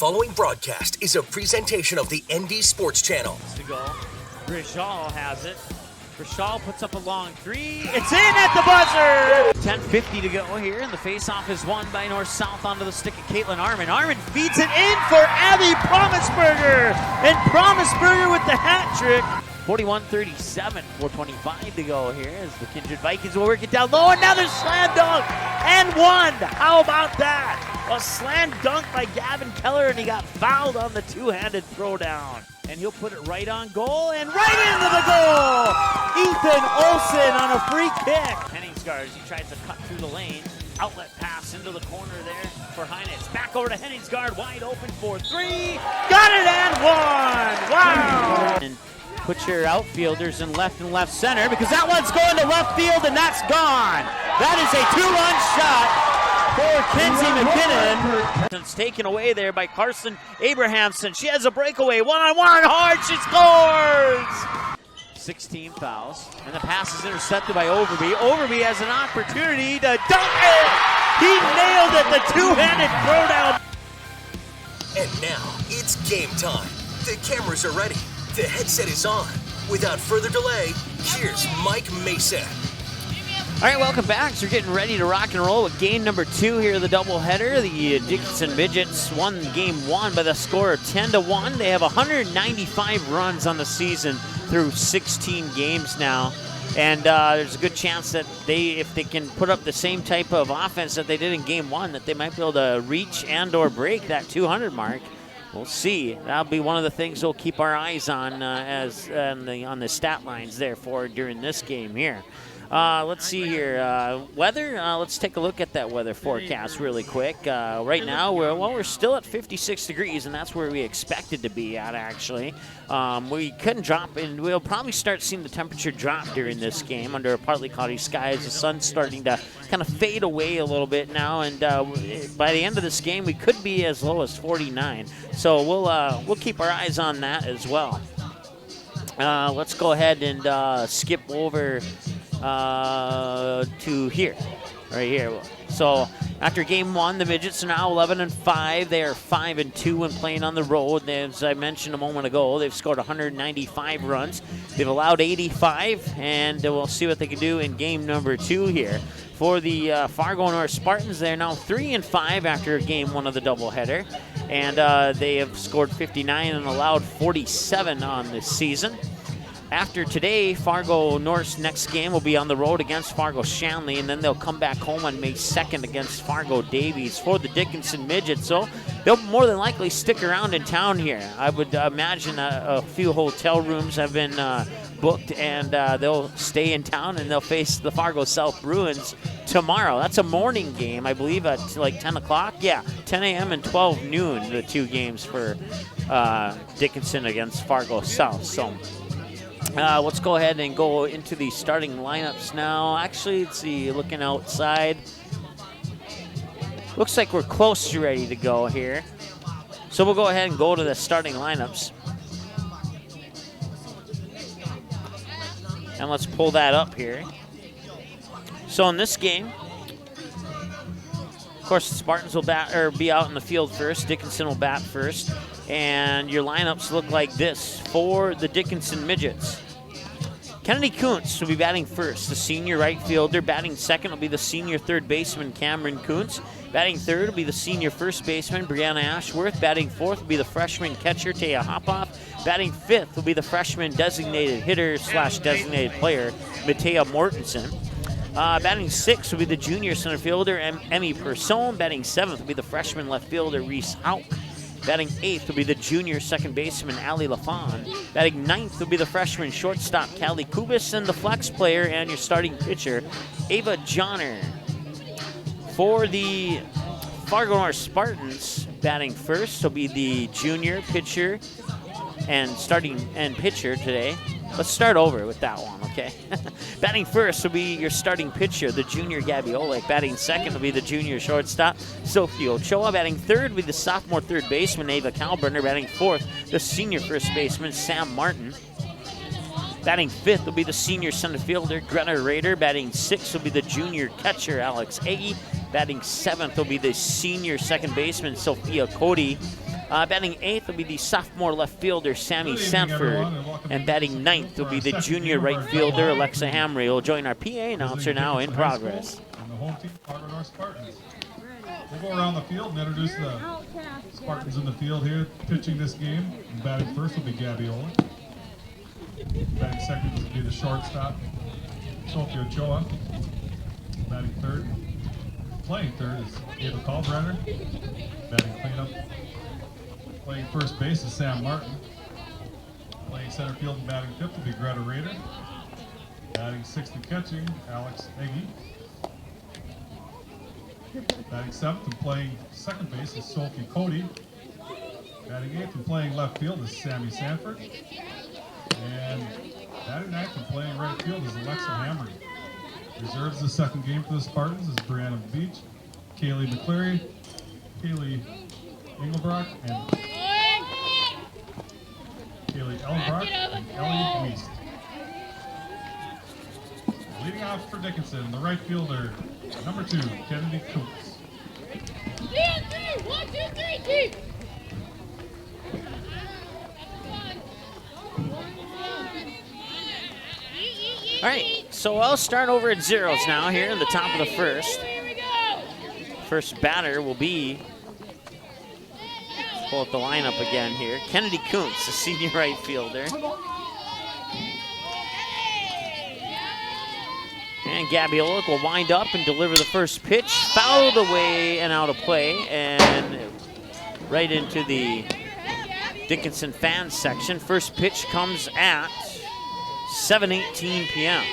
following broadcast is a presentation of the ND Sports Channel. To go. Grishal has it. Grishal puts up a long three. It's in at the buzzer! 10:50 to go here, and the faceoff is won by North-South onto the stick of Caitlin Armin. Armin feeds it in for Abby Promisberger, and Promisberger with the hat trick. 41-37, 4:25 to go here as the Kindred Vikings will work it down low. Another slam dunk and one. How about that? A slam dunk by Gavin Keller, and he got fouled on the two-handed throwdown. And he'll put it right on goal and right into the goal. Ethan Olsen on a free kick. Henningsgaard as he tries to cut through the lane. Outlet pass into the corner there for Heinitz. Back over to Henningsgaard, wide open for three. Got it and one. Wow. And put your outfielders in left and left center because that one's going to left field and that's gone. That is a two-run shot for Kenzie McKinnon. It's taken away there by Carson Abrahamson. She has a breakaway. One-on-one hard. She scores. 16 fouls. And the pass is intercepted by Overby. Overby has an opportunity to dunk it. He nailed it. The two-handed throwdown. And now it's game time. The cameras are ready. The headset is on. Without further delay, here's Mike Mason. All right, welcome back. So we're getting ready to rock and roll with game number 2 here of the doubleheader. The Dickinson Midgets won game 1 by the score of 10-1. They have 195 runs on the season through 16 games now. And there's a good chance that if they can put up the same type of offense that they did in game 1, that they might be able to reach and or break that 200 mark. We'll see. That'll be one of the things we'll keep our eyes on on the stat lines there for during this game here. Let's see here. Weather. Let's take a look at that weather forecast really quick. Right now, we're still at 56 degrees, and that's where we expected to be at, actually. We couldn't drop, and we'll probably start seeing the temperature drop during this game under partly cloudy skies. The sun's starting to kind of fade away a little bit now, and by the end of this game, we could be as low as 49. So we'll keep our eyes on that as well. Let's go ahead and skip over to here, right here. So after game 1, the Midgets are now 11-5. They are 5-2 when playing on the road. As I mentioned a moment ago, they've scored 195 runs. They've allowed 85, and we'll see what they can do in game number 2 here. For the Fargo North Spartans, they're now 3-5 after game 1 of the doubleheader, and they have scored 59 and allowed 47 on this season. After today, Fargo North's next game will be on the road against Fargo Shanley, and then they'll come back home on May 2nd against Fargo Davies for the Dickinson Midgets. So they'll more than likely stick around in town here. I would imagine a few hotel rooms have been booked, and they'll stay in town, and they'll face the Fargo South Bruins tomorrow. That's a morning game, I believe, at like 10 o'clock. Yeah, 10 a.m. and 12 noon, the two games for Dickinson against Fargo South. So let's go ahead and go into the starting lineups now. Actually, let's see, looking outside. Looks like we're close to ready to go here. So we'll go ahead and go to the starting lineups. And let's pull that up here. So in this game, of course, the Spartans will be out in the field first. Dickinson will bat first. And your lineups look like this for the Dickinson Midgets. Kennedy Kuntz will be batting first, the senior right fielder. Batting second will be the senior third baseman, Cameron Kuntz. Batting third will be the senior first baseman, Brianna Ashworth. Batting fourth will be the freshman catcher, Taya Hopoff. Batting fifth will be the freshman designated hitter / designated player, Matea Mortensen. Batting sixth will be the junior center fielder, Emmy Persone. Batting seventh will be the freshman left fielder, Reese Hauk. Batting 8th will be the junior second baseman, Allie LaFawn. Batting 9th will be the freshman shortstop, Callie Kubis, and the flex player and your starting pitcher, Ava Johnner. For the Fargo North Spartans, batting first will be the junior pitcher and pitcher today. Let's start over with that one, okay? Batting first will be your starting pitcher, the junior Gabby Olek. Batting second will be the junior shortstop, Sophie Ochoa. Batting third will be the sophomore third baseman, Ava Kalbrenner. Batting fourth, the senior first baseman, Sam Martin. Batting fifth will be the senior center fielder, Greta Rader. Batting sixth will be the junior catcher, Alex Hagee. Batting seventh will be the senior second baseman, Sophia Cody. Batting 8th will be the sophomore left fielder, Sammy Sanford. And batting 9th will be the junior right fielder, Alexa Hamry. Will join our PA announcer now in progress. And the home team, Fargo North Spartans. We'll go around the field and introduce the Spartans in the field here, pitching this game. And batting first will be Gabby Olin. Batting second will be the shortstop, Sophie Ochoa. Batting third, playing third is Ava Kalbrenner. Batting cleanup, playing first base is Sam Martin. Playing center field and batting fifth will be Greta Rader. Batting sixth and catching, Alex Eggy. Batting seventh and playing second base is Sophie Cody. Batting eighth and playing left field is Sammy Sanford. And batting ninth and playing right field is Alexa Hamry. Reserves the second game for the Spartans is Brianna Beach, Kaylee McCleary, Kaylee Engelbrock, and Kaylee Ellenbrock, and Ellie Weist. Leading off for Dickinson, the right fielder, number 2, Kennedy Coops. 1, 2, 3, keep! All right, so I'll start over at zeros now here in the top of the first. First batter will be, let's pull up the lineup again here, Kennedy Kuntz, the senior right fielder. And Gabby Olick will wind up and deliver the first pitch, fouled away and out of play, and right into the Dickinson fans section. First pitch comes at 7:18 p.m.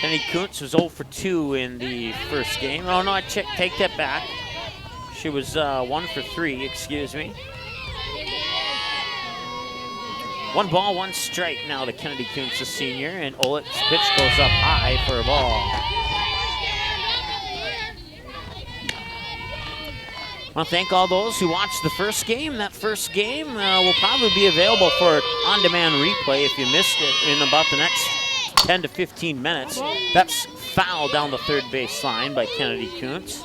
Kennedy Kuntz was 0 for 2 in the first game. Oh no, I take that back. She was 1 for 3, excuse me. 1 ball, 1 strike now to Kennedy Kuntz, the senior, and Olick's pitch goes up high for a ball. I want to thank all those who watched the first game. That first game will probably be available for on-demand replay if you missed it in about the next 10 to 15 minutes. That's foul down the third base line by Kennedy Kuntz.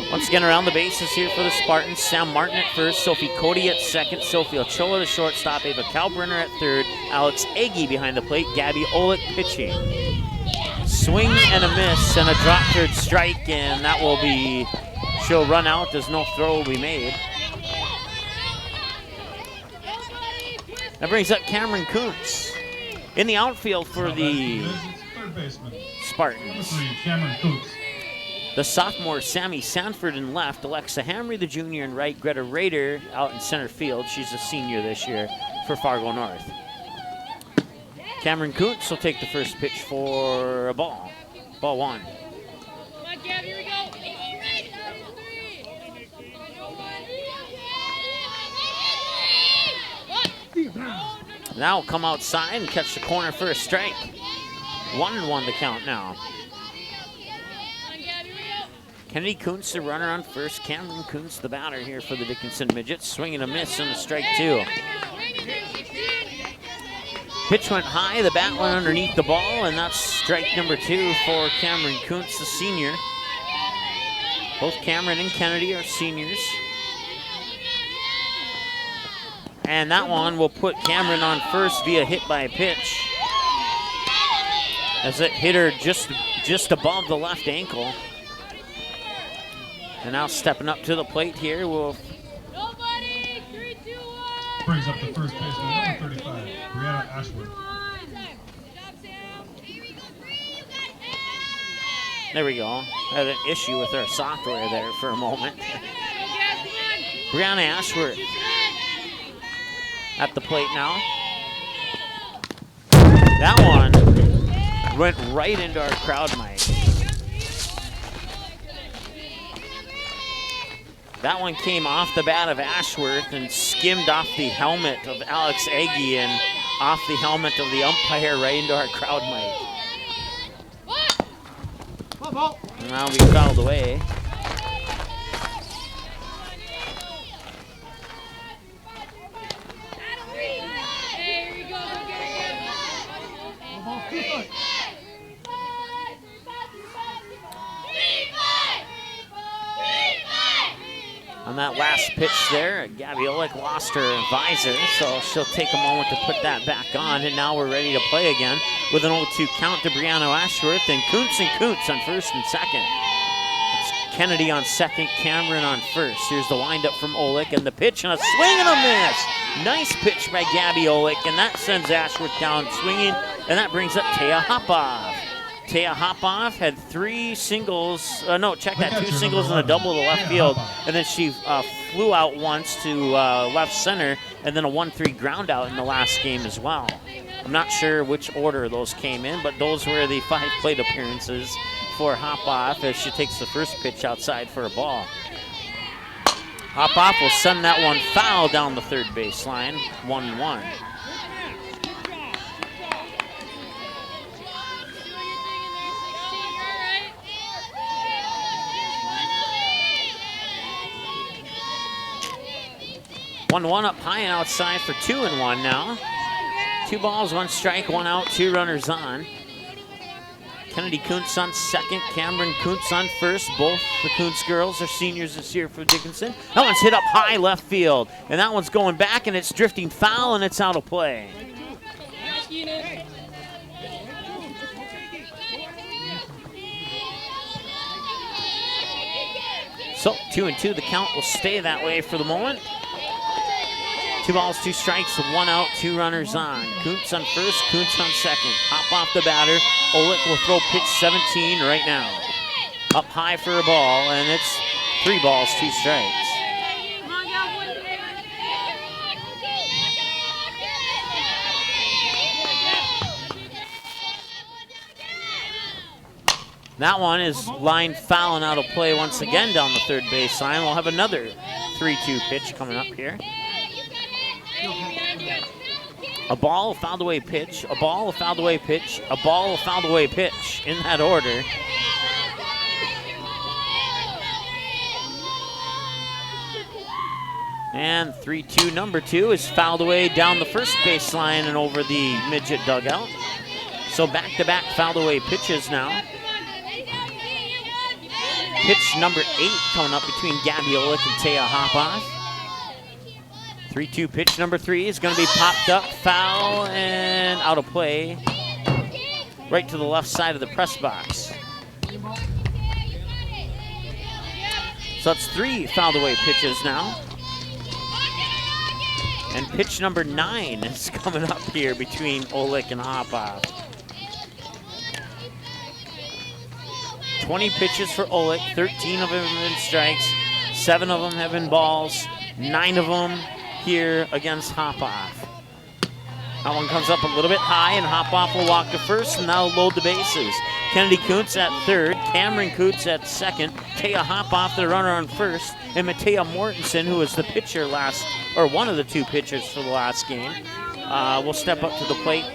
Once again around the bases here for the Spartans. Sam Martin at first, Sophie Cody at second, Sophie Ochoa the shortstop, Ava Kalbrenner at third, Alex Eggy behind the plate, Gabby Olick pitching. Swing and a miss and a drop third strike, and that will be, she'll run out as no throw will be made. That brings up Cameron Kuntz in the outfield for the Spartans. Cameron Kuntz. The sophomore Sammy Sanford in left, Alexa Hamry, the junior in right, Greta Rader out in center field. She's a senior this year for Fargo North. Cameron Kuntz will take the first pitch for a ball. Ball 1. Come on, Gab, here we go. Now will come outside and catch the corner for a strike. 1-1 the count now. Kennedy Kuntz, the runner on first. Cameron Kuntz, the batter here for the Dickinson Midgets. Swinging a miss and a strike 2. Pitch went high, the bat went underneath the ball, and that's strike number 2 for Cameron Kuntz, the senior. Both Cameron and Kennedy are seniors. And that one will put Cameron on first via hit by pitch, as it hit her just above the left ankle. And now stepping up to the plate here will Brings up the first baseman, number 35, Brianna Ashwood. There we go. Had an issue with our software there for a moment. Brianna Ashworth at the plate now. That one went right into our crowd mic. That one came off the bat of Ashworth and skimmed off the helmet of Alex Eggy and off the helmet of the umpire right into our crowd mic. And now we fouled away. On that last pitch there, Gabby Olick lost her visor, so she'll take a moment to put that back on, and now we're ready to play again with an 0-2 count to Brianna Ashworth, and Kuntz on first and second. It's Kennedy on second, Cameron on first. Here's the windup from Olick, and the pitch, and a swing and a miss. Nice pitch by Gabby Olick, and that sends Ashworth down swinging, and that brings up Taya Hopov. Taya Hopov had 3 singles, two singles and a double to left field, and then she flew out once to left center, and then a 1-3 ground out in the last game as well. I'm not sure which order those came in, but those were the 5 plate appearances for Hopov as she takes the first pitch outside for a ball. Hopov will send that one foul down the third baseline, 1-1. One up high and outside for 2-1 now. 2 balls, 1 strike, 1 out, 2 runners on. Kennedy Kuntz on second, Cameron Kuntz on first. Both the Kuntz girls are seniors this year for Dickinson. That one's hit up high left field, and that one's going back, and it's drifting foul, and it's out of play. So 2-2, the count will stay that way for the moment. 2 balls, 2 strikes, 1 out, 2 runners on. Kuntz on first, Kuntz on second. Hop off the batter. Olick will throw pitch 17 right now. Up high for a ball, and it's 3 balls, 2 strikes. That one is lined foul and out of play once again down the third baseline. We'll have another 3-2 pitch coming up here. A ball, a fouled away pitch, a ball, a fouled away pitch, a ball, a fouled away pitch, in that order. And 3-2, number 2 is fouled away down the first baseline and over the midget dugout. So back-to-back fouled away pitches now. Pitch number 8 coming up between Gabby Olick and Taya Hopov. 3-2 pitch number 3 is going to be popped up, foul, and out of play. Right to the left side of the press box. So that's 3 fouled away pitches now. And pitch number 9 is coming up here between Olick and Hopov. 20 pitches for Olick, 13 of them have been strikes, 7 of them have been balls, 9 of them here against Hopov. That one comes up a little bit high, and Hopov will walk to first, and now load the bases. Kennedy Kuntz at third, Cameron Kuntz at second, Taya Hopov, the runner on first, and Matea Mortensen, who was the pitcher one of the 2 pitchers for the last game, will step up to the plate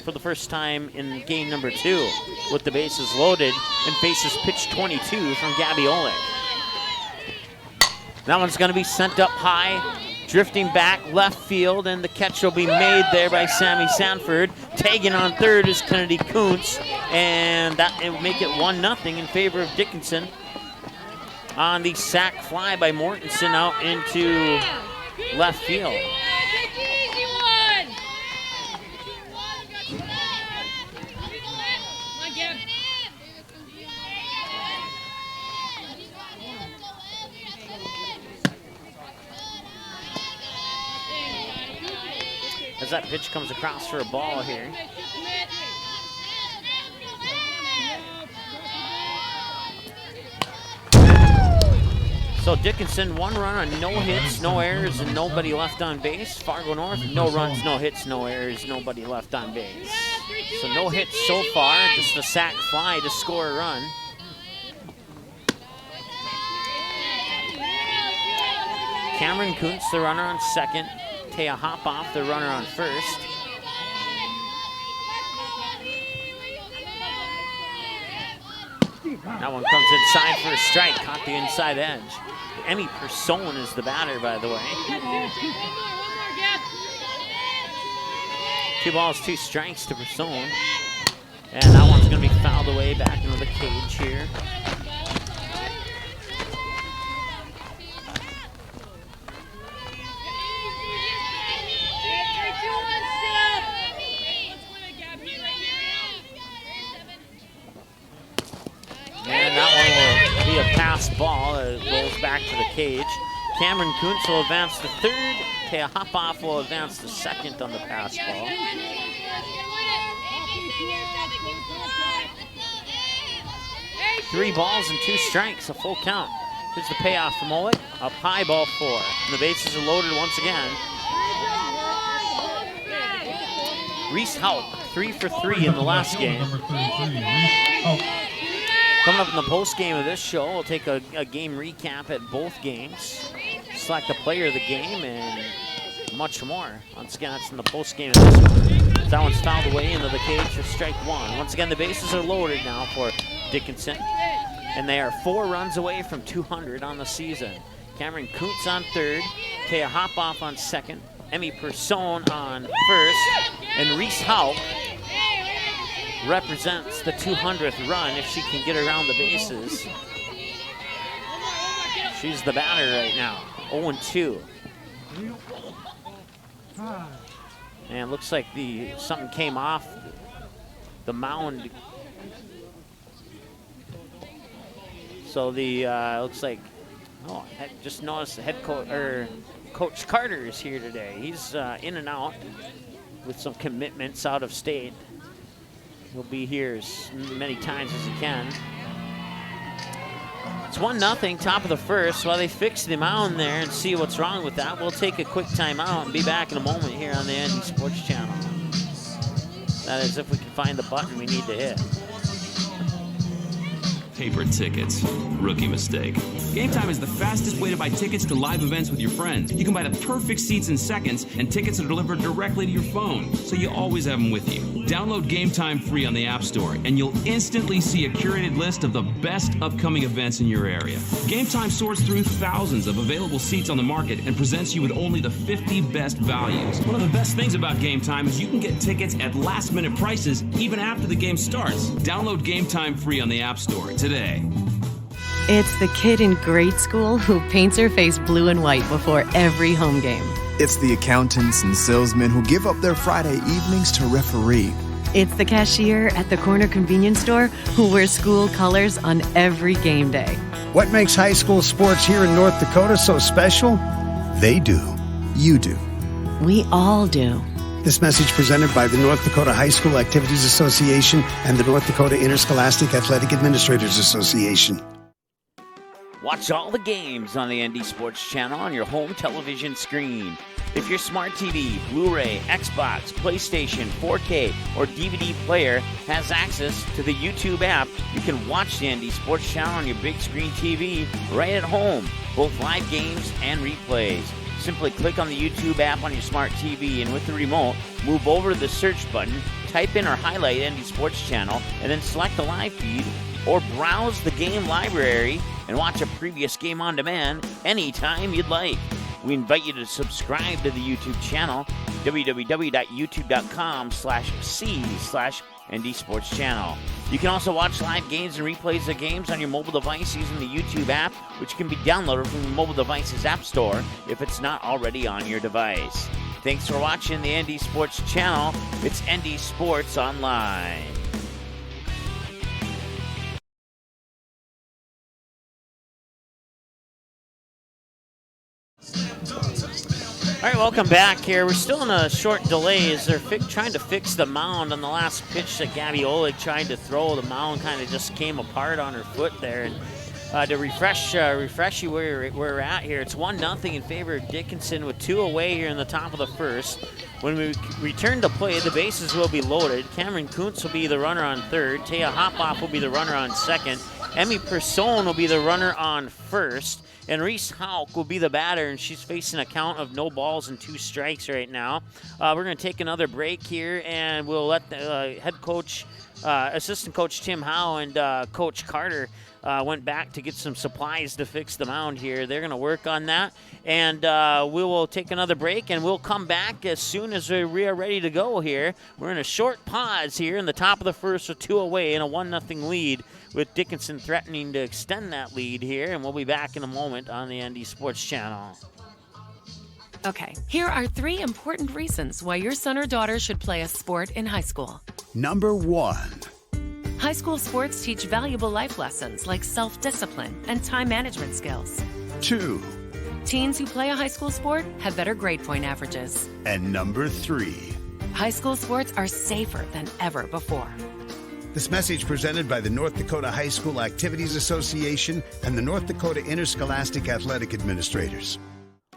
for the first time in game number 2 with the bases loaded and faces pitch 22 from Gabby Olick. That one's going to be sent up high, drifting back left field, and the catch will be made there by Sammy Sanford. Tagging on third is Kennedy Kuntz, and that will make it 1-0 in favor of Dickinson on the sac fly by Mortensen out into left field. As that pitch comes across for a ball here. So Dickinson, 1 run on no hits, no errors, and nobody left on base. Fargo North, no runs, no hits, no errors, nobody left on base. So no hits so far, just a sac fly to score a run. Cameron Kuntz, the runner on second. Taya Hopov, the runner on first. That one comes inside for a strike, caught the inside edge. Emmy Person is the batter, by the way. 2 balls, 2 strikes to Person. And that one's going to be fouled away back into the cage here. pass ball. It rolls back to the cage. Cameron Kuntz will advance to third. Taya Hopoff will advance to second on the pass ball. 3 balls and 2 strikes, a full count. Here's the payoff from Oleg. Up high, ball 4. And the bases are loaded once again. Reese Haupt, 3 for 3 in the last game. Coming up in the post game of this show, we'll take a game recap at both games, select the player of the game, and much more. Once again, that's in the post game of this one. That one's fouled away into the cage for strike 1. Once again, the bases are loaded now for Dickinson, and they are 4 runs away from 200 on the season. Cameron Kuntz on third, Taya Hopoff on second, Emmy Persone on first, and Reese Haupt represents the 200th run if she can get around the bases. She's the batter right now, 0-2. And looks like something came off the mound. So looks like, I just noticed the head coach, Coach Carter is here today. He's in and out with some commitments out of state. He'll be here as many times as he can. It's 1-0, top of the first. While they fix the mound there and see what's wrong with that, we'll take a quick timeout and be back in a moment here on the Andy Sports Channel. That is, if we can find the button we need to hit. Paper tickets. Rookie mistake. Game Time is the fastest way to buy tickets to live events with your friends. You can buy the perfect seats in seconds, and tickets are delivered directly to your phone, so you always have them with you. Download Game Time free on the App Store, and you'll instantly see a curated list of the best upcoming events in your area. Game Time sorts through thousands of available seats on the market and presents you with only the 50 best values. One of the best things about Game Time is you can get tickets at last-minute prices even after the game starts. Download Game Time free on the App Store today. It's the kid in grade school who paints her face blue and white before every home game. It's the accountants and salesmen who give up their Friday evenings to referee. It's the cashier at the corner convenience store who wears school colors on every game day. What makes high school sports here in North Dakota so special? They do. You do. We all do. This message presented by the North Dakota High School Activities Association and the North Dakota Interscholastic Athletic Administrators Association. Watch all the games on the ND Sports Channel on your home television screen. If your smart TV, Blu-ray, Xbox, PlayStation, 4K, or DVD player has access to the YouTube app, you can watch the ND Sports Channel on your big screen TV right at home, both live games and replays. Simply click on the YouTube app on your smart TV, and with the remote, move over to the search button, type in or highlight ND Sports Channel, and then select the live feed, or browse the game library and watch a previous game on demand anytime you'd like. We invite you to subscribe to the YouTube channel, www.youtube.com/c/ND Sports Channel. You can also watch live games and replays of games on your mobile device using the YouTube app, which can be downloaded from the mobile device's app store if it's not already on your device. Thanks for watching the ND Sports Channel. It's ND Sports Online. All right, welcome back here. We're still in a short delay as they're trying to fix the mound on the last pitch that Gabby Oleg tried to throw. The mound kind of just came apart on her foot there. And to refresh you where we're at here, it's 1-0 in favor of Dickinson with 2 away here in the top of the first. When we return to play, the bases will be loaded. Cameron Kuntz will be the runner on third. Taya Hopoff will be the runner on second. Emmy Persone will be the runner on first. And Reese Haupt will be the batter, and she's facing a count of no balls and 2 strikes right now. We're going to take another break here, and we'll let the head coach, assistant coach Tim Howe and Coach Carter went back to get some supplies to fix the mound here. They're going to work on that, and we will take another break, and we'll come back as soon as we are ready to go here. We're in a short pause here in the top of the first with 2 away and a 1-0 lead, with Dickinson threatening to extend that lead here, and we'll be back in a moment on the ND Sports Channel. Okay, here are 3 important reasons why your son or daughter should play a sport in high school. Number 1. High school sports teach valuable life lessons like self-discipline and time management skills. 2. Teens who play a high school sport have better grade point averages. And number 3. High school sports are safer than ever before. This message presented by the North Dakota High School Activities Association and the North Dakota Interscholastic Athletic Administrators.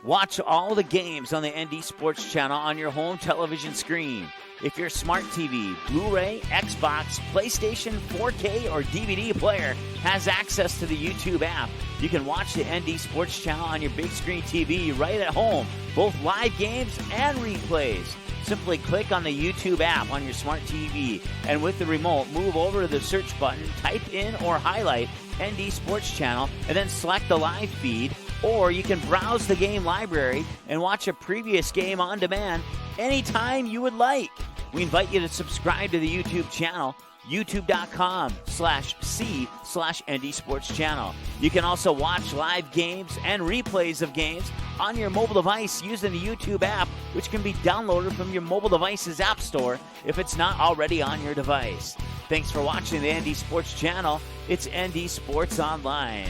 Watch all the games on the ND Sports Channel on your home television screen. If your smart TV, Blu-ray, Xbox, PlayStation, 4K, or DVD player has access to the YouTube app, you can watch the ND Sports Channel on your big screen TV right at home, both live games and replays. Simply click on the YouTube app on your smart TV, and with the remote, move over to the search button, type in or highlight ND Sports Channel, and then select the live feed. Or you can browse the game library and watch a previous game on demand anytime you would like. We invite you to subscribe to the YouTube channel, youtube.com/c/ND Sports Channel. You can also watch live games and replays of games on your mobile device using the YouTube app, which can be downloaded from your mobile device's app store if it's not already on your device. Thanks for watching the ND Sports Channel. It's ND Sports Online.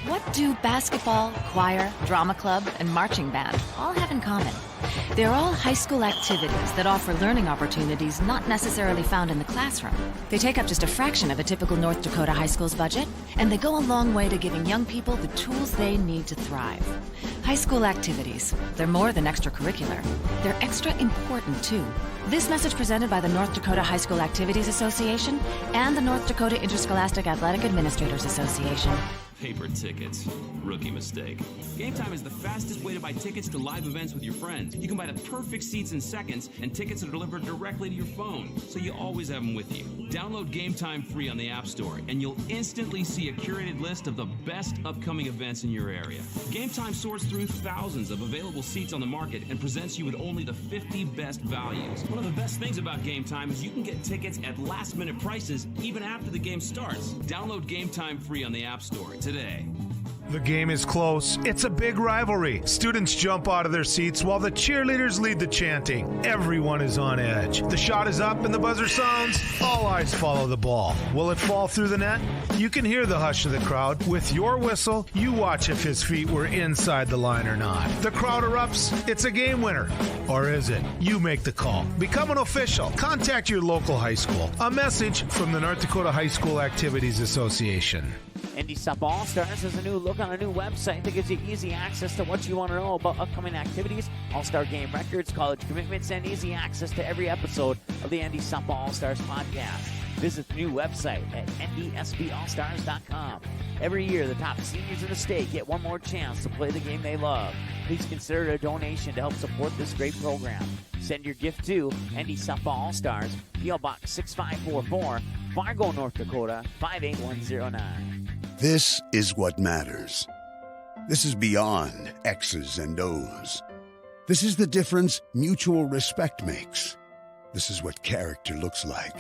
What do basketball, choir, drama club, and marching band all have in common? They're all high school activities that offer learning opportunities not necessarily found in the classroom. They take up just a fraction of a typical North Dakota high school's budget, and they go a long way to giving young people the tools they need to thrive. High school activities, they're more than extracurricular. They're extra important, too. This message presented by the North Dakota High School Activities Association and the North Dakota Interscholastic Athletic Administrators Association. Paper tickets. Rookie mistake. Game Time is the fastest way to buy tickets to live events with your friends. You can buy the perfect seats in seconds, and tickets are delivered directly to your phone, so you always have them with you. Download Game Time free on the App Store, and you'll instantly see a curated list of the best upcoming events in your area. Game Time sorts through thousands of available seats on the market and presents you with only the 50 best values. One of the best things about Game Time is you can get tickets at last-minute prices even after the game starts. Download Game Time free on the App Store today. The game is close. It's a big rivalry. Students jump out of their seats while the cheerleaders lead the chanting. Everyone is on edge. The shot is up and the buzzer sounds. All eyes follow the ball. Will it fall through the net? You can hear the hush of the crowd. With your whistle, you watch if his feet were inside the line or not. The crowd erupts. It's a game winner. Or is it? You make the call. Become an official. Contact your local high school. A message from the North Dakota High School Activities Association. ND Softball All-Stars has a new look on a new website that gives you easy access to what you want to know about upcoming activities, all-star game records, college commitments, and easy access to every episode of the ND Softball All-Stars podcast. Visit the new website at ndsballstars.com. Every year, the top seniors in the state get one more chance to play the game they love. Please consider a donation to help support this great program. Send your gift to ND Softball All-Stars, P.O. Box 6544, Fargo, North Dakota, 58109. This is what matters. This is beyond X's and O's. This is the difference mutual respect makes. This is what character looks like.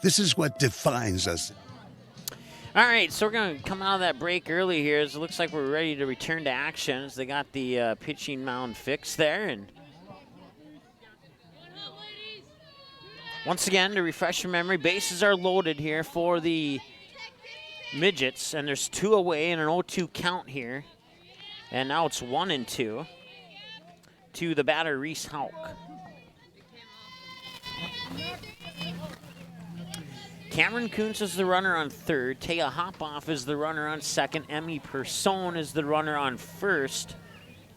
This is what defines us. All right, so we're going to come out of that break early here. It looks like we're ready to return to action. They got the pitching mound fixed there. And once again, to refresh your memory, bases are loaded here for the Midgets, and there's 2 away and an 0-2 count here. And now it's 1-2 to the batter, Reese Hauk. Cameron Kuntz is the runner on third. Taya Hopoff is the runner on second. Emmy Person is the runner on first.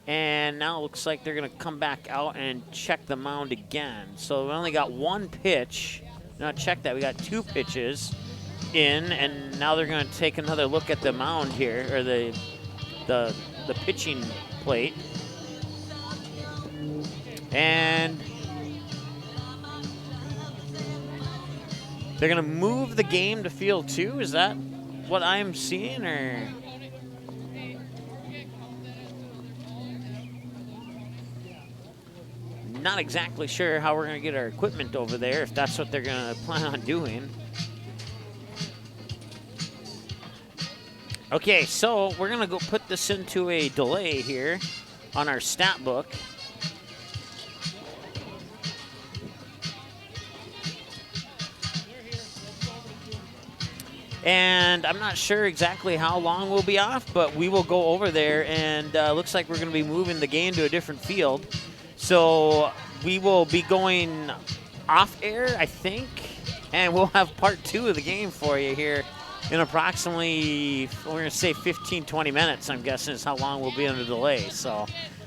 And now it looks like they're going to come back out and check the mound again. So we only got 1 pitch. Now check that. We got 2 pitches in, and now they're going to take another look at the mound here, or the pitching plate. And they're going to move the game to field 2. Is that what I'm seeing, or? Not exactly sure how we're going to get our equipment over there, if that's what they're going to plan on doing. Okay, so we're going to go put this into a delay here on our stat book. And I'm not sure exactly how long we'll be off, but we will go over there, and looks like we're going to be moving the game to a different field. So we will be going off air, I think, and we'll have part 2 of the game for you here in approximately, we're going to say 15, 20 minutes, I'm guessing is how long we'll be under delay. So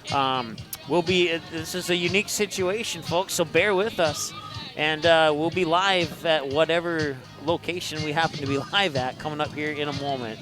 this is a unique situation, folks, so bear with us. And we'll be live at whatever location we happen to be live at coming up here in a moment.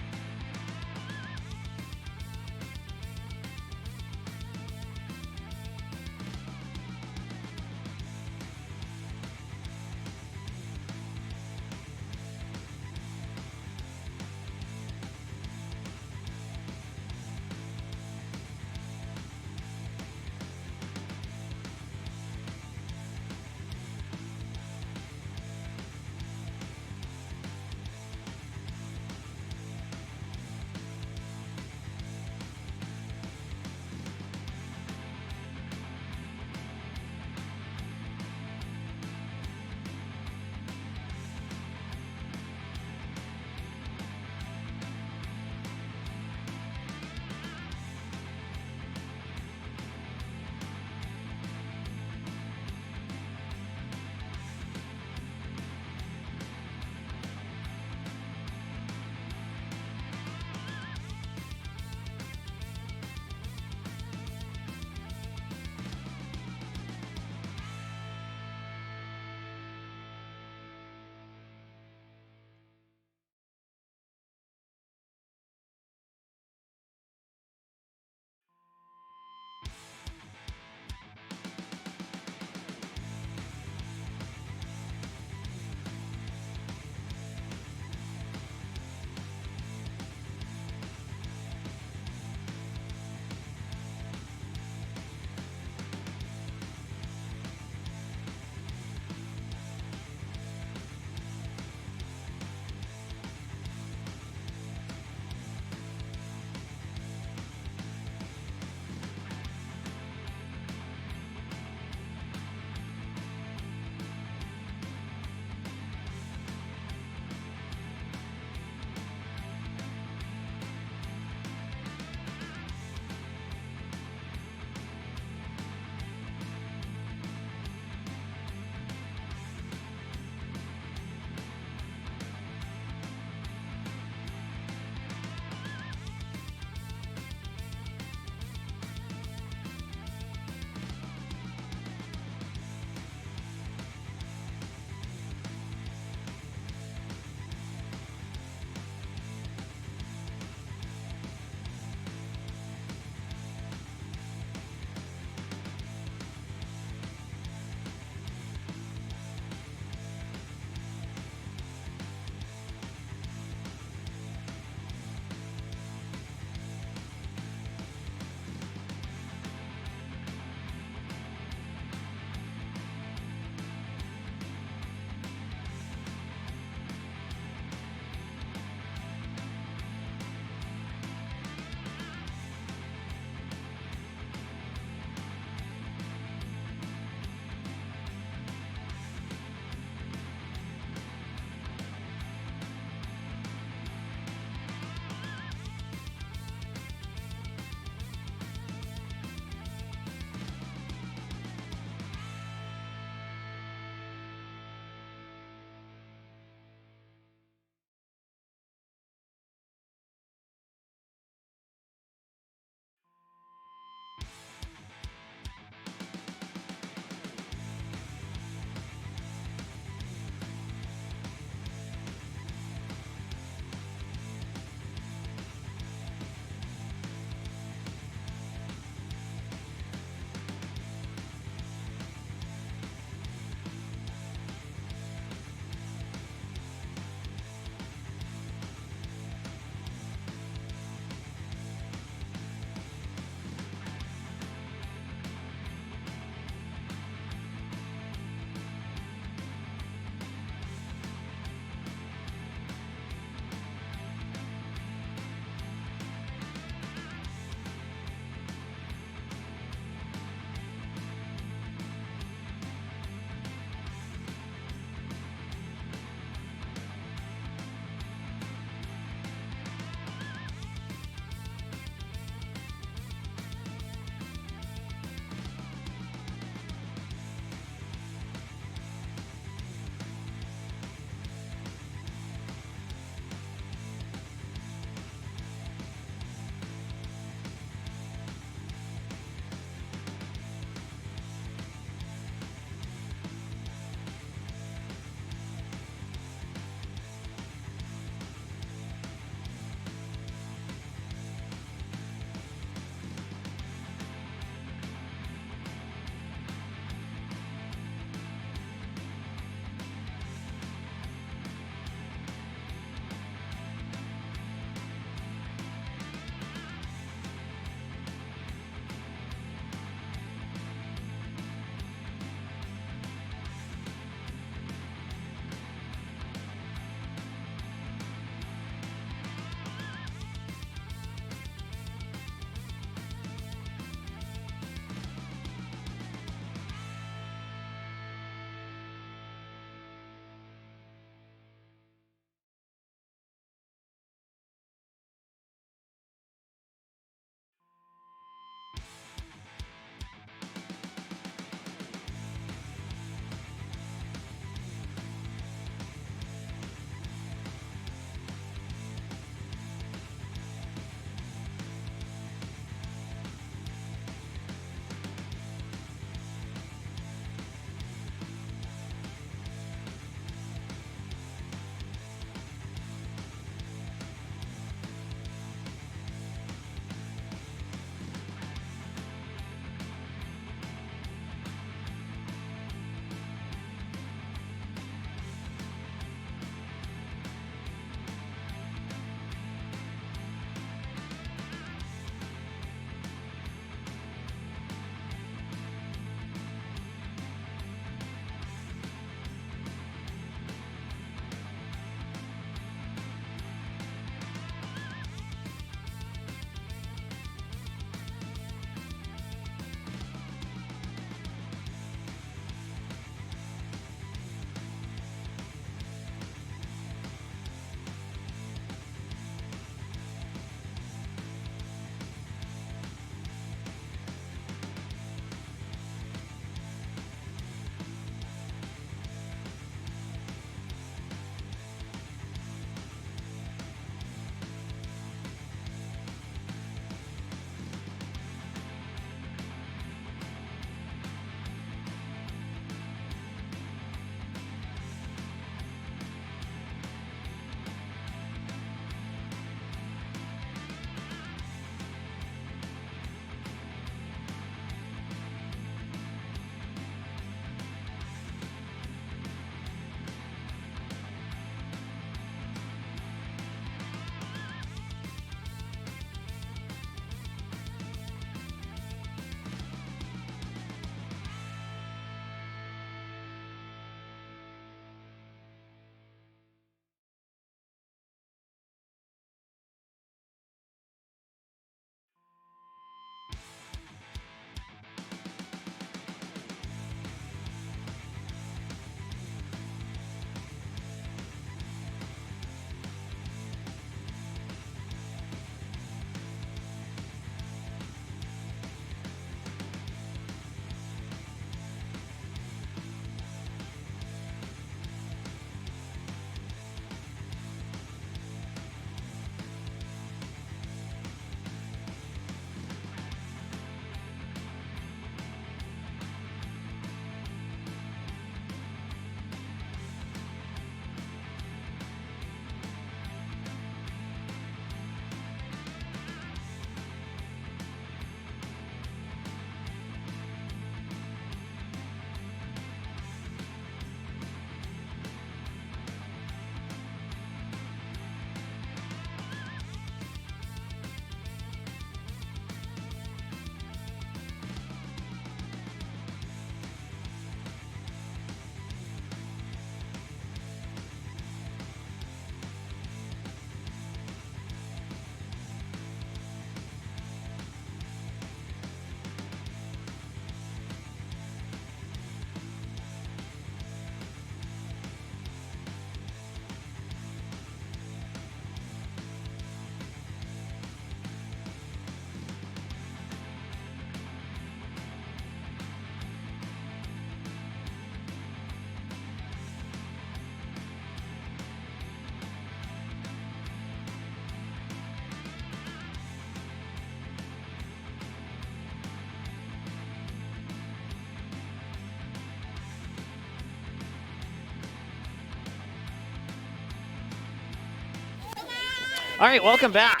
All right, welcome back.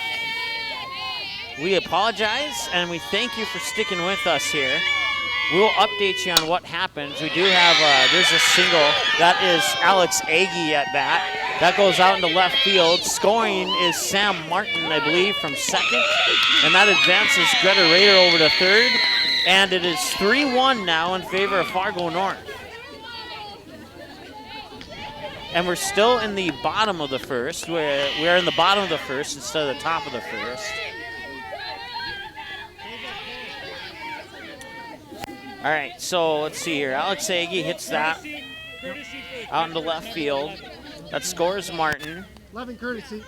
We apologize, and we thank you for sticking with us here. We will update you on what happens. We do have, there's a single. That is Alex Agee at bat. That goes out into left field. Scoring is Sam Martin, I believe, from second. And that advances Greta Rader over to third. And it is 3-1 now in favor of Fargo North. And we're still in the bottom of the first. We're in the bottom of the first instead of the top of the first. All right, so let's see here. Alex Agee hits that out into left field. That scores Martin. Loving courtesy.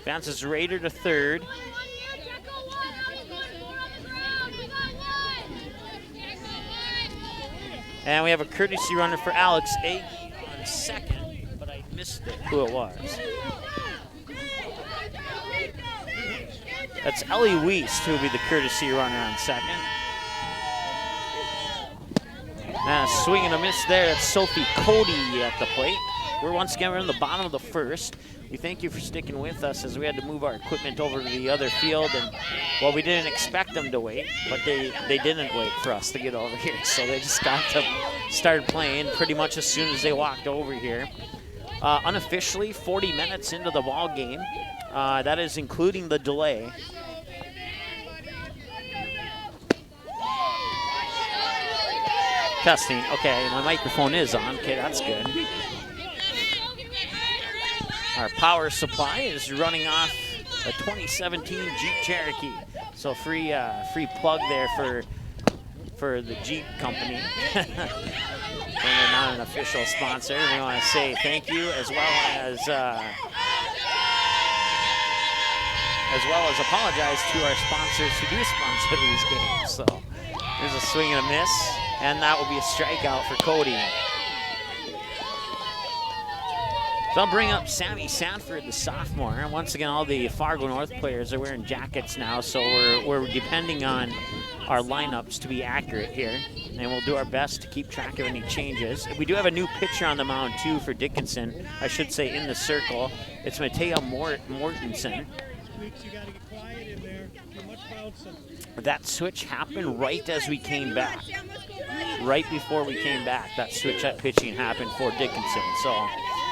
Advances Rader to third. And we have a courtesy runner for Alex Agee on second, but I missed it, who it was. That's Ellie Wiest, who will be the courtesy runner on second. And a swing and a miss there. That's Sophie Cody at the plate. Once again, we're in the bottom of the first. We thank you for sticking with us as we had to move our equipment over to the other field. And, well, we didn't expect them to wait, but they didn't wait for us to get over here. So they just got to start playing pretty much as soon as they walked over here. Unofficially, 40 minutes into the ball game. That is including the delay. Testing. Okay, my microphone is on. Okay, that's good. Our power supply is running off a 2017 Jeep Cherokee. So free plug there for the Jeep company. And they're not an official sponsor. We want to say thank you as well as apologize to our sponsors who do sponsor these games. So there's a swing and a miss. And that will be a strikeout for Cody. So I'll bring up Sammy Sanford, the sophomore. And once again, all the Fargo North players are wearing jackets now, so we're depending on our lineups to be accurate here. And we'll do our best to keep track of any changes. We do have a new pitcher on the mound, too, for Dickinson. I should say in the circle. It's Matea Mortensen. That switch happened right as we came back. Right before we came back, that switch at pitching happened for Dickinson. So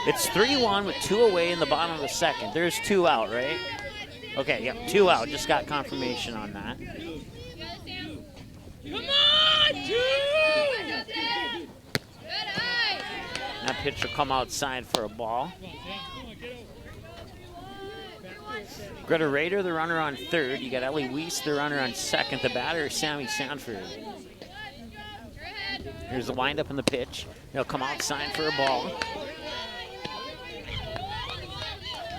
it's 3-1 with 2 away in the bottom of the second. There's 2 out, right? Okay, yep, 2 out. Just got confirmation on that. Come on, dude! That pitch will come outside for a ball. Greta Rader, the runner on third. You got Ellie Wiest, the runner on second. The batter is Sammy Sanford. Here's the windup and the pitch. They'll come outside for a ball.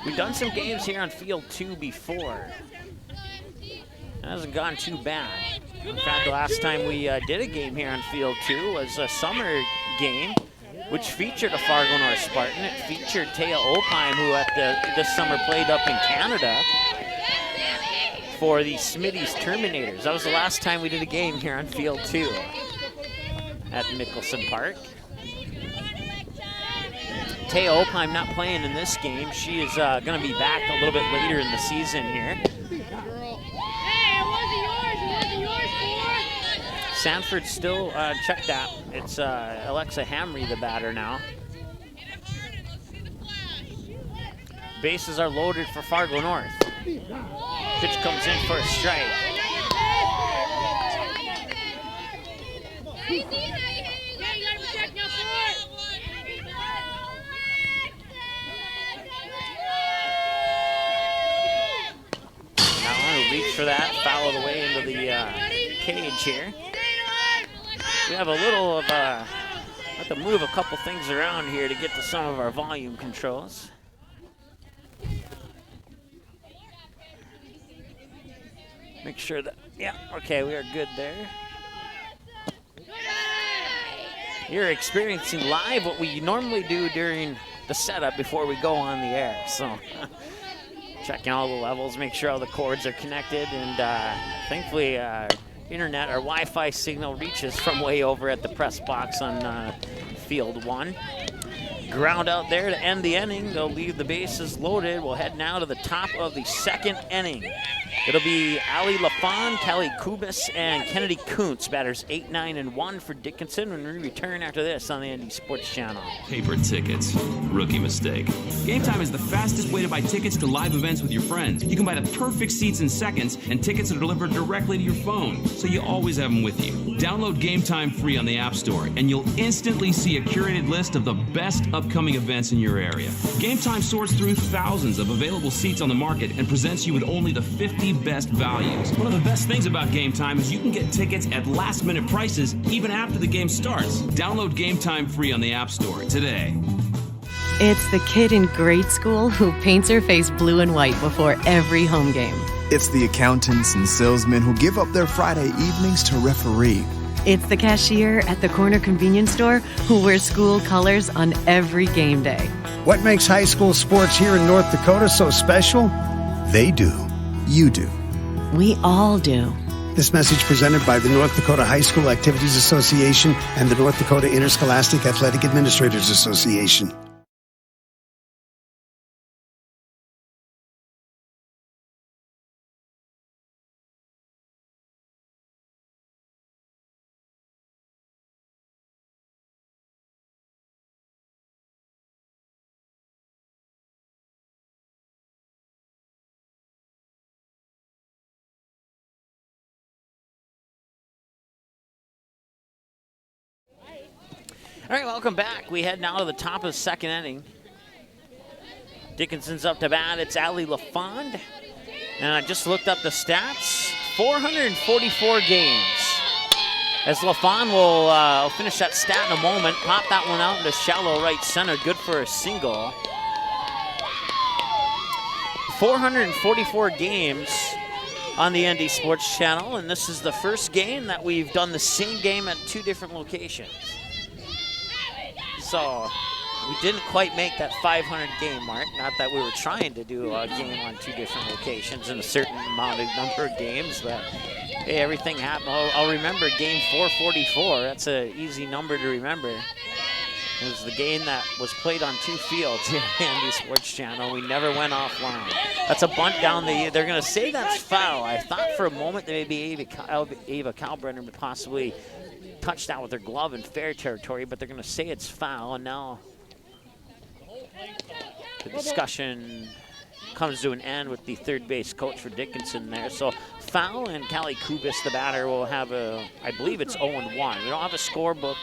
We've done some games here on field 2 before. It hasn't gone too bad. In fact, the last time we did a game here on field 2 was a summer game, which featured a Fargo North Spartan. It featured Taya Opheim, who this summer played up in Canada for the Smitty's Terminators. That was the last time we did a game here on field 2 at Mickelson Park. Taya Opheim not playing in this game. She is going to be back a little bit later in the season here. Hey, it wasn't yours, Sanford still, check that. It's Alexa Hamry, the batter now. Bases are loaded for Fargo North. Pitch comes in for a strike. Reach for that, foul the way into the cage here. We have a little of have to move a couple things around here to get to some of our volume controls. Make sure that, yeah, okay, we are good there. You're experiencing live what we normally do during the setup before we go on the air, so. Checking all the levels, make sure all the cords are connected, and thankfully internet or Wi-Fi signal reaches from way over at the press box on field 1. ground out there to end the inning. They'll leave the bases loaded. We'll head now to the top of the second inning. It'll be Ali Lafon, Kelly Kubis, and Kennedy Kuntz. Batters 8, 9, and 1 for Dickinson when we return after this on the ND Sports Channel. Paper tickets. Rookie mistake. Game Time is the fastest way to buy tickets to live events with your friends. You can buy the perfect seats in seconds, and tickets are delivered directly to your phone, so you always have them with you. Download Game Time free on the App Store, and you'll instantly see a curated list of the best upcoming events in your area. Game Time sorts through thousands of available seats on the market and presents you with only the 50 best values. One of the best things about Game Time is you can get tickets at last-minute prices even after the game starts. Download Game Time free on the App Store today. It's the kid in grade school who paints her face blue and white before every home game. It's the accountants and salesmen who give up their Friday evenings to referee. It's the cashier at the corner convenience store who wears school colors on every game day. What makes high school sports here in North Dakota so special? They do. You do. We all do. This message presented by the North Dakota High School Activities Association and the North Dakota Interscholastic Athletic Administrators Association. All right, welcome back. We head now to the top of the second inning. Dickinson's up to bat. It's Ali LaFond. And I just looked up the stats. 444 games. As LaFond will finish that stat in a moment. Pop that one out into shallow right center. Good for a single. 444 games on the ND Sports Channel. And this is the first game that we've done the same game at 2 different locations. So we didn't quite make that 500 game mark. Not that we were trying to do a game on 2 different locations in a certain amount of number of games, but hey, everything happened. I'll remember game 444. That's an easy number to remember. It was the game that was played on 2 fields here on the Sports Channel. We never went offline. That's a bunt down the. They're going to say that's foul. I thought for a moment that maybe Ava Kalbrenner would possibly touch that with her glove in fair territory, but they're going to say it's foul, and now the discussion comes to an end with the third base coach for Dickinson there. So foul, and Callie Kubis, the batter, will have I believe it's 0-1. We don't have a scoreboard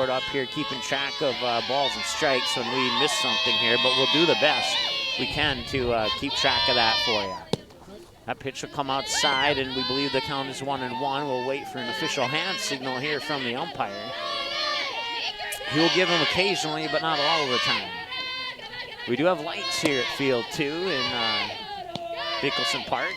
up here keeping track of balls and strikes when we miss something here, but we'll do the best we can to keep track of that for you. That pitch will come outside, and we believe the count is 1-1. We'll wait for an official hand signal here from the umpire. He will give them occasionally, but not all of the time. We do have lights here at Field 2 in Dickinson Park.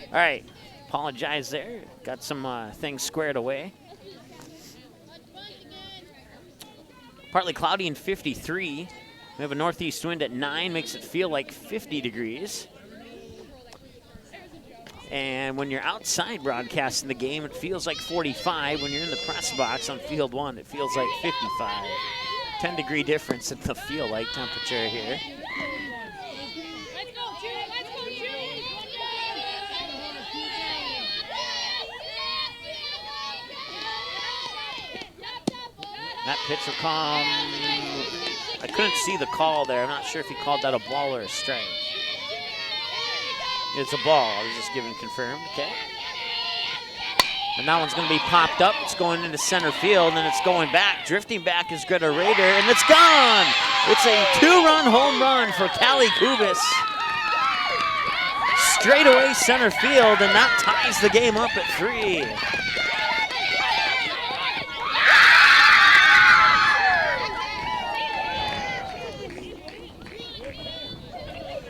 All right, apologize there. Got some things squared away. Partly cloudy and 53. We have a northeast wind at 9, makes it feel like 50 degrees. And when you're outside broadcasting the game, it feels like 45. When you're in the press box on Field 1, it feels like 55. 10-degree difference in the feel-like temperature here. That pitch will come. I couldn't see the call there. I'm not sure if he called that a ball or a strike. It's a ball. I was just giving confirmed. Okay. And that one's going to be popped up. It's going into center field, and it's going back. Drifting back is Greta Rader, and it's gone! It's a 2-run home run for Callie Kubis. Straight away center field, and that ties the game up at 3.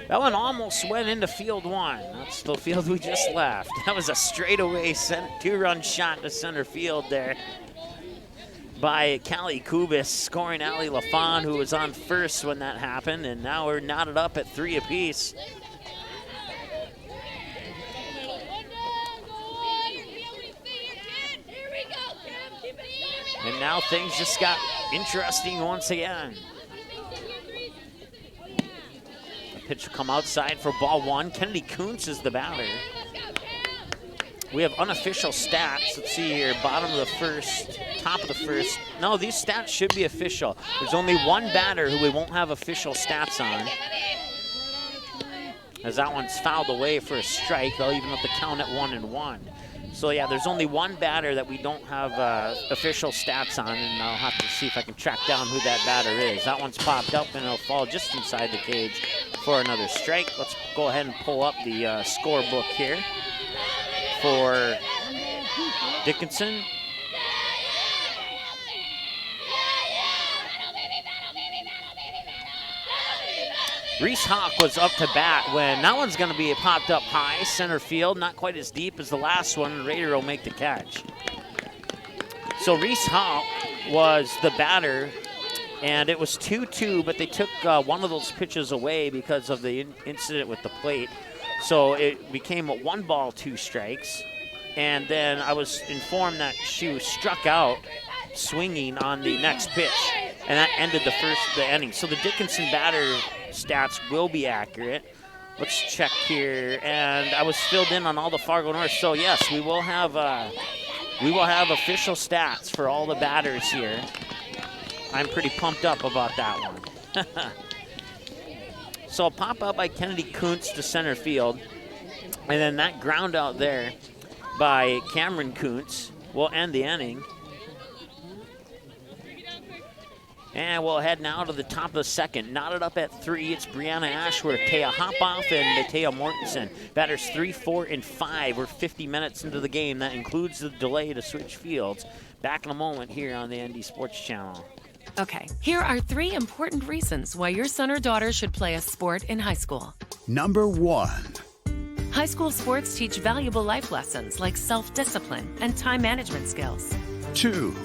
That one almost went into Field 1. That's the field we just left. That was a straightaway 2-run shot to center field there. by Callie Kubis, scoring Ali LaFon, who was on first when that happened, and now we're knotted up at 3 apiece. And now things just got interesting once again. The pitch will come outside for ball 1. Kennedy Kuntz is the batter. We have unofficial stats. Let's see here, bottom of the first, top of the first. No, these stats should be official. There's only one batter who we won't have official stats on, as that one's fouled away for a strike. They'll even up the count at 1-1. So yeah, there's only one batter that we don't have official stats on, and I'll have to see if I can track down who that batter is. That one's popped up, and it'll fall just inside the cage for another strike. Let's go ahead and pull up the scorebook here for Dickinson. Reese Hawk was up to bat when that one's going to be popped up high, center field, not quite as deep as the last one. Raider will make the catch. So Reese Hawk was the batter, and it was 2-2, but they took one of those pitches away because of the incident with the plate. So it became a 1 ball, 2 strikes. And then I was informed that she was struck out swinging on the next pitch, and that ended the inning. So the Dickinson batter stats will be accurate. Let's check here, and I was filled in on all the Fargo North. So yes, we will have official stats for all the batters here. I'm pretty pumped up about that one. So a pop out by Kennedy Kuntz to center field, and then that ground out there by Cameron Kuntz will end the inning. And we'll head now to the top of the second. Knotted up at 3, it's Brianna Ashworth, Taya Hopoff, and Matea Mortensen. Batters 3, 4, and 5. We're 50 minutes into the game. That includes the delay to switch fields. Back in a moment here on the ND Sports Channel. Okay, here are 3 important reasons why your son or daughter should play a sport in high school. Number 1. High school sports teach valuable life lessons like self-discipline and time management skills. 2.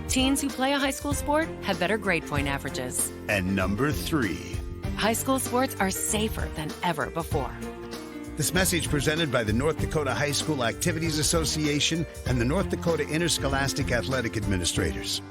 Teens who play a high school sport have better grade point averages. And number 3. High school sports are safer than ever before. This message presented by the North Dakota High School Activities Association and the North Dakota Interscholastic Athletic Administrators.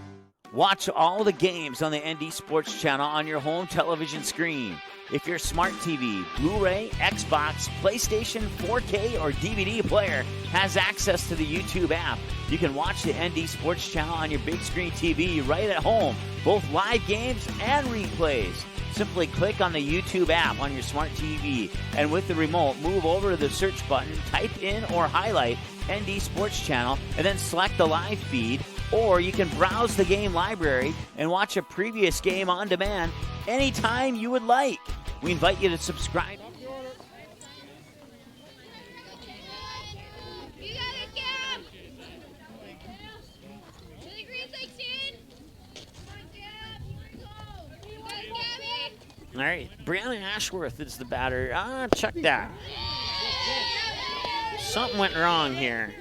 Watch all the games on the ND Sports Channel on your home television screen. If your smart TV, Blu-ray, Xbox, PlayStation, 4K, or DVD player has access to the YouTube app, you can watch the ND Sports Channel on your big screen TV right at home, both live games and replays. Simply click on the YouTube app on your smart TV, and with the remote, move over to the search button, type in or highlight ND Sports Channel, and then select the live feed. Or you can browse the game library and watch a previous game on demand anytime you would like. We invite you to subscribe. All right, Brianna Ashworth is the batter. Check that. Something went wrong here.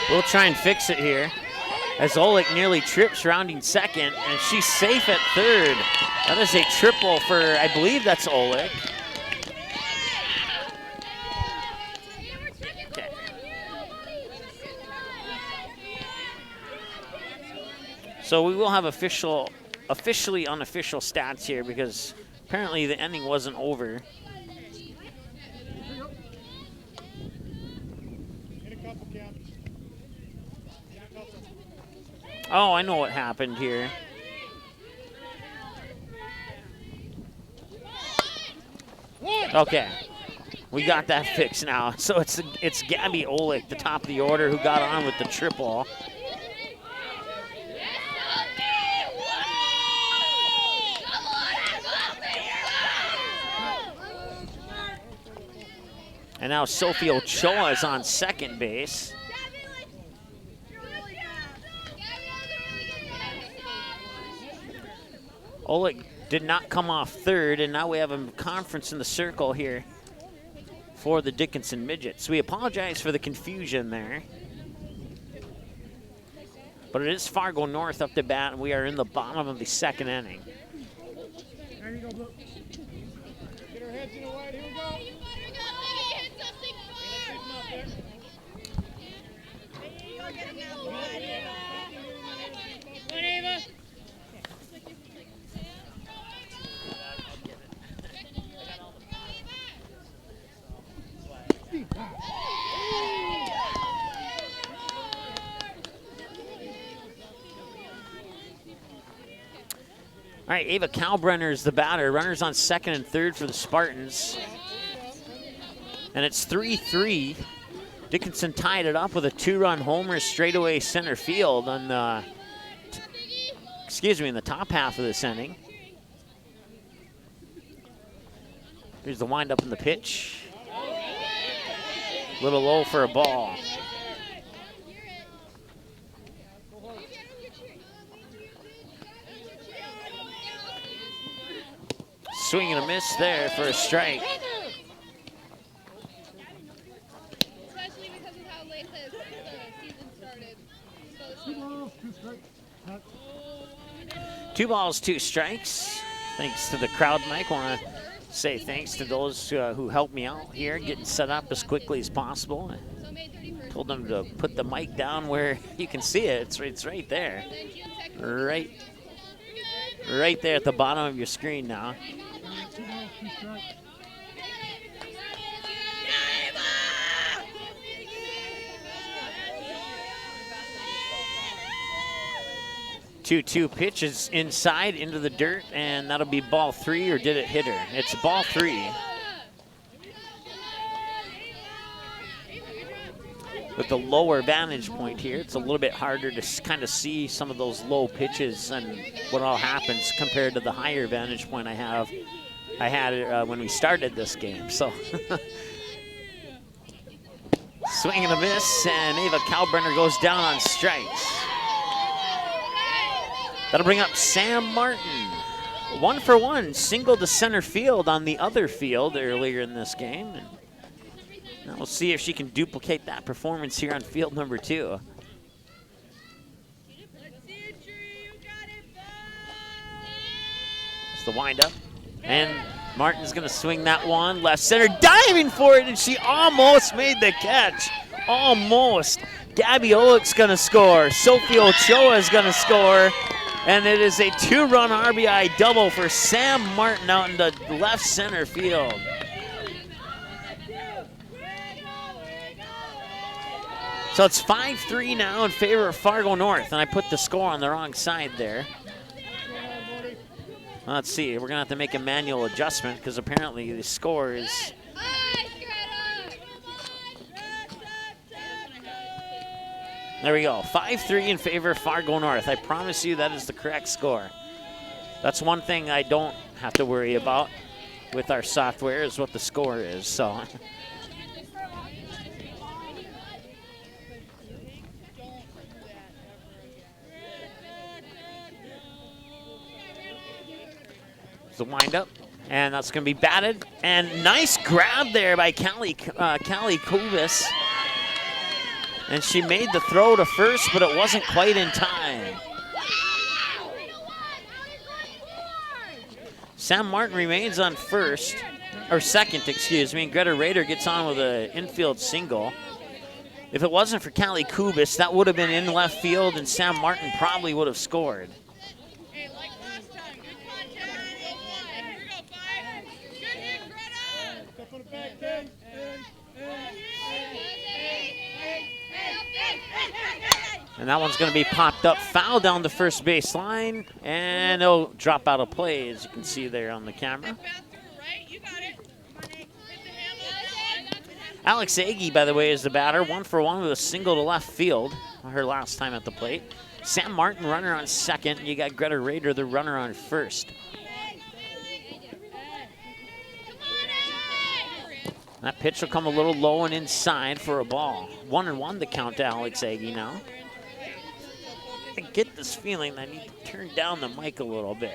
We'll try and fix it here as Olick nearly trips rounding second, and she's safe at third. That is a triple for, I believe that's Olick. Okay. So we will have officially unofficial stats here because apparently the inning wasn't over. Oh, I know what happened here. Okay, we got that fixed now. So it's Gabby Olick, the top of the order, who got on with the triple. And now Sophie Ochoa is on second base. Oleg did not come off third, and now we have a conference in the circle here for the Dickinson Midgets. We apologize for the confusion there. But it is Fargo North up to bat, and we are in the bottom of the second inning. There you go, Blue. Get her heads in the wide. Here we go. You better go. Hit something far. Go get him now. Go, Ava. All right, Ava Kalbrenner is the batter. Runners on second and third for the Spartans. And it's 3-3. Dickinson tied it up with a 2-run homer straightaway center field on the, in the top half of this inning. Here's the windup in the pitch. A little low for a ball. Swing and a miss there for a strike. Especially because of how late the season started. Two balls, two strikes. Thanks to the crowd mic. Want to say thanks to those who helped me out here, getting set up as quickly as possible. I told them to put the mic down where you can see it. It's right there. Right there at the bottom of your screen now. 2-2 pitch is inside into the dirt, and that'll be ball 3, or did it hit her? It's ball 3. With the lower vantage point here, it's a little bit harder to kind of see some of those low pitches and what all happens compared to the higher vantage point I had when we started this game. So swing and a miss, and Ava Kalbrenner goes down on strikes. That'll bring up Sam Martin. 1-for-1, single to center field on the other field earlier in this game. And now we'll see if she can duplicate that performance here on field number 2. It's the windup. And Martin's going to swing that one. Left center, diving for it, and she almost made the catch. Almost. Gabby Oleg's going to score. Sophie Ochoa is going to score. And it is a 2-run RBI double for Sam Martin out in the left center field. So it's 5-3 now in favor of Fargo North, and I put the score on the wrong side there. Let's see, we're gonna have to make a manual adjustment because apparently the score is... There we go, 5-3 in favor of Fargo North. I promise you that is the correct score. That's one thing I don't have to worry about with our software is what the score is, so. The windup, and that's going to be batted. And nice grab there by Callie Kubis. And she made the throw to first, but it wasn't quite in time. Sam Martin remains on second, excuse me, and Greta Rader gets on with an infield single. If it wasn't for Callie Kubis, that would have been in left field, and Sam Martin probably would have scored. And that one's going to be popped up, foul down the first base line, and it'll drop out of play, as you can see there on the camera. Alex Agee, by the way, is the batter, 1-for-1 with a single to left field, her last time at the plate. Sam Martin, runner on second, and you got Greta Rader, the runner on first. That pitch will come a little low and inside for a ball. 1-1 the count to Alex Agee now. I get this feeling that I need to turn down the mic a little bit.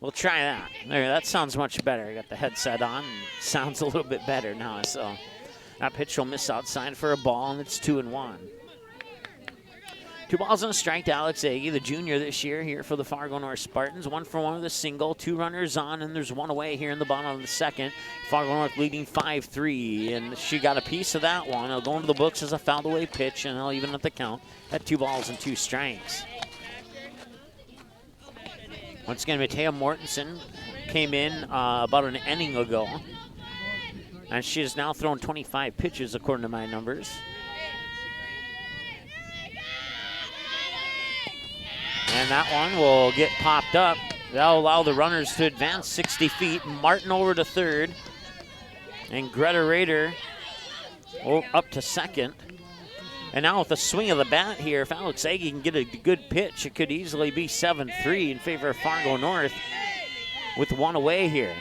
We'll try that. There, that sounds much better. I got the headset on. And sounds a little bit better now. So that pitch will miss outside for a ball, and it's 2-1. 2 balls and a strike to Alex Agee, the junior this year here for the Fargo North Spartans. 1 for 1 with a single, 2 runners on, and there's 1 away here in the bottom of the second. Fargo North leading 5-3, and she got a piece of that one. It'll go into the books as a fouled away pitch, and they'll even up the count at 2 balls and 2 strikes. Once again, Matea Mortensen came in about an inning ago, and she has now thrown 25 pitches according to my numbers. And that one will get popped up. That'll allow the runners to advance 60 feet. Martin over to third, and Greta Rader up to second. And now with a swing of the bat here, if Alex Agee can get a good pitch, it could easily be 7-3 in favor of Fargo North with 1 away here.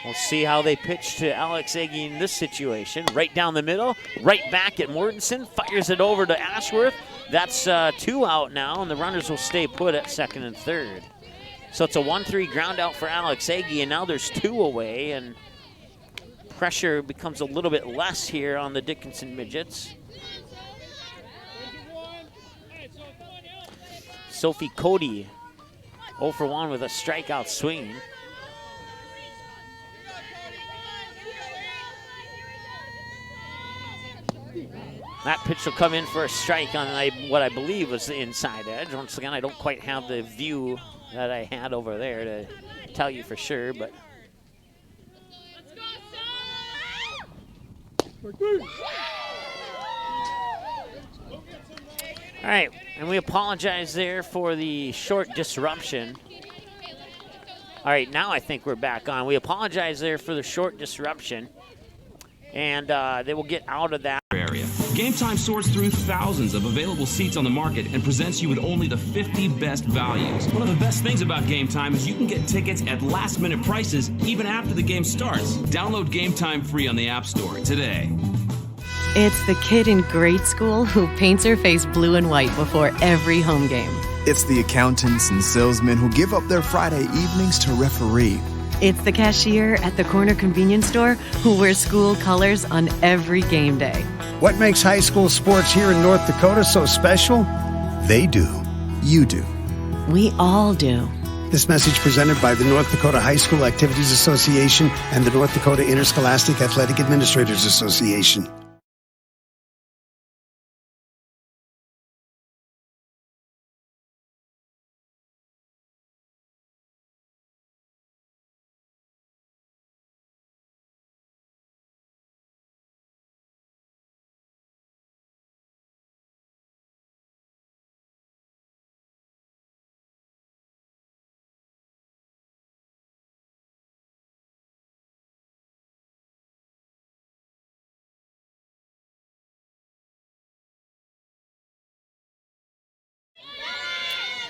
We'll see how they pitch to Alex Agee in this situation. Right down the middle, right back at Mortensen, fires it over to Ashworth. That's 2 out now, and the runners will stay put at second and third. So it's a 1-3 ground out for Alex Agee, and now there's 2 away, and pressure becomes a little bit less here on the Dickinson Midgets. Sophie Cody 0 for 1 with a strikeout swing. That pitch will come in for a strike on what I believe was the inside edge. Once again, I don't quite have the view that I had over there to tell you for sure, but. All right, and we apologize there for the short disruption. All right, now I think we're back on. We apologize there for the short disruption, and they will get out of that area. Game Time sorts through thousands of available seats on the market and presents you with only the 50 best values. One of the best things about Game Time is you can get tickets at last-minute prices even after the game starts. Download Game Time free on the App Store today. It's the kid in grade school who paints her face blue and white before every home game. It's the accountants and salesmen who give up their Friday evenings to referee. It's the cashier at the corner convenience store who wears school colors on every game day. What makes high school sports here in North Dakota so special? They do. You do. We all do. This message presented by the North Dakota High School Activities Association and the North Dakota Interscholastic Athletic Administrators Association.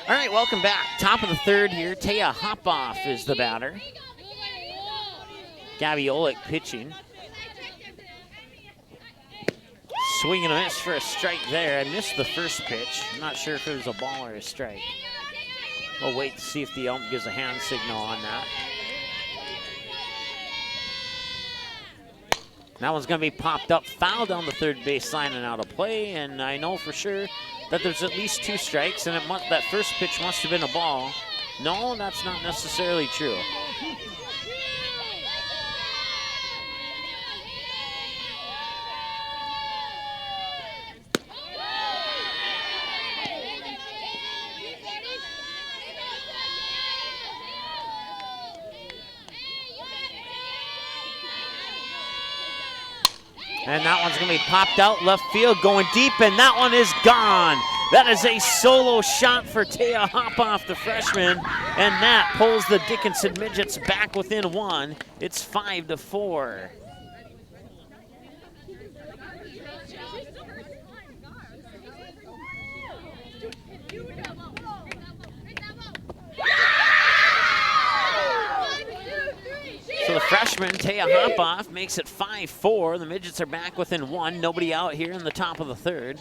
All right, welcome back. Top of the third here. Taya Hopoff is the batter. Gabby Olick pitching. Swing and a miss for a strike there. I missed the first pitch. I'm not sure if it was a ball or a strike. We'll wait to see if the ump gives a hand signal on that. That one's going to be popped up, foul down the third baseline and out of play, and I know for sure that there's at least 2 strikes, and that first pitch must have been a ball. No, that's not necessarily true. And that one's going to be popped out left field, going deep, and that one is gone. That is a solo shot for Taya Hopoff, the freshman, and that pulls the Dickinson Midgets back within 1. It's 5-4. So the freshman, Taya Hopoff, makes it 5-4. The Midgets are back within 1. Nobody out here in the top of the third.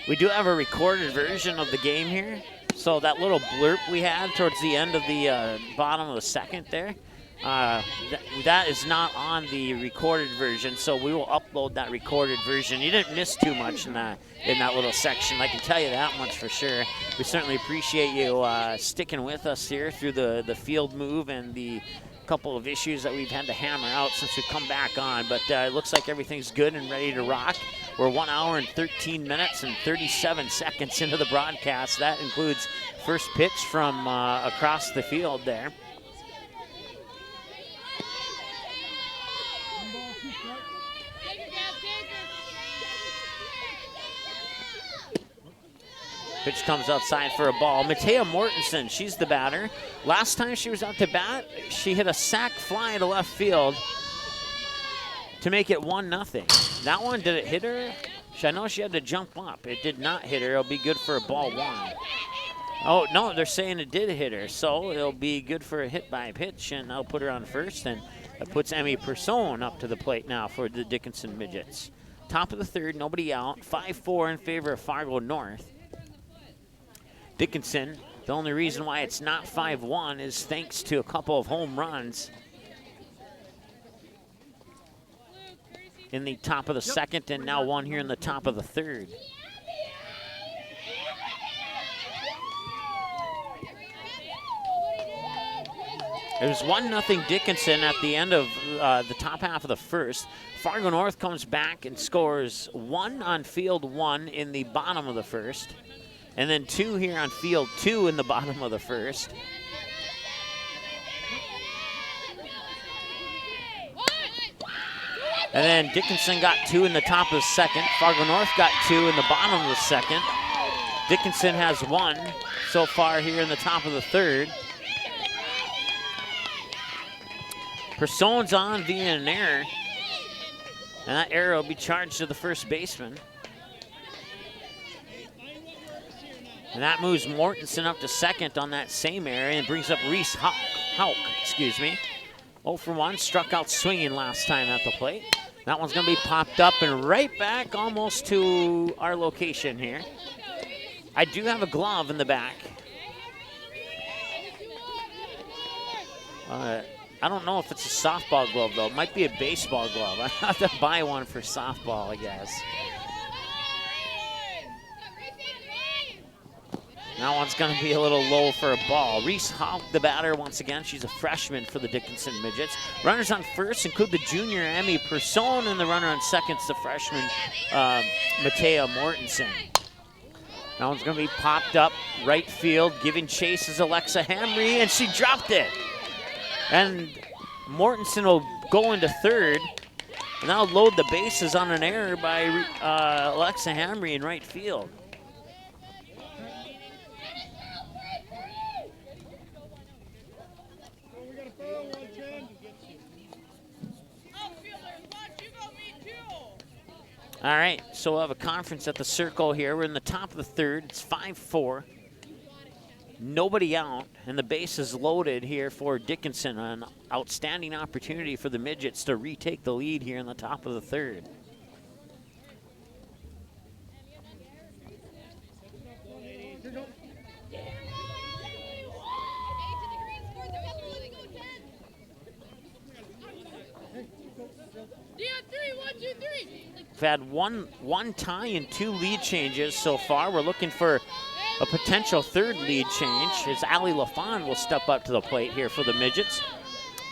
We do have a recorded version of the game here. So that little blurb we had towards the end of the bottom of the second there, that is not on the recorded version, so we will upload that recorded version. You didn't miss too much in that little section, I can tell you that much for sure. We certainly appreciate you sticking with us here through the field move and the couple of issues that we've had to hammer out since we've come back on, but it looks like everything's good and ready to rock. We're 1 hour and 13 minutes and 37 seconds into the broadcast. That includes first pitch from across the field there. Pitch comes outside for a ball. Matea Mortensen, she's the batter. Last time she was out to bat, she hit a sac fly to left field to make it 1-0. That one, did it hit her? I know she had to jump up. It did not hit her. It'll be good for a ball 1. Oh, no, they're saying it did hit her, so it'll be good for a hit by pitch, and I'll put her on first, and that puts Emmy Person up to the plate now for the Dickinson Midgets. Top of the third, nobody out. 5-4 in favor of Fargo North. Dickinson, the only reason why it's not 5-1 is thanks to a couple of home runs in the top of the second, and now one here in the top of the third. It was 1-0 Dickinson at the end of the top half of the first. Fargo North comes back and scores 1 on field 1 in the bottom of the first, and then 2 here on field 2 in the bottom of the first. And then Dickinson got 2 in the top of the second. Fargo North got 2 in the bottom of the second. Dickinson has 1 so far here in the top of the third. Person's on via an error, and that error will be charged to the first baseman. And that moves Mortensen up to second on that same error and brings up Reese Hauk, 0 for 1, struck out swinging last time at the plate. That one's gonna be popped up and right back almost to our location here. I do have a glove in the back. I don't know if it's a softball glove though. It might be a baseball glove. I have to buy one for softball, I guess. That one's going to be a little low for a ball. Reese Hauk, the batter, once again. She's a freshman for the Dickinson Midgets. Runners on first include the junior Emmy Person, and the runner on second's the freshman Matea Mortensen. That one's going to be popped up right field. Giving chase is Alexa Hamry, and she dropped it. And Mortensen will go into third, and that'll load the bases on an error by Alexa Hamry in right field. All right, so we'll have a conference at the circle here. We're in the top of the third. It's 5-4. Nobody out, and the base is loaded here for Dickinson. An outstanding opportunity for the Midgets to retake the lead here in the top of the third. We've had one tie and 2 lead changes so far. We're looking for a potential third lead change as Ali LaFon will step up to the plate here for the Midgets.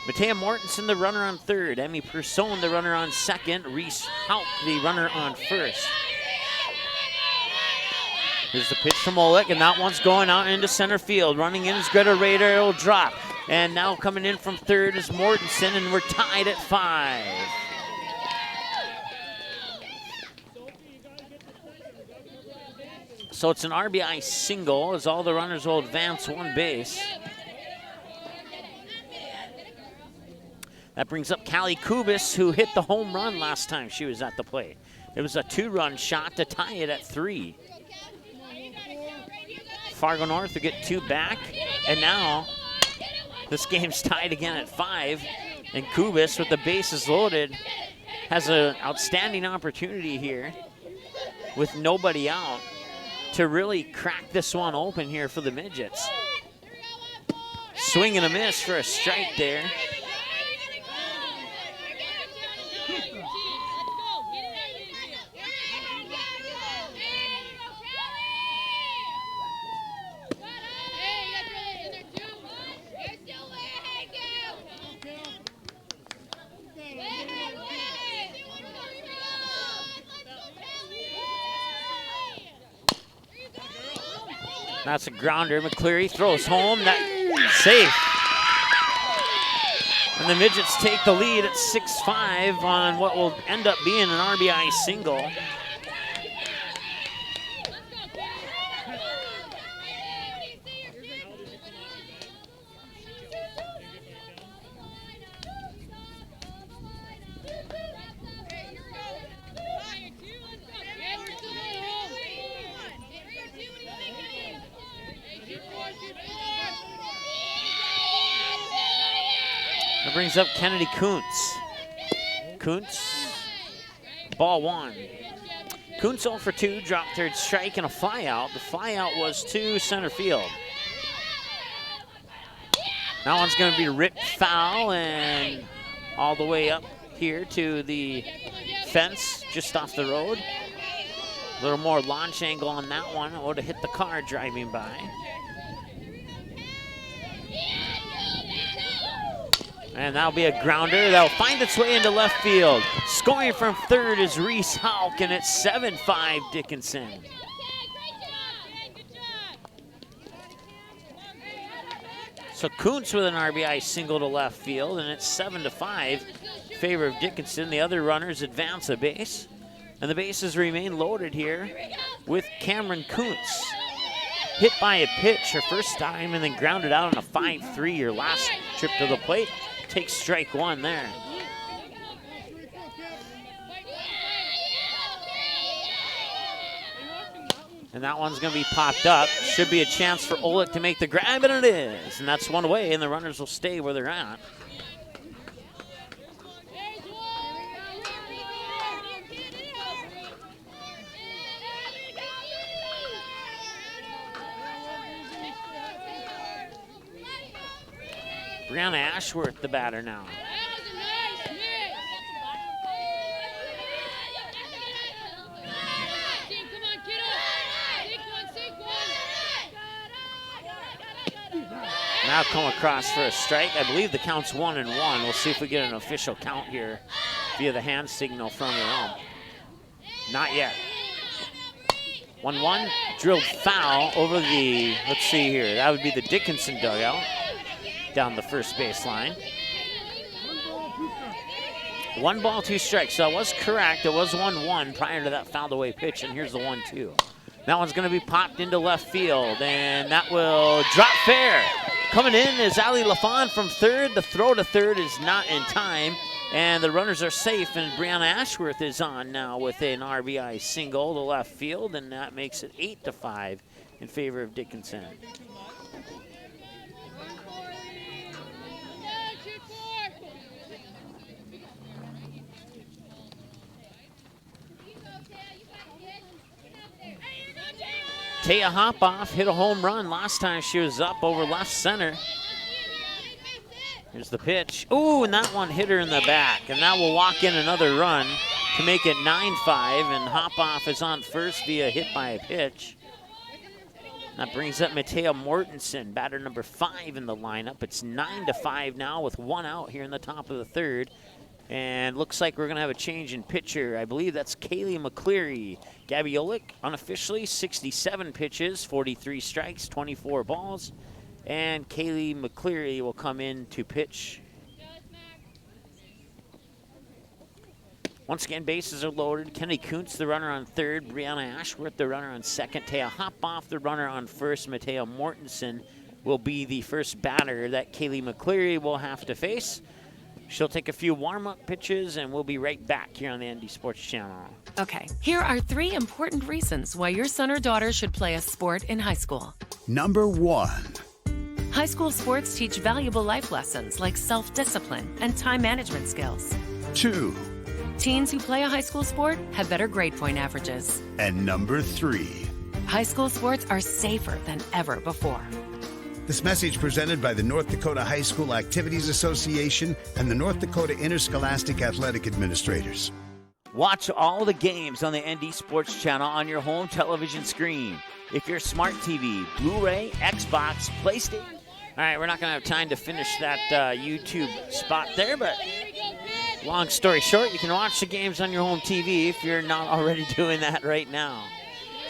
Matea Mortensen, the runner on third. Emmy Person, the runner on second. Reese Hauk, the runner on first. Here's the pitch from Oleg, and that one's going out into center field. Running in is Greta Rader, it'll drop. And now coming in from third is Mortensen, and we're tied at 5. So it's an RBI single as all the runners will advance 1 base. That brings up Callie Kubis, who hit the home run last time she was at the plate. It was a 2-run shot to tie it at 3. Fargo North will get 2 back, and now this game's tied again at 5. And Kubis, with the bases loaded, has an outstanding opportunity here with nobody out to really crack this one open here for the midgets. Swing and a miss for a strike there. That's a grounder. McCleary throws home. That safe. And the midgets take the lead at 6-5 on what will end up being an RBI single. That brings up Kennedy Kuntz. Kuntz, ball one. Kuntz 0 for 2, dropped third strike and a fly out. The fly out was to center field. That one's going to be ripped foul and all the way up here to the fence just off the road. A little more launch angle on that one. It would have hit the car driving by. And that'll be a grounder. That'll find its way into left field. Scoring from third is Reese Hauk, and it's 7-5 Dickinson. So Kuntz with an RBI single to left field, and it's 7-5 in favor of Dickinson. The other runners advance a base, and the bases remain loaded here with Cameron Kuntz. Hit by a pitch her first time and then grounded out on a 5-3 your last trip to the plate. Takes strike one there. And that one's going to be popped up. Should be a chance for Olick to make the grab, and it is. And that's one away, and the runners will stay where they're at. Brianna Ashworth, the batter now. Now come across for a strike. I believe the count's 1-1. We'll see if we get an official count here via the hand signal from the ump. Not yet. 1-1, drilled foul over the, let's see here, that would be the Dickinson dugout. Down the first baseline. 1 ball, 2 strikes. So I was correct. It was 1-1 prior to that fouled away pitch, and here's the 1-2. That one's going to be popped into left field, and that will drop fair. Coming in is Ali Lafon from third. The throw to third is not in time, and the runners are safe, and Brianna Ashworth is on now with an RBI single to left field, and that makes it 8-5 in favor of Dickinson. Taya Hopoff hit a home run last time she was up over left center. Here's the pitch. Ooh, and that one hit her in the back. And that will walk in another run to make it 9-5. And Hopoff is on first via hit by a pitch. That brings up Matea Mortensen, batter number 5 in the lineup. It's 9-5 now with 1 out here in the top of the third. And looks like we're going to have a change in pitcher. I believe that's Kaylee McCleary. Gabby Olick, unofficially, 67 pitches, 43 strikes, 24 balls. And Kaylee McCleary will come in to pitch. Once again, bases are loaded. Kenny Kuntz, the runner on third. Brianna Ashworth, the runner on second. Taya Hopoff, the runner on first. Matea Mortensen will be the first batter that Kaylee McCleary will have to face. She'll take a few warm-up pitches, and we'll be right back here on the ND Sports Channel. Okay, here are 3 important reasons why your son or daughter should play a sport in high school. Number 1. High school sports teach valuable life lessons like self-discipline and time management skills. 2. Teens who play a high school sport have better grade point averages. And number 3. high school sports are safer than ever before. This message presented by the North Dakota High School Activities Association and the North Dakota Interscholastic Athletic Administrators. Watch all the games on the ND Sports Channel on your home television screen. If you're smart TV, Blu-ray, Xbox, PlayStation. All right, we're not going to have time to finish that YouTube spot there, but long story short, you can watch the games on your home TV if you're not already doing that right now.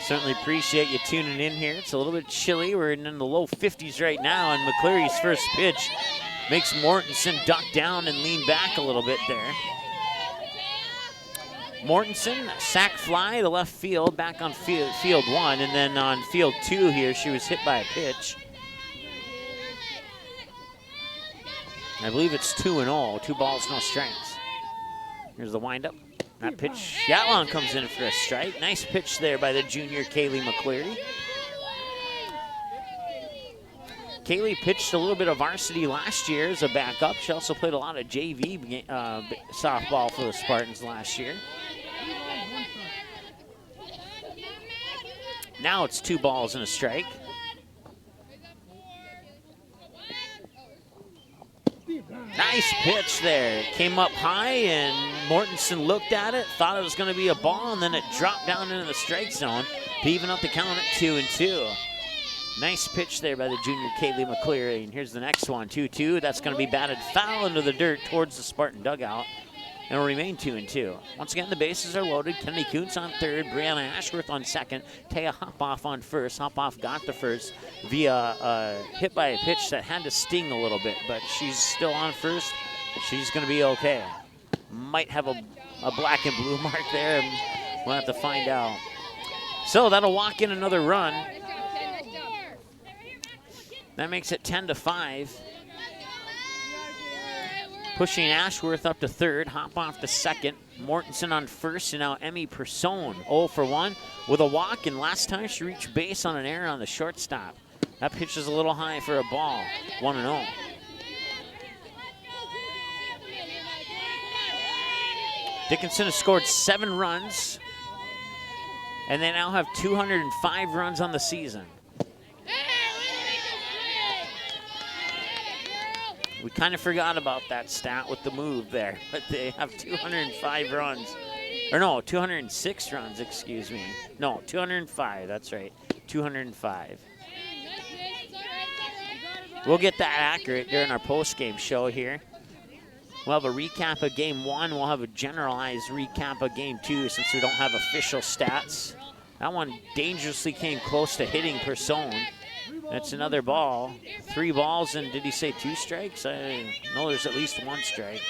Certainly appreciate you tuning in here. It's a little bit chilly. We're in the low 50s right now, and McCleary's first pitch makes Mortensen duck down and lean back a little bit there. Mortensen, sac fly to left field, back on field 1, and then on field 2 here, she was hit by a pitch. I believe it's 2-0, 2 balls, no strikes. Here's the windup. That pitch, Yatlon comes in for a strike. Nice pitch there by the junior Kaylee McCleary. Kaylee pitched a little bit of varsity last year as a backup. She also played a lot of JV softball for the Spartans last year. Now it's 2 balls and a strike. Nice pitch there. Came up high, and Mortensen looked at it, thought it was going to be a ball, and then it dropped down into the strike zone to even up the count at 2-2. Nice pitch there by the junior Kaylee McCleary. And here's the next one, 2-2. That's going to be batted foul into the dirt towards the Spartan dugout. And will remain 2-2. Once again, the bases are loaded. Kennedy Kuntz on third, Brianna Ashworth on second, Taya Hopoff on first. Hopoff got the first via hit by a pitch that had to sting a little bit, but she's still on first. She's going to be okay. Might have a black and blue mark there, and we'll have to find out. So that'll walk in another run. That makes it 10-5. Pushing Ashworth up to third, Hopoff to second, Mortensen on first, and now Emmy Persone 0 for 1 with a walk, and last time she reached base on an error on the shortstop. That pitch is a little high for a ball, 1-0. Dickinson has scored 7 runs, and they now have 205 runs on the season. We kind of forgot about that stat with the move there, but they have 205 runs. Or no, 206 runs, excuse me. No, 205, that's right, 205. We'll get that accurate during our post-game show here. We'll have a recap of Game 1. We'll have a generalized recap of Game 2 since we don't have official stats. That one dangerously came close to hitting Persone. That's another ball. 3 balls, and did he say 2 strikes? I know there's at least 1 strike.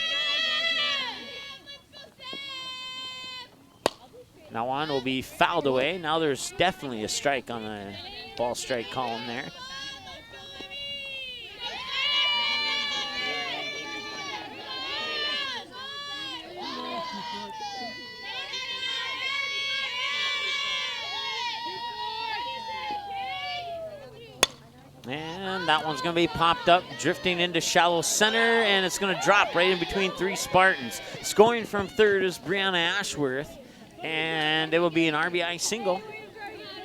Now one will be fouled away. Now there's definitely a strike on the ball strike column there. And that one's going to be popped up, drifting into shallow center, and it's going to drop right in between 3 Spartans. Scoring from third is Brianna Ashworth, and it will be an RBI single.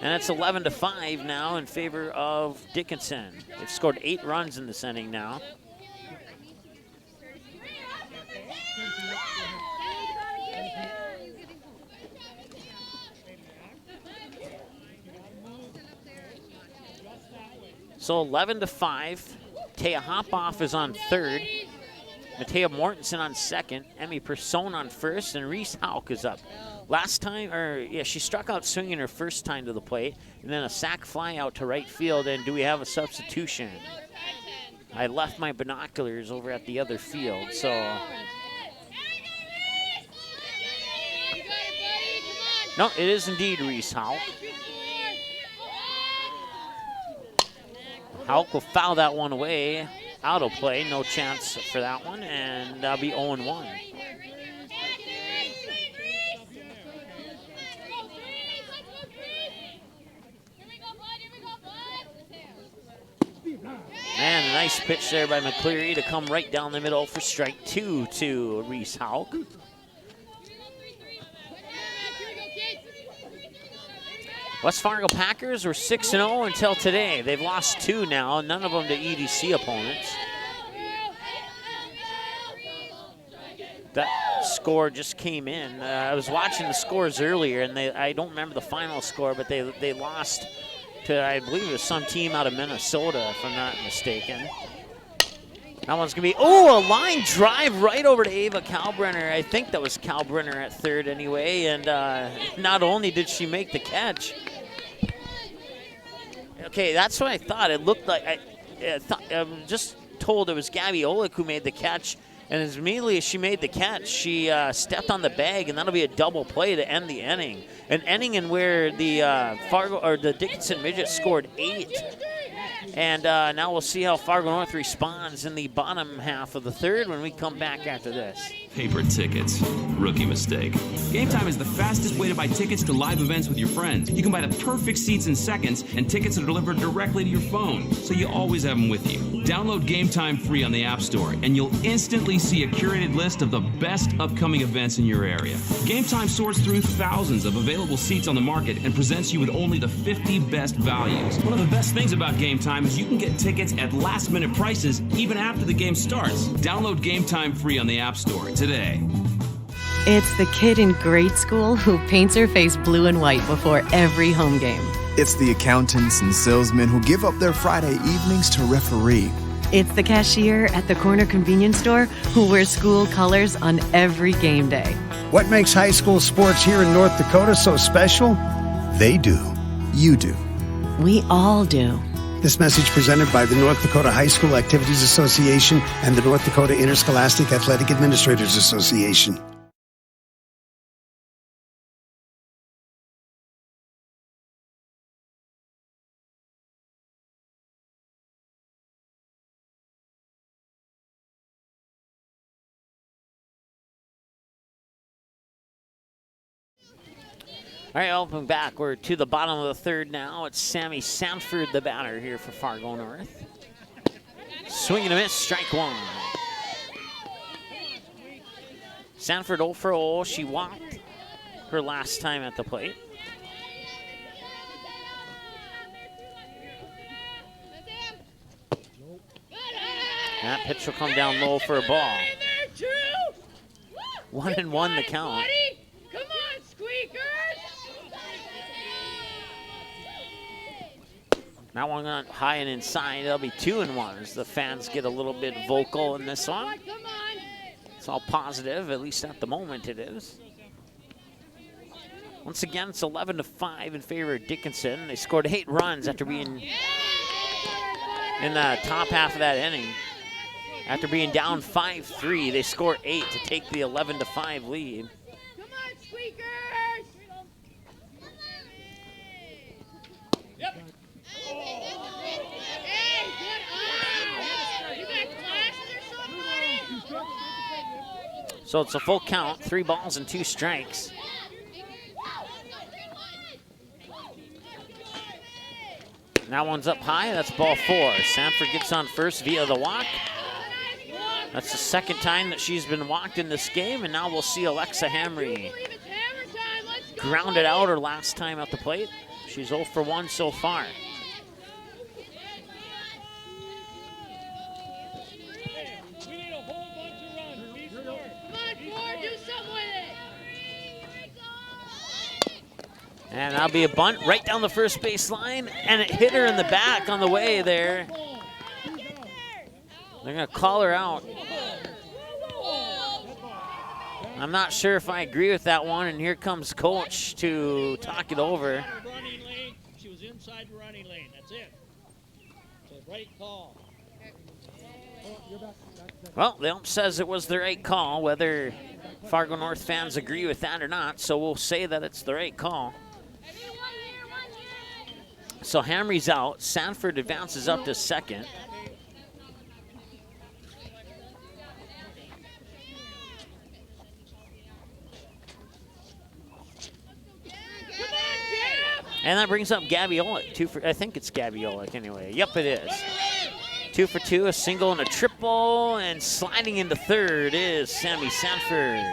And it's 11-5 now in favor of Dickinson. They've scored 8 runs in this inning now. So 11-5. Taya Hopoff is on third. Matea Mortensen on second. Emmy Persone on first, and Reese Hauk is up. Last time, she struck out swinging her first time to the plate, and then a sac fly out to right field. And do we have a substitution? I left my binoculars over at the other field, so. No, it is indeed Reese Hauk. Hauk will foul that one away. Out of play, no chance for that one, and that'll be 0-1. And a nice pitch there by McCleary to come right down the middle for strike 2 to Reese Hauk. West Fargo Packers were 6-0 until today. They've lost 2 now, none of them to EDC opponents. That score just came in. I was watching the scores earlier, and I don't remember the final score, but they lost to, I believe it was some team out of Minnesota, if I'm not mistaken. That one's going to be, a line drive right over to Ava Kalbrenner. I think that was Kalbrenner at third anyway, and not only did she make the catch. Okay, that's what I thought. It looked like, I was just told it was Gabby Olick who made the catch, and as immediately as she made the catch, she stepped on the bag, and that'll be a double play to end the inning. An inning in where the Fargo or the Dickinson Midgets scored 8. And now we'll see how Fargo North responds in the bottom half of the third when we come back after this. Paper tickets. Rookie mistake. Game Time is the fastest way to buy tickets to live events with your friends. You can buy the perfect seats in seconds, and tickets are delivered directly to your phone, so you always have them with you. Download Game Time free on the App Store, and you'll instantly see a curated list of the best upcoming events in your area. Game Time sorts through thousands of available seats on the market and presents you with only the 50 best values. One of the best things about Game Time is you can get tickets at last-minute prices even after the game starts. Download Game Time free on the App Store today. It's the kid in grade school who paints her face blue and white before every home game. It's the accountants and salesmen who give up their Friday evenings to referee. It's the cashier at the corner convenience store who wears school colors on every game day. What makes high school sports here in North Dakota so special? They do. You do. We all do. This message presented by the North Dakota High School Activities Association and the North Dakota Interscholastic Athletic Administrators Association. All right, welcome back. We're to the bottom of the third now. It's Sammy Sanford, the batter here for Fargo North. Swing and a miss, strike 1. Sanford 0 for 0. She walked her last time at the plate. That pitch will come down low for a ball. 1-1 the count. Come on, squeakers! That one got high and inside. It'll be 2-1 as the fans get a little bit vocal in this one. It's all positive, at least at the moment it is. Once again, it's 11-5 in favor of Dickinson. They scored 8 runs after being in the top half of that inning. After being down 5-3, they score 8 to take the 11-5 lead. Come on, squeakers! Yep. Hey, good eye! You got glasses or something? So it's a full count, 3 balls and 2 strikes. That one's up high, that's ball 4. Sanford gets on first via the walk. That's the second time that she's been walked in this game, and now we'll see Alexa Hamry grounded out her last time at the plate. She's 0 for 1 so far. And that'll be a bunt right down the first base line, and it hit her in the back on the way there. They're going to call her out. I'm not sure if I agree with that one, and here comes Coach to talk it over. She was inside the running lane. That's it. It's a right call. Well, the ump says it was the right call, whether Fargo North fans agree with that or not, so we'll say that it's the right call. So Hamry's out. Sanford advances up to second. And that brings up Gabby Olick. I think it's Gabby Olick anyway. Yep, it is. 2 for 2, a single and a triple, and sliding into third is Sammy Sanford.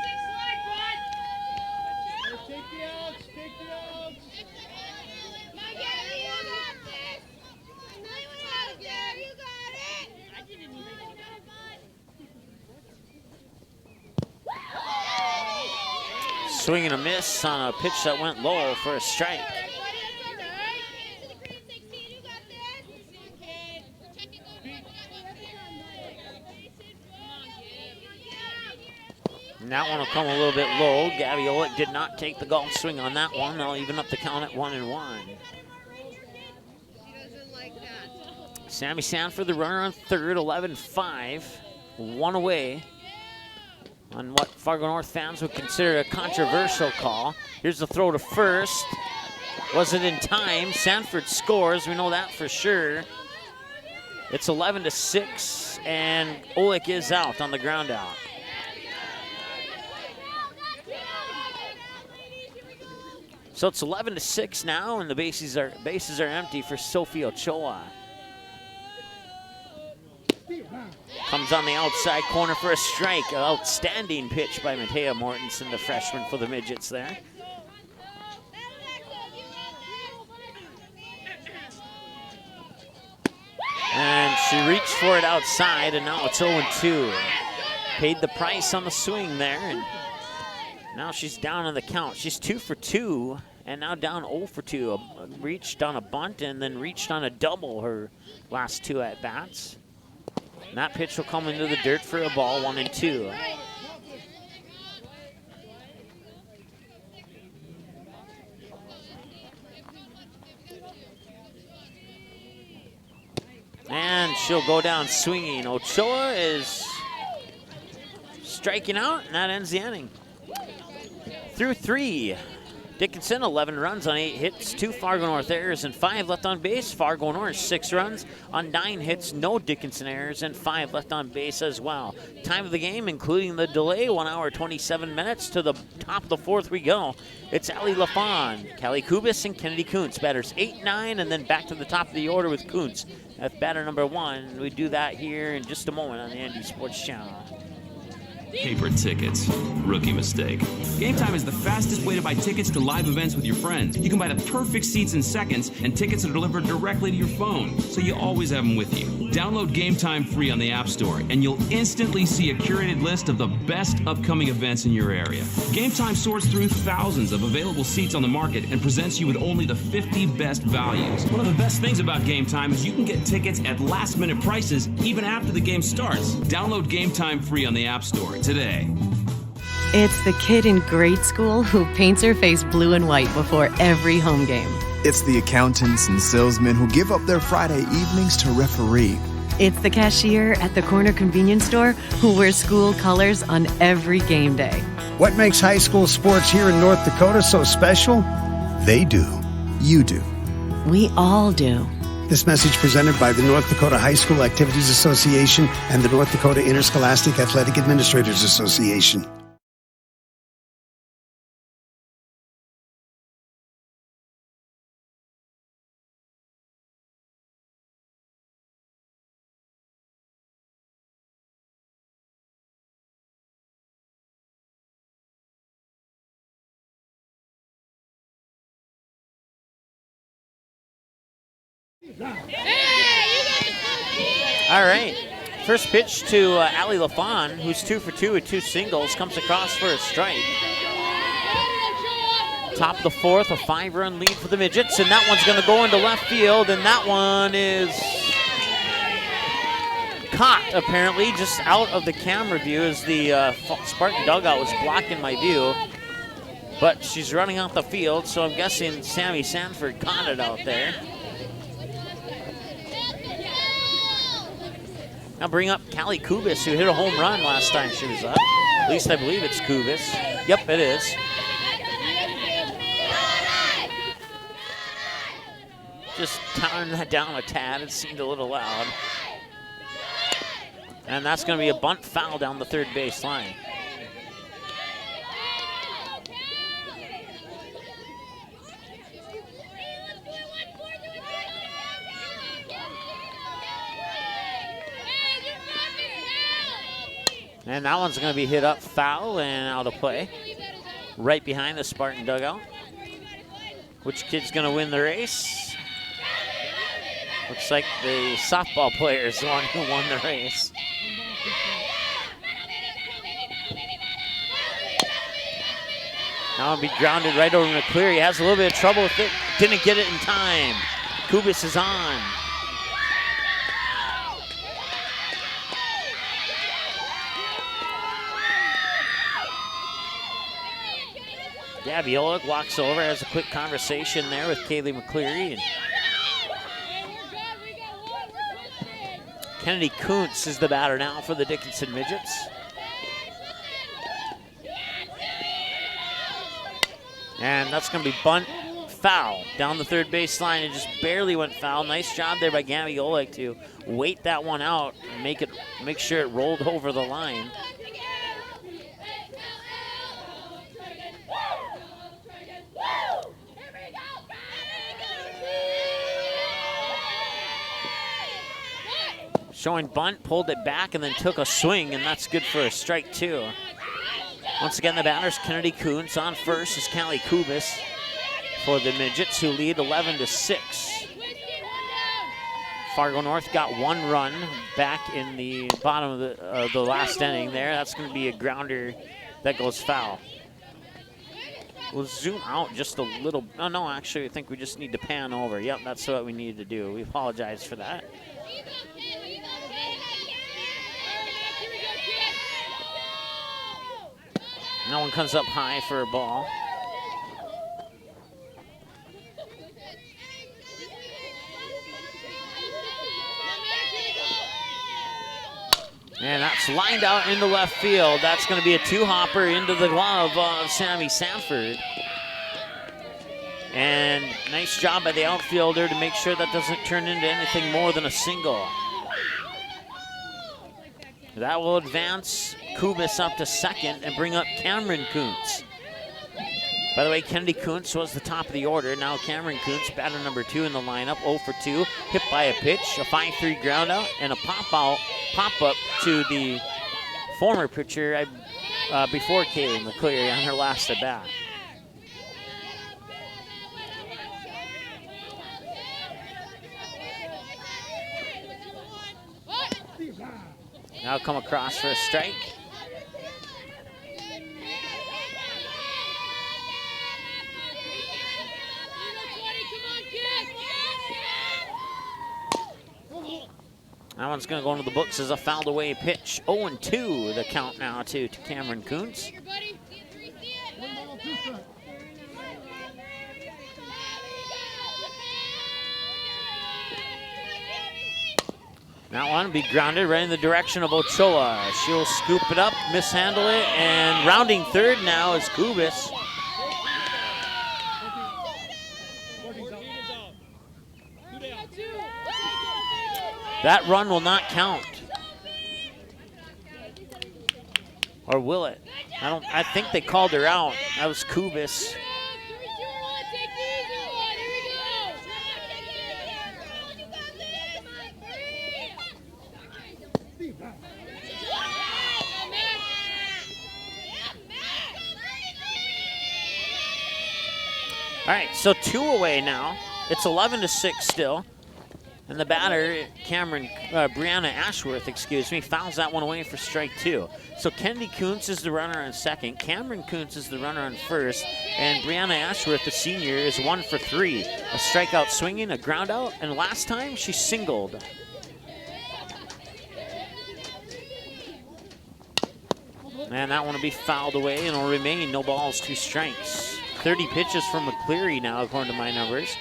Swing and a miss on a pitch that went low for a strike. And that one will come a little bit low. Gabiola did not take the golf swing on that one. They'll even up the count at 1-1. Sammy Sanford, the runner on third, 11-5. One away on what Fargo North fans would consider a controversial call. Here's the throw to first. Wasn't in time. Sanford scores. We know that for sure. It's 11-6, and Oleg is out on the ground out. So it's 11-6 now, and the bases are empty for Sophie Ochoa. Comes on the outside corner for a strike. An outstanding pitch by Matea Mortensen, the freshman for the Midgets there. And she reached for it outside, and now it's 0-2. Paid the price on the swing there, and now she's down on the count. She's 2 for 2, and now down 0 for 2. Reached on a bunt and then reached on a double her last 2 at-bats. And that pitch will come into the dirt for a ball, 1-2. And she'll go down swinging. Ochoa is striking out, and that ends the inning. Through 3. Dickinson, 11 runs on 8 hits, 2 Fargo North errors, and 5 left on base. Fargo North, 6 runs on 9 hits, no Dickinson errors, and 5 left on base as well. Time of the game, including the delay, 1 hour, 27 minutes. To the top of the 4th we go. It's Ali LaFawn, Callie Kubis, and Kennedy Kuntz. Batters 8, 9, and then back to the top of the order with Kuntz. That's batter number 1. We do that here in just a moment on the ND Sports Channel. Paper tickets. Rookie mistake. Game Time is the fastest way to buy tickets to live events with your friends. You can buy the perfect seats in seconds, and tickets are delivered directly to your phone, so you always have them with you. Download Game Time free on the App Store, and you'll instantly see a curated list of the best upcoming events in your area. Game Time sorts through thousands of available seats on the market and presents you with only the 50 best values. One of the best things about Game Time is you can get tickets at last-minute prices even after the game starts. Download Game Time free on the App Store today. It's the kid in grade school who paints her face blue and white before every home game. It's the accountants and salesmen who give up their Friday evenings to referee. It's the cashier at the corner convenience store who wears school colors on every game day. What makes high school sports here in North Dakota so special? They do. You do. We all do. This message presented by the North Dakota High School Activities Association and the North Dakota Interscholastic Athletic Administrators Association. All right. First pitch to Ali LaFawn, who's 2 for 2 with 2 singles, comes across for a strike. Top of the 4th, a 5-run lead for the Midgets, and that one's going to go into left field, and that one is caught, apparently, just out of the camera view as the Spartan dugout was blocking my view. But she's running out the field, so I'm guessing Sammy Sanford caught it out there. Now bring up Callie Kubis, who hit a home run last time she was up. At least I believe it's Kubis. Yep, it is. Just towering that down a tad. It seemed a little loud. And that's going to be a bunt foul down the third base line. And that one's going to be hit up foul and out of play. Right behind the Spartan dugout. Which kid's going to win the race? Looks like the softball player is the one who won the race. Now it'll be grounded right over McCleary. Has a little bit of trouble with it. Didn't get it in time. Kubis is on. Gabby Olick walks over, has a quick conversation there with Kaylee McCleary. And Kennedy Kuntz is the batter now for the Dickinson Midgets. And that's going to be bunt foul down the third base line. It just barely went foul. Nice job there by Gabby Olick to wait that one out and make sure it rolled over the line. Showing bunt, pulled it back, and then took a swing, and that's good for a strike, too. Once again, the batter's Kennedy Kuntz. On first is Callie Kubis for the Midgets, who lead 11-6. Fargo North got 1 run back in the bottom of the last inning there. That's going to be a grounder that goes foul. We'll zoom out just a little. Oh, no, actually, I think we just need to pan over. Yep, that's what we needed to do. We apologize for that. That one comes up high for a ball. And that's lined out into left field. That's going to be a 2-hopper into the glove of Sammy Sanford. And nice job by the outfielder to make sure that doesn't turn into anything more than a single. That will advance Kubis up to second and bring up Cameron Kuntz. By the way, Kennedy Kuntz was the top of the order. Now Cameron Kuntz, batter number 2 in the lineup, 0 for 2. Hit by a pitch, a 5-3 ground out, and a pop-up to the former pitcher before Kaylee McCleary on her last at bat. Now come across for a strike. That one's going to go into the books as a fouled away pitch. 0-2 the count now to Cameron Kuntz. That one will be grounded right in the direction of Ochoa. She'll scoop it up, mishandle it, and rounding third now is Kubis. That run will not count. Or will it? I think they called her out. That was Kubis. All right, so 2 away now. It's 11-6 still. And the batter, Brianna Ashworth, fouls that one away for strike 2. So Kennedy Kuntz is the runner on second. Cameron Kuntz is the runner on first. And Brianna Ashworth, the senior, is 1 for 3. A strikeout swinging, a ground out, and last time she singled. And that one will be fouled away and will remain no balls, 2 strikes. 30 pitches from McCleary now, according to my numbers.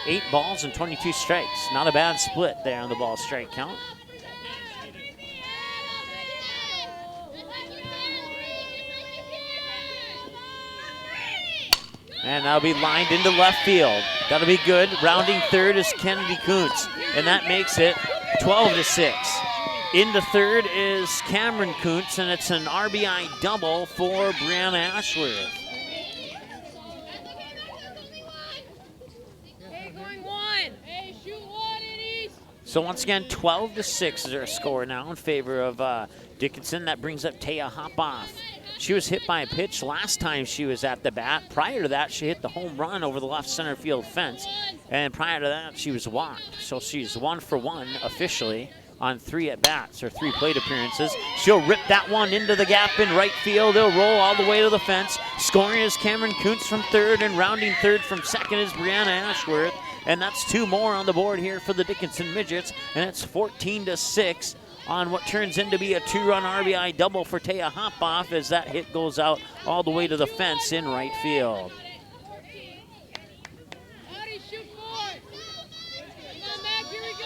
8 balls and 22 strikes. Not a bad split there on the ball strike count. And that'll be lined into left field. That'll be good. Rounding third is Kennedy Kuntz. And that makes it 12-6. Into third is Cameron Kuntz, and it's an RBI double for Brianna Ashworth. So once again, 12-6 is our score now in favor of Dickinson. That brings up Taya Hopoff. She was hit by a pitch last time she was at the bat. Prior to that, she hit the home run over the left center field fence. And prior to that, she was walked. So she's 1 for 1 officially on 3 at-bats or 3 plate appearances. She'll rip that one into the gap in right field. They'll roll all the way to the fence. Scoring is Cameron Kuntz from third, and rounding third from second is Brianna Ashworth. And that's 2 more on the board here for the Dickinson Midgets, and it's 14-6 on what turns into be a 2-run RBI double for Taya Hopoff as that hit goes out all the way to the fence in right field.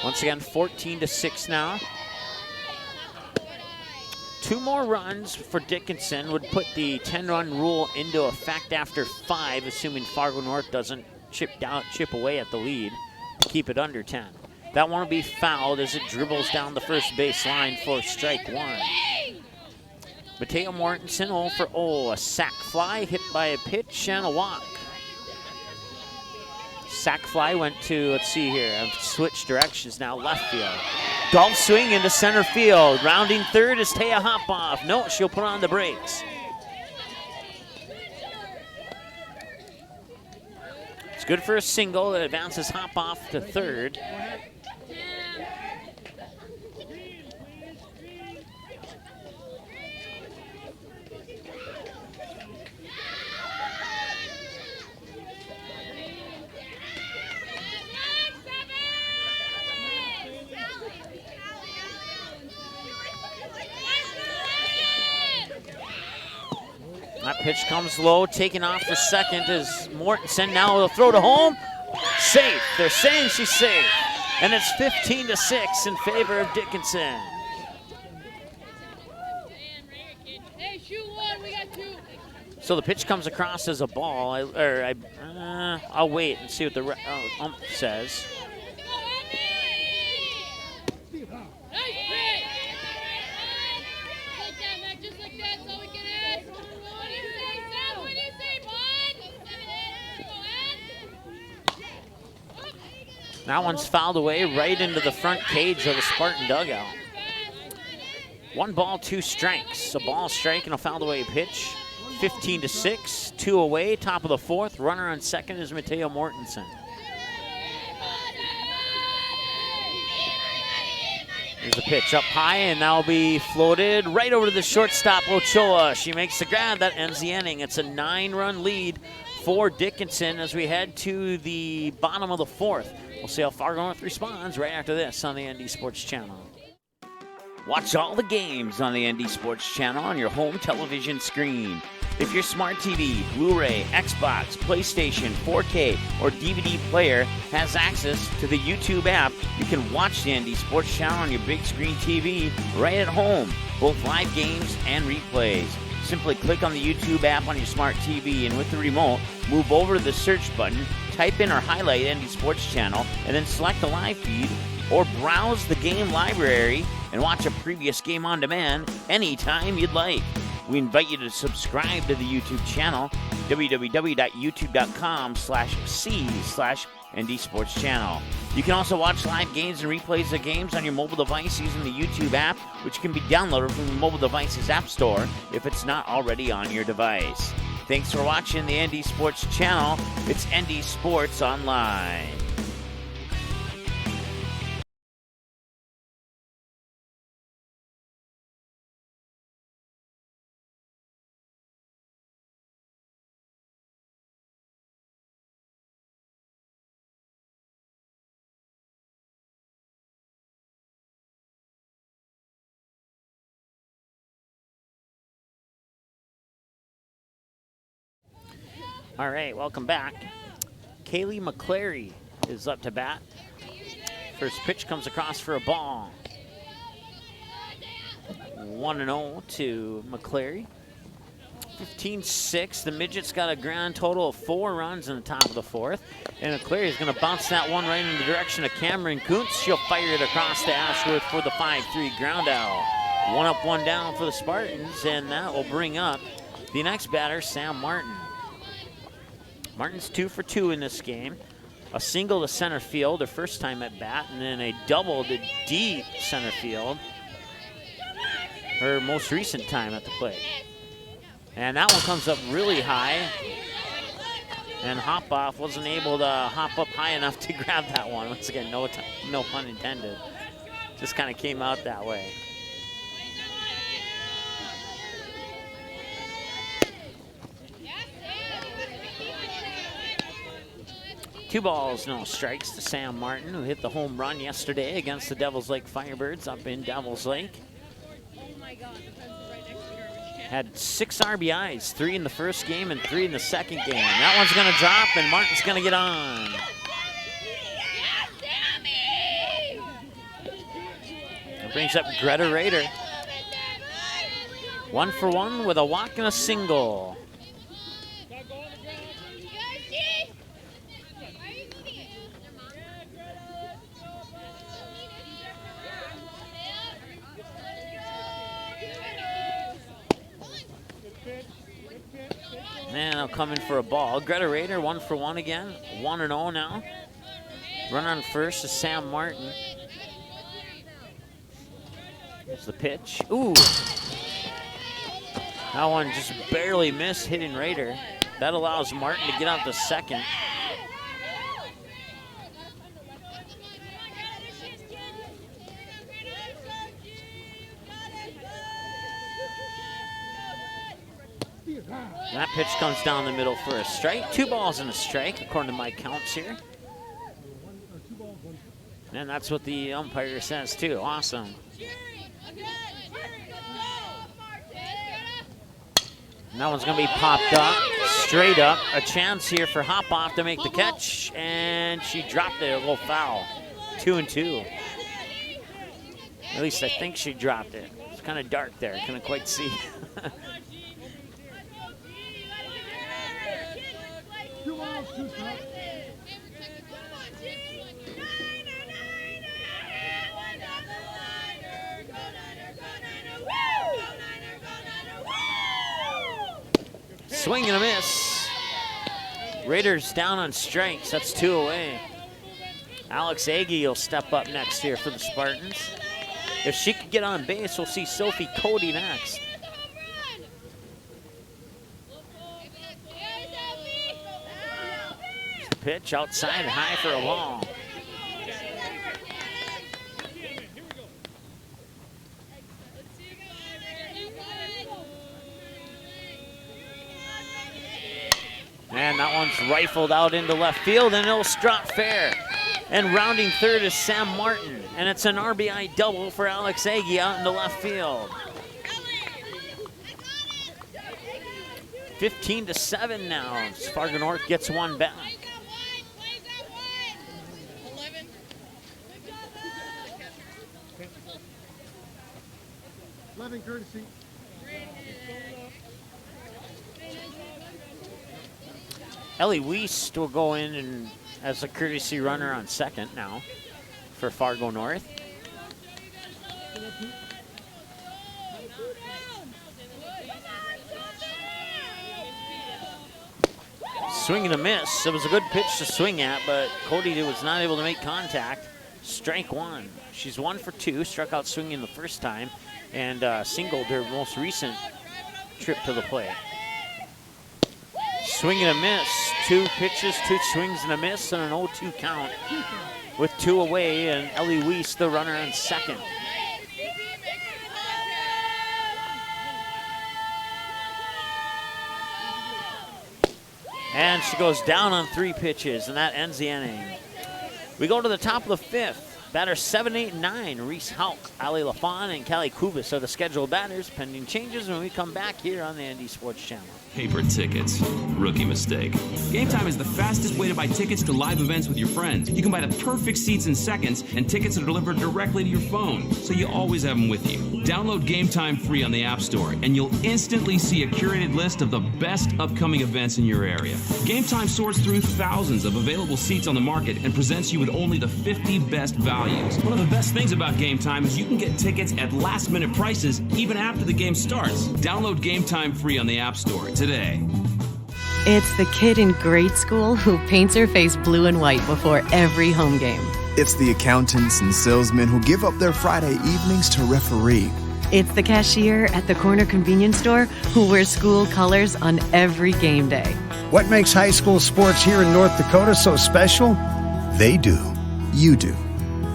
Once again, 14-6 now. 2 more runs for Dickinson would put the 10-run rule into effect after 5, assuming Fargo North doesn't chip away at the lead to keep it under 10. That one will be fouled as it dribbles down the first base line for strike 1. Mateo Mortensen 0 for 0. A sac fly hit by a pitch and a walk. Sac fly went to, let's see here, I've switched directions now, left field. Golf swing into center field. Rounding third is Taya Hopoff. No, she'll put on the brakes. It's good for a single that advances Hopoff to third. That pitch comes low, taken off for second is Mortensen. Now they'll throw to home. Safe. They're saying she's safe. And it's 15-6 in favor of Dickinson. So the pitch comes across as a ball. I'll wait and see what the ump says. That one's fouled away right into the front cage of the Spartan dugout. 1 ball, 2 strikes. A ball, strike, and a fouled away pitch. 15-6, 2 away, top of the 4th. Runner on second is Mateo Mortensen. There's a pitch up high, and that'll be floated right over to the shortstop, Ochoa. She makes the grab. That ends the inning. It's a 9-run lead for Dickinson as we head to the bottom of the 4th. We'll see how Fargo North responds right after this on the ND Sports Channel. Watch all the games on the ND Sports Channel on your home television screen. If your smart TV, Blu-ray, Xbox, PlayStation, 4K, or DVD player has access to the YouTube app, you can watch the ND Sports Channel on your big screen TV right at home, both live games and replays. Simply click on the YouTube app on your smart TV, and with the remote, move over to the search button, type in or highlight ND Sports Channel, and then select the live feed, or browse the game library and watch a previous game on demand anytime you'd like. We invite you to subscribe to the YouTube channel, www.youtube.com/c/ND Sports Channel. You can also watch live games and replays of games on your mobile device using the YouTube app, which can be downloaded from the mobile device's app store if it's not already on your device. Thanks for watching the ND Sports Channel. It's ND Sports Online. All right, welcome back. Kaylee McClary is up to bat. First pitch comes across for a ball. 1-0 to McClary. 15-6. The Midgets got a grand total of 4 runs in the top of the 4th. And McClary is going to bounce that one right in the direction of Cameron Kuntz. She'll fire it across to Ashworth for the 5-3 ground out. 1 up, 1 down for the Spartans, and that will bring up the next batter, Sam Martin. Martin's 2 for 2 in this game. A single to center field, her first time at bat, and then a double to deep center field, her most recent time at the plate. And that one comes up really high, and Hopoff wasn't able to hop up high enough to grab that one. Once again, no pun intended. Just kind of came out that way. Two balls, no strikes to Sam Martin, who hit the home run yesterday against the Devils Lake Firebirds up in Devils Lake. Had 6 RBIs, 3 in the first game and 3 in the second game. That one's gonna drop and Martin's gonna get on. That brings up Greta Rader. 1 for 1 with a walk and a single. And they'll come in for a ball. Greta Rader, 1 for 1 again. 1-0 now. Run on first is Sam Martin. Here's the pitch. Ooh. That one just barely missed hitting Rader. That allows Martin to get out to second. That pitch comes down the middle for a strike. 2 balls and a strike, according to my counts here. And that's what the umpire says, too. Awesome. And that one's going to be popped up, straight up. A chance here for Hopoff to make the catch, and she dropped it, a little foul. 2-2. At least I think she dropped it. It's kind of dark there, couldn't quite see. Swing and a miss. Raiders down on strikes. That's 2 away. Alex Agee will step up next here for the Spartans. If she could get on base, we'll see Sophie Cody next. Pitch outside, high for a ball. And that one's rifled out into left field, and it'll drop fair. And rounding third is Sam Martin, and it's an RBI double for Alex Agee out into left field. 15-7 now. Fargo North gets one back. 11 courtesy. Ellie Wiest will go in and as a courtesy runner on second now for Fargo North. Swing and a miss. It was a good pitch to swing at, but Cody was not able to make contact. Strike 1. She's 1 for 2, struck out swinging the first time, and singled her most recent trip to the plate. Swing and a miss. 2 pitches, 2 swings and a miss, and an 0-2 count with 2 away, and Ellie Wiest, the runner on second. And she goes down on 3 pitches, and that ends the inning. We go to the top of the 5th. Batters 7, 8, and 9. Reese Hauk, Ali LaFawn, and Callie Kubis are the scheduled batters, pending changes when we come back here on the ND Sports Channel. Paper tickets. Rookie mistake. Game Time is the fastest way to buy tickets to live events with your friends. You can buy the perfect seats in seconds, and tickets are delivered directly to your phone, so you always have them with you. Download Game Time free on the App Store, and you'll instantly see a curated list of the best upcoming events in your area. Game Time sorts through thousands of available seats on the market and presents you with only the 50 best values. One of the best things about Game Time is you can get tickets at last-minute prices even after the game starts. Download Game Time free on the App Store today. It's the kid in grade school who paints her face blue and white before every home game. It's the accountants and salesmen who give up their Friday evenings to referee. It's the cashier at the corner convenience store who wears school colors on every game day. What makes high school sports here in North Dakota so special? They do. You do.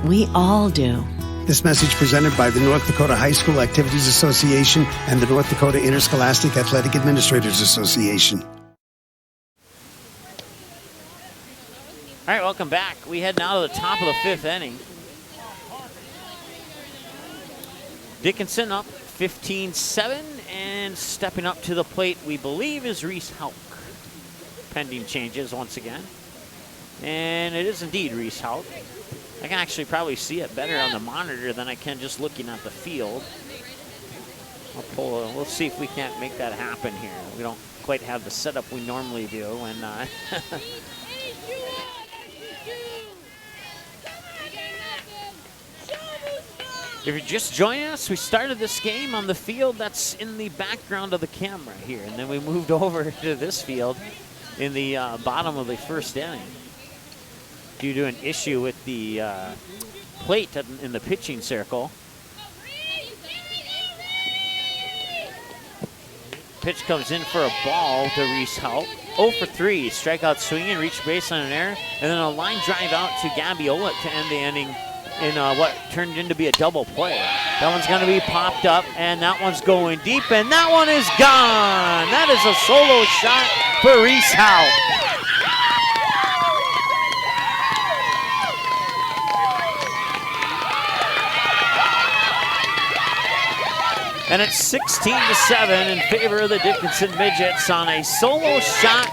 We all do. This message presented by the North Dakota High School Activities Association and the North Dakota Interscholastic Athletic Administrators Association. All right, welcome back. We head now to the top of the 5th inning. Dickinson up 15-7, and stepping up to the plate, we believe, is Reese Hauk. Pending changes once again. And it is indeed Reese Hauk. I can actually probably see it better on the monitor than I can just looking at the field. We'll see if we can't make that happen here. We don't quite have the setup we normally do when If you're just joining us, we started this game on the field that's in the background of the camera here, and then we moved over to this field in the bottom of the 1st inning due to an issue with the plate in the pitching circle. Pitch comes in for a ball to Reese Hauk. 0 for 3, strikeout swinging, reach base on an error, and then a line drive out to Gabiola to end the inning in what turned into be a double play. That one's going to be popped up, and that one's going deep, and that one is gone. That is a solo shot for Reese Hauk. And it's 16-7 in favor of the Dickinson Midgets on a solo shot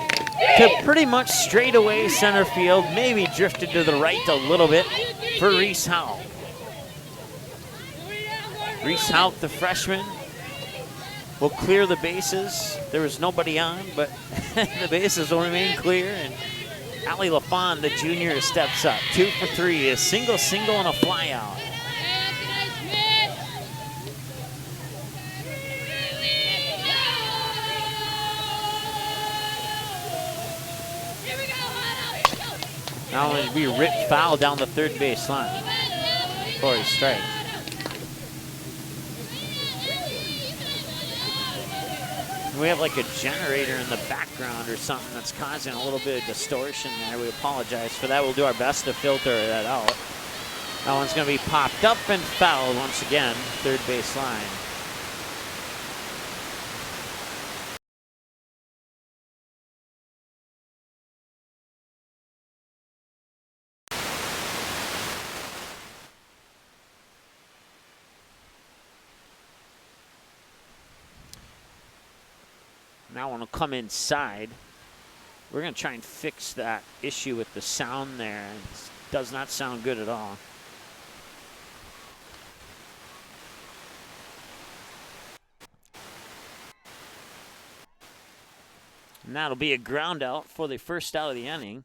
to pretty much straightaway center field, maybe drifted to the right a little bit for Reese Hauk. Reese Hauk, the freshman, will clear the bases. There was nobody on, but the bases will remain clear. And Ali LaFon, the junior, steps up. 2 for 3, a single, and a fly out. Now it'll be ripped foul down the 3rd base line for a strike. We have like a generator in the background or something that's causing a little bit of distortion there. We apologize for that. We'll do our best to filter that out. That one's going to be popped up and fouled once again, 3rd base line. Now when we'll come inside, we're going to try and fix that issue with the sound there. It does not sound good at all. And that'll be a ground out for the 1st out of the inning.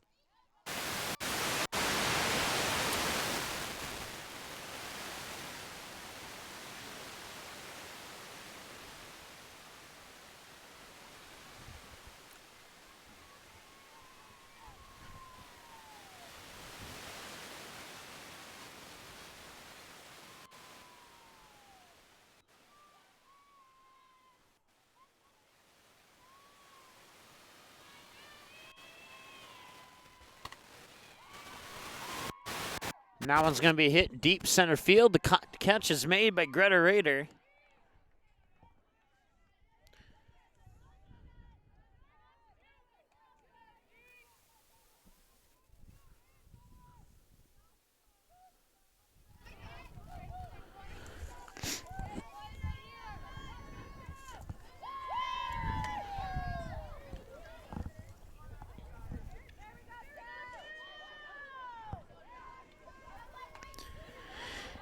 That one's going to be hit deep center field. The catch is made by Greta Rader.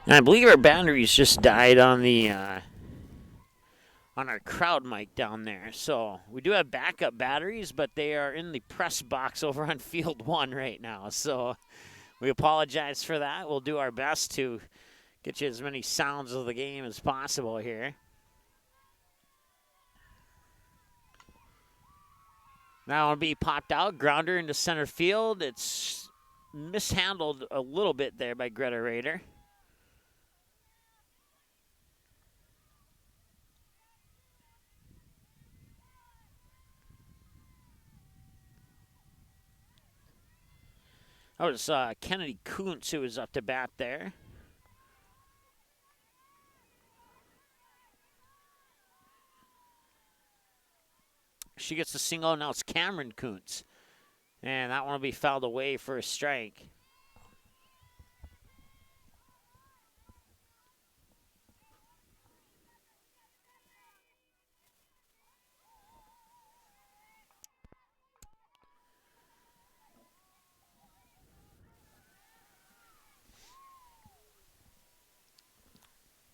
And I believe our batteries just died on the on our crowd mic down there. So we do have backup batteries, but they are in the press box over on field 1 right now. So we apologize for that. We'll do our best to get you as many sounds of the game as possible here. Now it'll be popped out, grounder into center field. It's mishandled a little bit there by Greta Rader. That was Kennedy Kuntz who was up to bat there. she gets the single. Now it's Cameron Kuntz. And that one will be fouled away for a strike.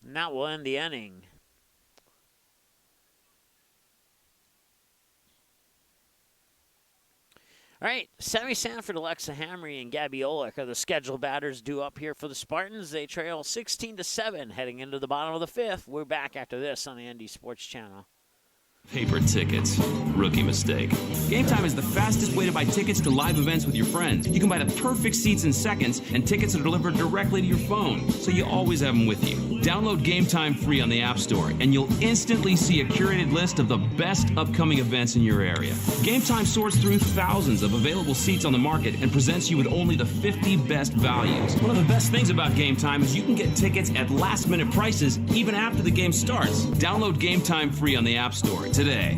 And that will end the inning. All right, Sammy Sanford, Alexa Hamry, and Gabby Olick are the scheduled batters due up here for the Spartans. They trail 16-7 heading into the bottom of the fifth. We're back after this on the ND Sports Channel. Paper tickets. Rookie mistake. Game Time is the fastest way to buy tickets to live events with your friends. You can buy the perfect seats in seconds, and tickets are delivered directly to your phone, so you always have them with you. Download Game Time free on the App Store, and you'll instantly see a curated list of the best upcoming events in your area. Game Time sorts through thousands of available seats on the market and presents you with only the 50 best values. One of the best things about Game Time is you can get tickets at last-minute prices even after the game starts. Download Game Time free on the App Store today.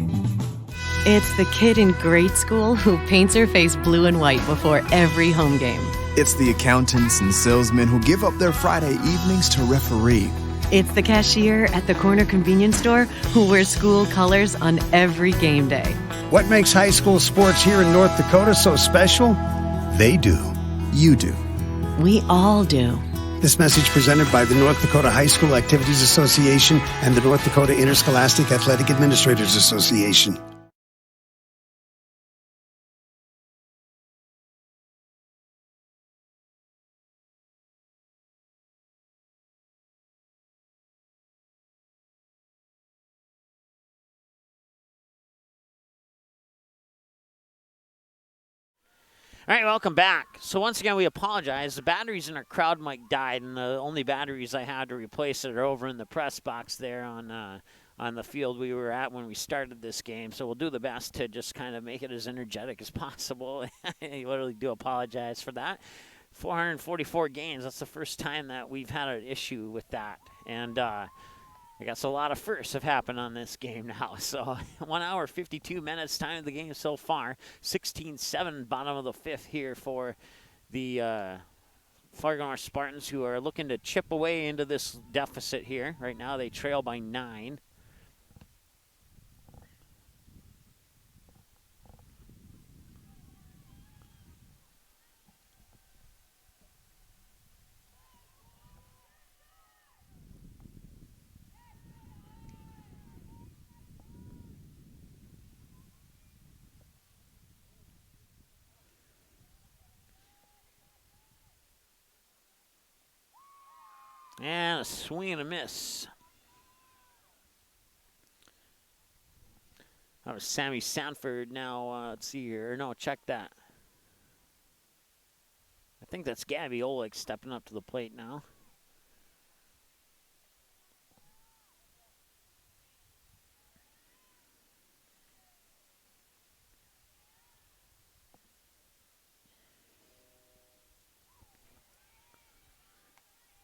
It's the kid in grade school who paints her face blue and white before every home game. It's the accountants and salesmen who give up their Friday evenings to referee. It's the cashier at the corner convenience store who wears school colors on every game day. What makes high school sports here in North Dakota so special? They do. You do. We all do. This message presented by the North Dakota High School Activities Association and the North Dakota Interscholastic Athletic Administrators Association. All right, welcome back. So once again, we apologize. The batteries in our crowd mic died, and the only batteries I had to replace it are over in the press box there on the field we were at when we started this game. So we'll do the best to just kind of make it as energetic as possible. I literally do apologize for that. 444 games. That's the first time that we've had an issue with that. And I guess a lot of firsts have happened on this game now. So 1 hour, 52 minutes time of the game so far. 16-7, bottom of the fifth here for the Fargo North Spartans, who are looking to chip away into this deficit here. Right now they trail by 9. And a swing and a miss. That was Sammy Sanford. Now, let's see here. No, check that. I think that's Gabby Olick stepping up to the plate now.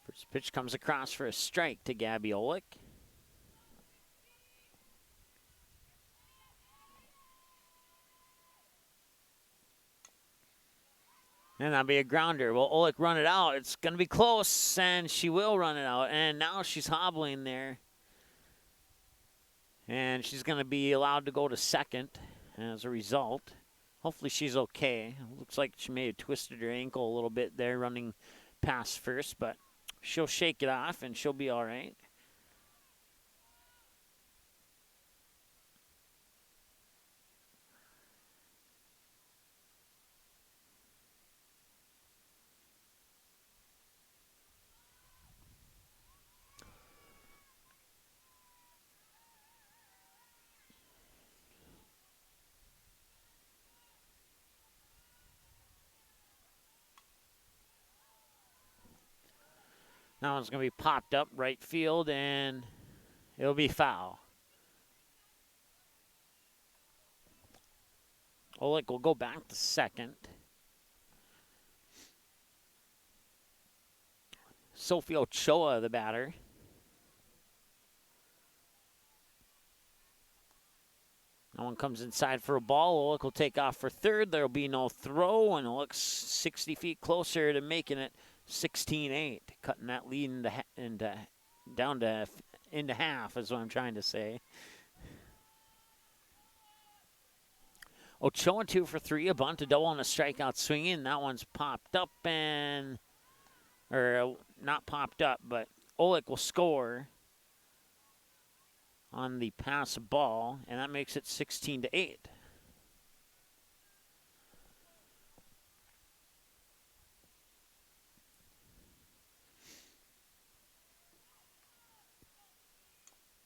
First pitch comes across for a strike to Gabby Olick. And that'll be a grounder. Will Olick run it out? It's going to be close, and she will run it out. And now she's hobbling there. And she's going to be allowed to go to second as a result. Hopefully she's okay. Looks like she may have twisted her ankle a little bit there running past first, but she'll shake it off, and she'll be all right. That one's going to be popped up right field, and it'll be foul. Olick will go back to second. Sophie Ochoa, the batter. That one comes inside for a ball. Olick will take off for third. There will be no throw, and it looks 60 feet closer to making it 16-8, cutting that lead into half is what I'm trying to say. Ochoa 2 for 3, a bunt, a double, and a strikeout swinging. That one's popped up or not popped up, but Olick will score on the pass ball, and that makes it 16-8.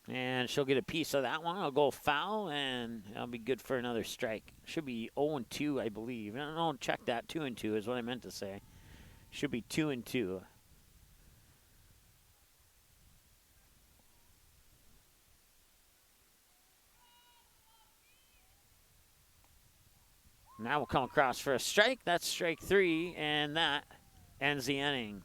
And she'll get a piece of that one. I'll go foul, and that'll be good for another strike. Should be 0-2, I believe. No, check that. 2-2 is what I meant to say. Should be 2-2. Now we'll come across for a strike. That's strike 3, and that ends the inning.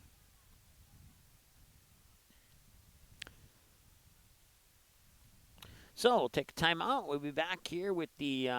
So we'll take a timeout. We'll be back here with the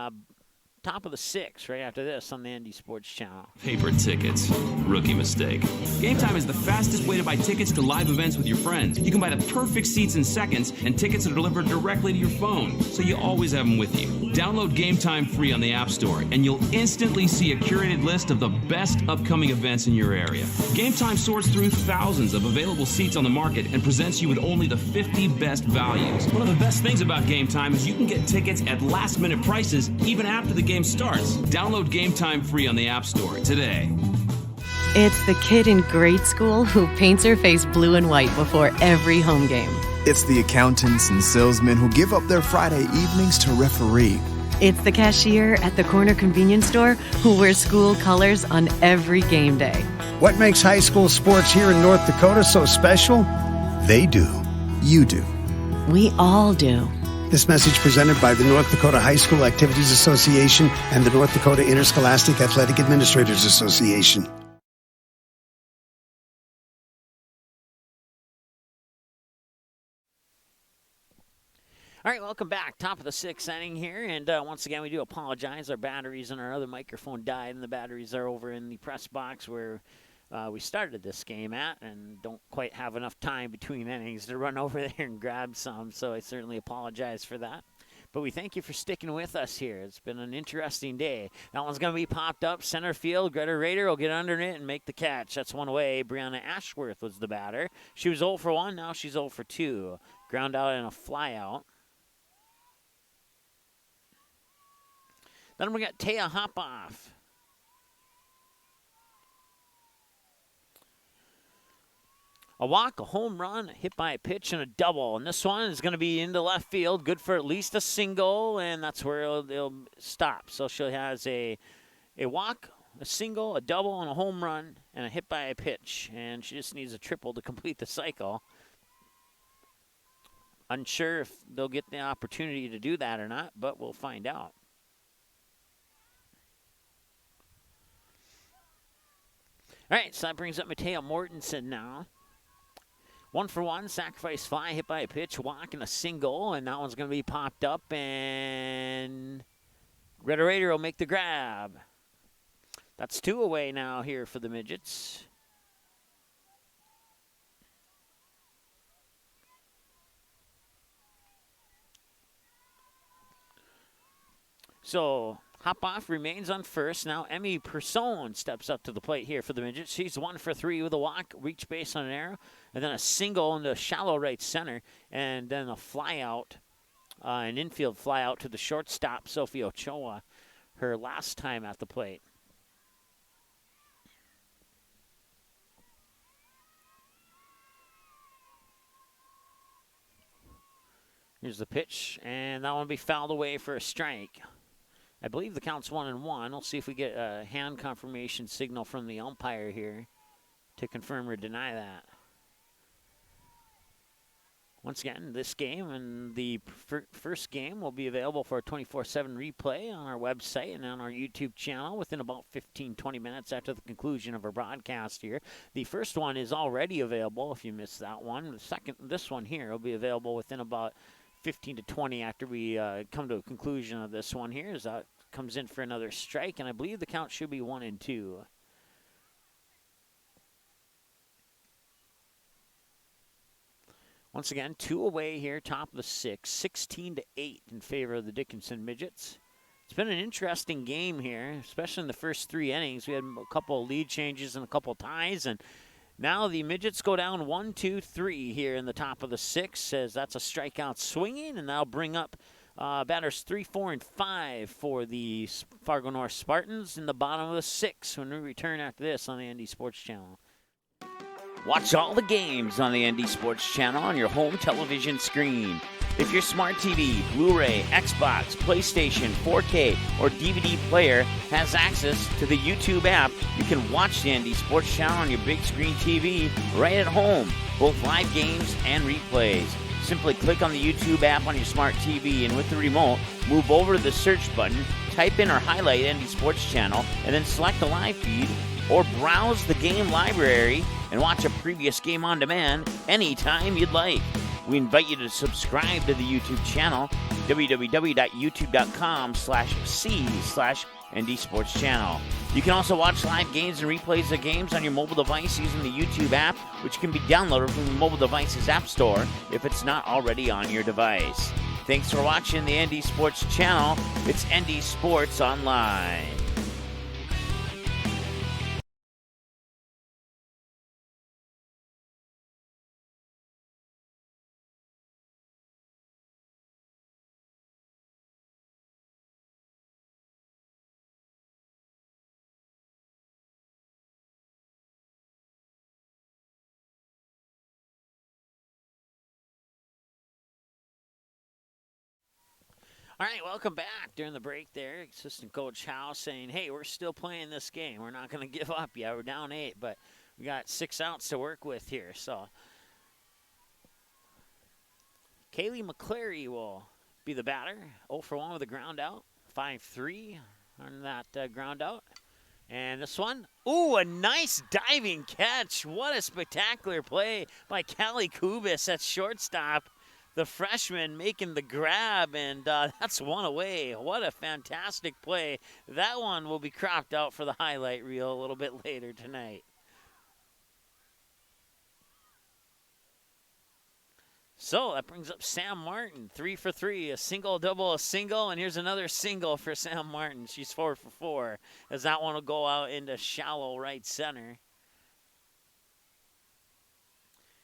top of the 6 right after this on the Indy Sports Channel. Paper tickets. Rookie mistake. Game Time is the fastest way to buy tickets to live events with your friends. You can buy the perfect seats in seconds, and tickets are delivered directly to your phone, so you always have them with you. Download Game Time free on the App Store, and you'll instantly see a curated list of the best upcoming events in your area. Game Time sorts through thousands of available seats on the market and presents you with only the 50 best values. One of the best things about Game Time is you can get tickets at last-minute prices even after the game starts. Download Game Time free on the App Store today. It's the kid in grade school who paints her face blue and white before every home game. It's the accountants and salesmen who give up their Friday evenings to referee. It's the cashier at the corner convenience store who wears school colors on every game day. What makes high school sports here in North Dakota so special? They do. You do. We all do. This message presented by the North Dakota High School Activities Association and the North Dakota Interscholastic Athletic Administrators Association. All right, welcome back. Top of the 6th inning here, and once again, we do apologize. Our batteries and our other microphone died, and the batteries are over in the press box where we started this game at, and don't quite have enough time between innings to run over there and grab some, so I certainly apologize for that. But we thank you for sticking with us here. It's been an interesting day. That one's going to be popped up center field. Greta Rader will get under it and make the catch. That's one away. Brianna Ashworth was the batter. She was 0 for 1. Now she's 0 for 2. Ground out and a fly out. Then we got Taya Hopoff. A walk, a home run, a hit by a pitch, and a double. And this one is going to be into left field. Good for at least a single, and that's where it'll stop. So she has a walk, a single, a double, and a home run, and a hit by a pitch. And she just needs a triple to complete the cycle. Unsure if they'll get the opportunity to do that or not, but we'll find out. All right, so that brings up Mateo Mortensen now. 1 for 1, sacrifice fly, hit by a pitch, walk, and a single, and that one's going to be popped up, and Greta Rader will make the grab. That's 2 away now here for the Midgets. So Hopoff remains on first. Now Emmy Persone steps up to the plate here for the Midgets. She's 1 for 3 with a walk, reach base on an arrow, and then a single into shallow right center, and then a fly out, an infield fly out to the shortstop, Sophie Ochoa, her last time at the plate. Here's the pitch, and that one will be fouled away for a strike. I believe the count's 1-1. We'll see if we get a hand confirmation signal from the umpire here to confirm or deny that. Once again, this game and the first game will be available for a 24/7 replay on our website and on our YouTube channel within about 15-20 minutes after the conclusion of our broadcast here. The first one is already available if you missed that one. The second, this one here, will be available within about 15-20 after we come to a conclusion of this one here. As that comes in for another strike, and I believe the count should be 1-2. Once again, 2 away here, top of the 6, 16-8 in favor of the Dickinson Midgets. It's been an interesting game here, especially in the first 3 innings. We had a couple of lead changes and a couple of ties, and now the Midgets go down 1-2-3 here in the top of the 6, as that's a strikeout swinging, and that'll bring up batters 3, 4, and 5 for the Fargo North Spartans in the bottom of the 6 when we return after this on the ND Sports Channel. Watch all the games on the ND Sports Channel on your home television screen. If your smart TV, Blu-ray, Xbox, PlayStation, 4K, or DVD player has access to the YouTube app, you can watch the ND Sports Channel on your big screen TV right at home, both live games and replays. Simply click on the YouTube app on your smart TV, and with the remote, move over to the search button, type in or highlight ND Sports Channel, and then select the live feed, or browse the game library and watch a previous game on demand anytime you'd like. We invite you to subscribe to the YouTube channel, www.youtube.com/c/ND Sports Channel. You can also watch live games and replays of games on your mobile device using the YouTube app, which can be downloaded from the mobile device's app store if it's not already on your device. Thanks for watching the ND Sports Channel. It's ND Sports Online. All right, welcome back. During the break there, assistant coach Howe saying, hey, we're still playing this game. We're not going to give up yet. We're down 8, but we got 6 outs to work with here. So Kaylee McClary will be the batter. 0 for 1 with a ground out. 5-3 on that ground out. And this one, ooh, a nice diving catch. What a spectacular play by Callie Kubis at shortstop. The freshman making the grab, and that's 1 away. What a fantastic play. That one will be cropped out for the highlight reel a little bit later tonight. So that brings up Sam Martin, 3 for 3, a single, double, a single, and here's another single for Sam Martin. She's 4 for 4, as that one will go out into shallow right center.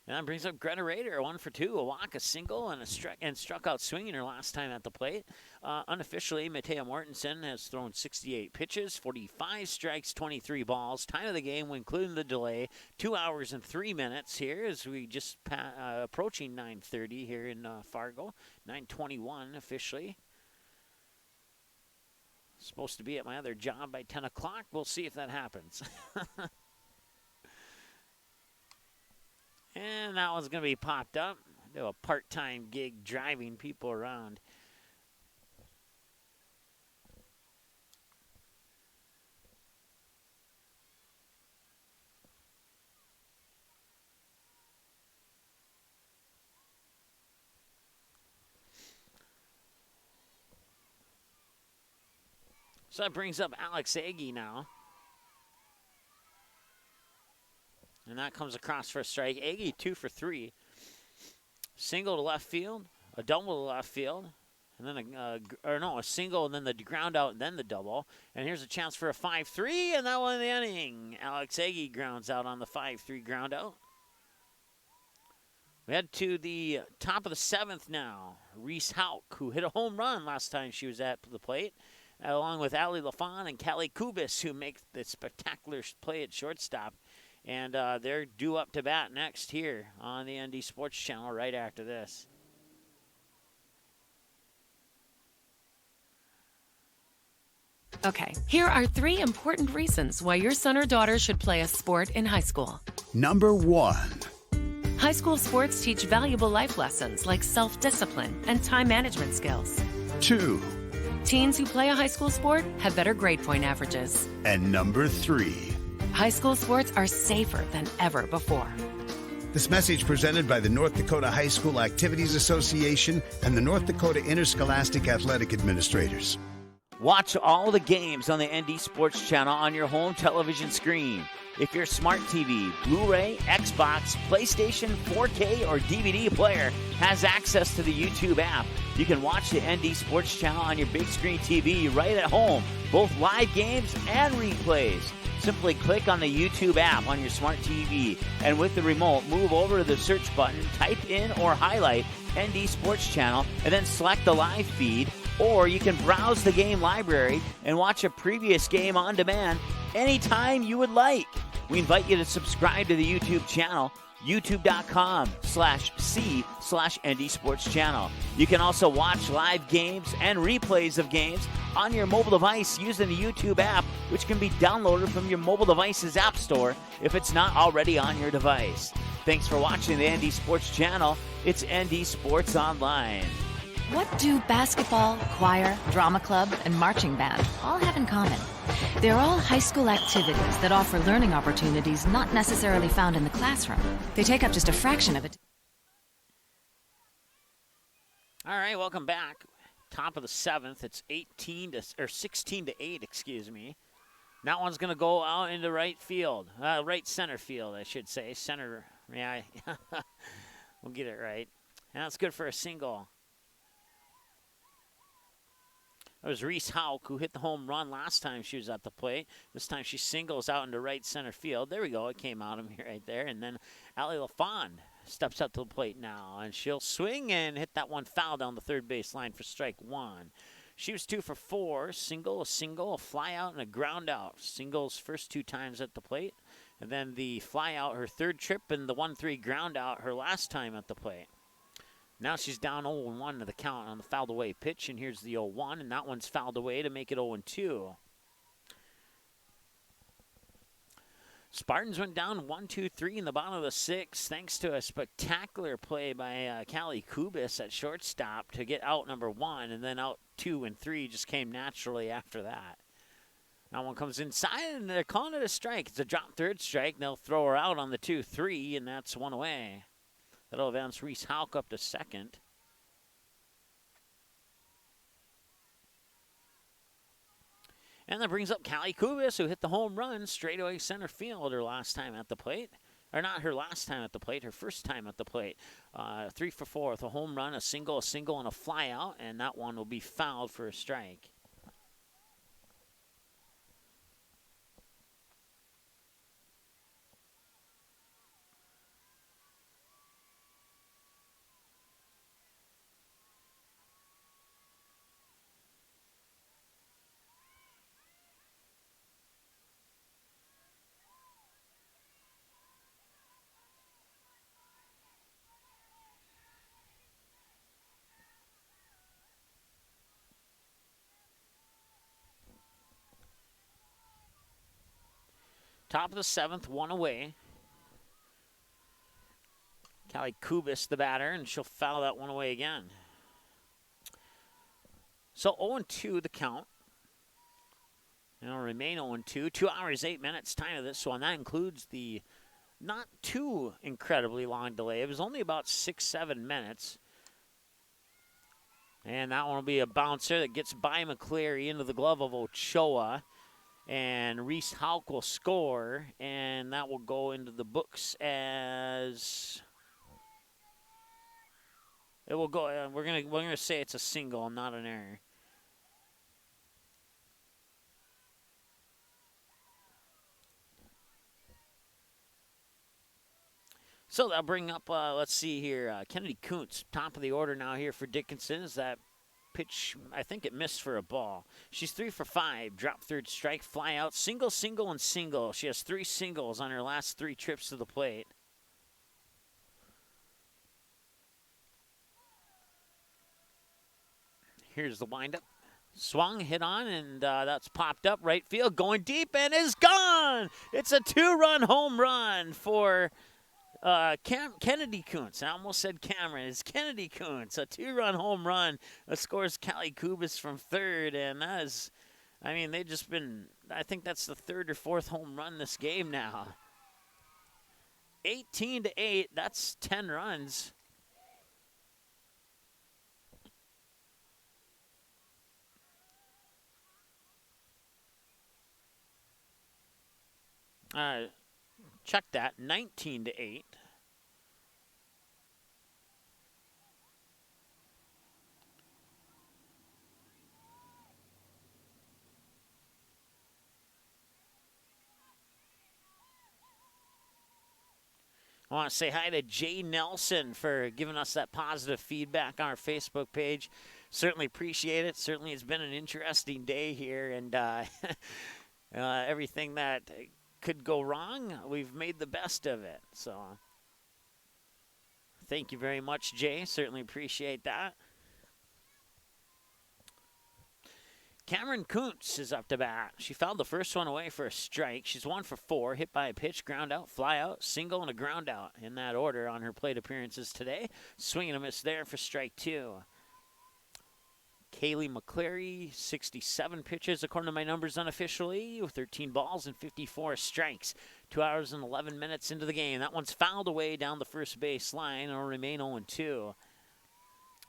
And that brings up Greta Rader, 1 for 2, a walk, a single, and struck out swinging her last time at the plate. Unofficially, Matea Mortensen has thrown 68 pitches, 45 strikes, 23 balls. Time of the game, including the delay, 2 hours and 3 minutes here as we just approaching 9:30 here in Fargo. 9:21 officially. Supposed to be at my other job by 10 o'clock. We'll see if that happens. And that one's going to be popped up. Do a part-time gig driving people around. So that brings up Alex Agee now. And that comes across for a strike. Agee 2 for 3. Single to left field, a double to left field, and then a single, and then the ground out, and then the double. And here's a chance for a 5-3, and that one in the inning. Alex Agee grounds out on the 5-3 ground out. We head to the top of the 7th now. Reese Hauk, who hit a home run last time she was at the plate, along with Allie LaFawn and Callie Kubis, who make the spectacular play at shortstop. And they're due up to bat next here on the ND Sports Channel right after this. Okay, here are 3 important reasons why your son or daughter should play a sport in high school. Number 1. High school sports teach valuable life lessons like self-discipline and time management skills. 2. Teens who play a high school sport have better grade point averages. And number 3. High school sports are safer than ever before. This message presented by the North Dakota High School Activities Association and the North Dakota Interscholastic Athletic Administrators. Watch all the games on the ND Sports Channel on your home television screen. If your smart TV, Blu-ray, Xbox, PlayStation, 4K, or DVD player has access to the YouTube app, you can watch the ND Sports Channel on your big screen TV right at home, both live games and replays. Simply click on the YouTube app on your smart TV, and with the remote, move over to the search button, type in or highlight ND Sports Channel, and then select the live feed. Or you can browse the game library and watch a previous game on demand anytime you would like. We invite you to subscribe to the YouTube channel, youtube.com/c/ND Sports Channel. You can also watch live games and replays of games on your mobile device using the YouTube app, which can be downloaded from your mobile device's app store if it's not already on your device. Thanks for watching the ND Sports Channel. It's ND Sports Online. What do basketball, choir, drama club, and marching band all have in common? They're all high school activities that offer learning opportunities not necessarily found in the classroom. They take up just a fraction of it. All right, welcome back. Top of the 7th. It's 16 to 8, excuse me. That one's going to go out into right field. Right center field, I should say. Center, yeah, we'll get it right. And that's good for a single. It was Reese Hauk who hit the home run last time she was at the plate. This time she singles out into right center field. There we go. It came out of me right there. And then Allie LaFond steps up to the plate now, and she'll swing and hit that one foul down the third base line for strike one. She was 2 for 4, single, a fly out, and a ground out. Singles first 2 times at the plate, and then the fly out her third trip, and the 1-3 ground out her last time at the plate. Now she's down 0-1 to the count on the fouled away pitch, and here's the 0-1, and that one's fouled away to make it 0-2. Spartans went down 1-2-3 in the bottom of the 6th, thanks to a spectacular play by Callie Kubis at shortstop to get out number 1, and then out 2 and 3 just came naturally after that. That one comes inside, and they're calling it a strike. It's a drop third strike. They'll throw her out on the 2-3, and that's one away. That'll advance Reese Hauk up to second. And that brings up Callie Kubis, who hit the home run straightaway center field her last time at the plate. Or not her last time at the plate, her first time at the plate. 3 for 4 with a home run, a single, and a fly out. And that one will be fouled for a strike. Top of the 7th, one away. Callie Kubis, the batter, and she'll foul that one away again. So 0-2 the count. And it'll remain 0-2. 2 hours, 8 minutes time of this one. That includes the not too incredibly long delay. It was only about 6-7 minutes. And that one will be a bouncer that gets by McCleary into the glove of Ochoa. And Reese Hauk will score, and that will go into the books as it will go. We're gonna say it's a single, not an error. So that'll bring up. Let's see here, Kennedy Kuntz, top of the order now here for Dickinson. Is that pitch, I think it missed for a ball. She's 3 for 5, drop third strike, fly out, single, and single. She has 3 singles on her last 3 trips to the plate. Here's the windup. Swung, hit on, and that's popped up right field, going deep, and is gone! It's a 2-run home run for Kennedy Kuntz. I almost said Cameron. It's Kennedy Kuntz. A 2-run home run that scores Callie Kubis from third. And that is, I mean, they've just been, I think that's the 3rd or 4th home run this game now. 18-8. That's 10 runs. Check that. 19-8. I want to say hi to Jay Nelson for giving us that positive feedback on our Facebook page. Certainly appreciate it. Certainly it's been an interesting day here, and everything that could go wrong, we've made the best of it. So thank you very much, Jay. Certainly appreciate that. Cameron Kuntz is up to bat. She fouled the first one away for a strike. She's 1 for 4, hit by a pitch, ground out, fly out, single, and a ground out in that order on her plate appearances today. Swing and a miss there for strike 2. Kaylee McCleary, 67 pitches according to my numbers unofficially, with 13 balls and 54 strikes. 2 hours and 11 minutes into the game. That one's fouled away down the first base line and will remain 0-2.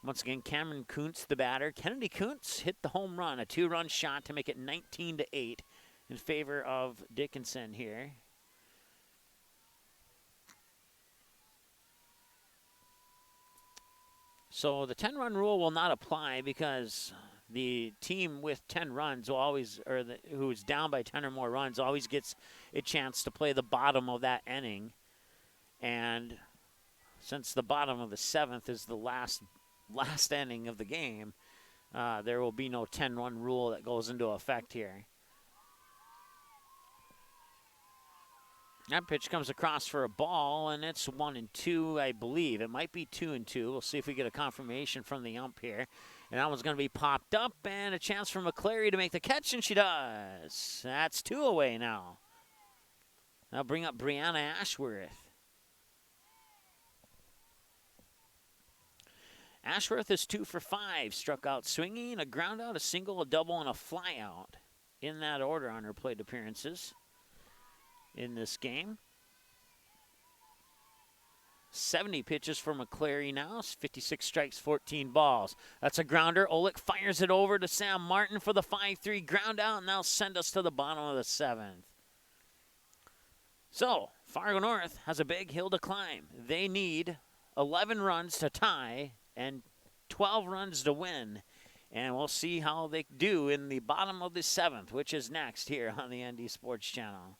Once again, Cameron Kuntz, the batter. Kennedy Kuntz hit the home run, a 2-run shot to make it 19-8 in favor of Dickinson here. So the 10-run rule will not apply because the team with 10 runs will always, who's down by 10 or more runs, always gets a chance to play the bottom of that inning. And since the bottom of the 7th is the last inning of the game, there will be no 10-run rule that goes into effect here. That pitch comes across for a ball, and it's 1-2, I believe. It might be 2-2. We'll see if we get a confirmation from the ump here. And that one's going to be popped up, and a chance for McCleary to make the catch, and she does. That's 2 away now. That'll bring up Brianna Ashworth. Ashworth is 2 for 5, struck out swinging, a ground out, a single, a double, and a fly out in that order on her plate appearances in this game. 70 pitches for McCleary now, 56 strikes, 14 balls. That's a grounder. Olick fires it over to Sam Martin for the 5-3 ground out, and that'll send us to the bottom of the 7th. So, Fargo North has a big hill to climb. They need 11 runs to tie and 12 runs to win. And we'll see how they do in the bottom of the 7th, which is next here on the ND Sports Channel.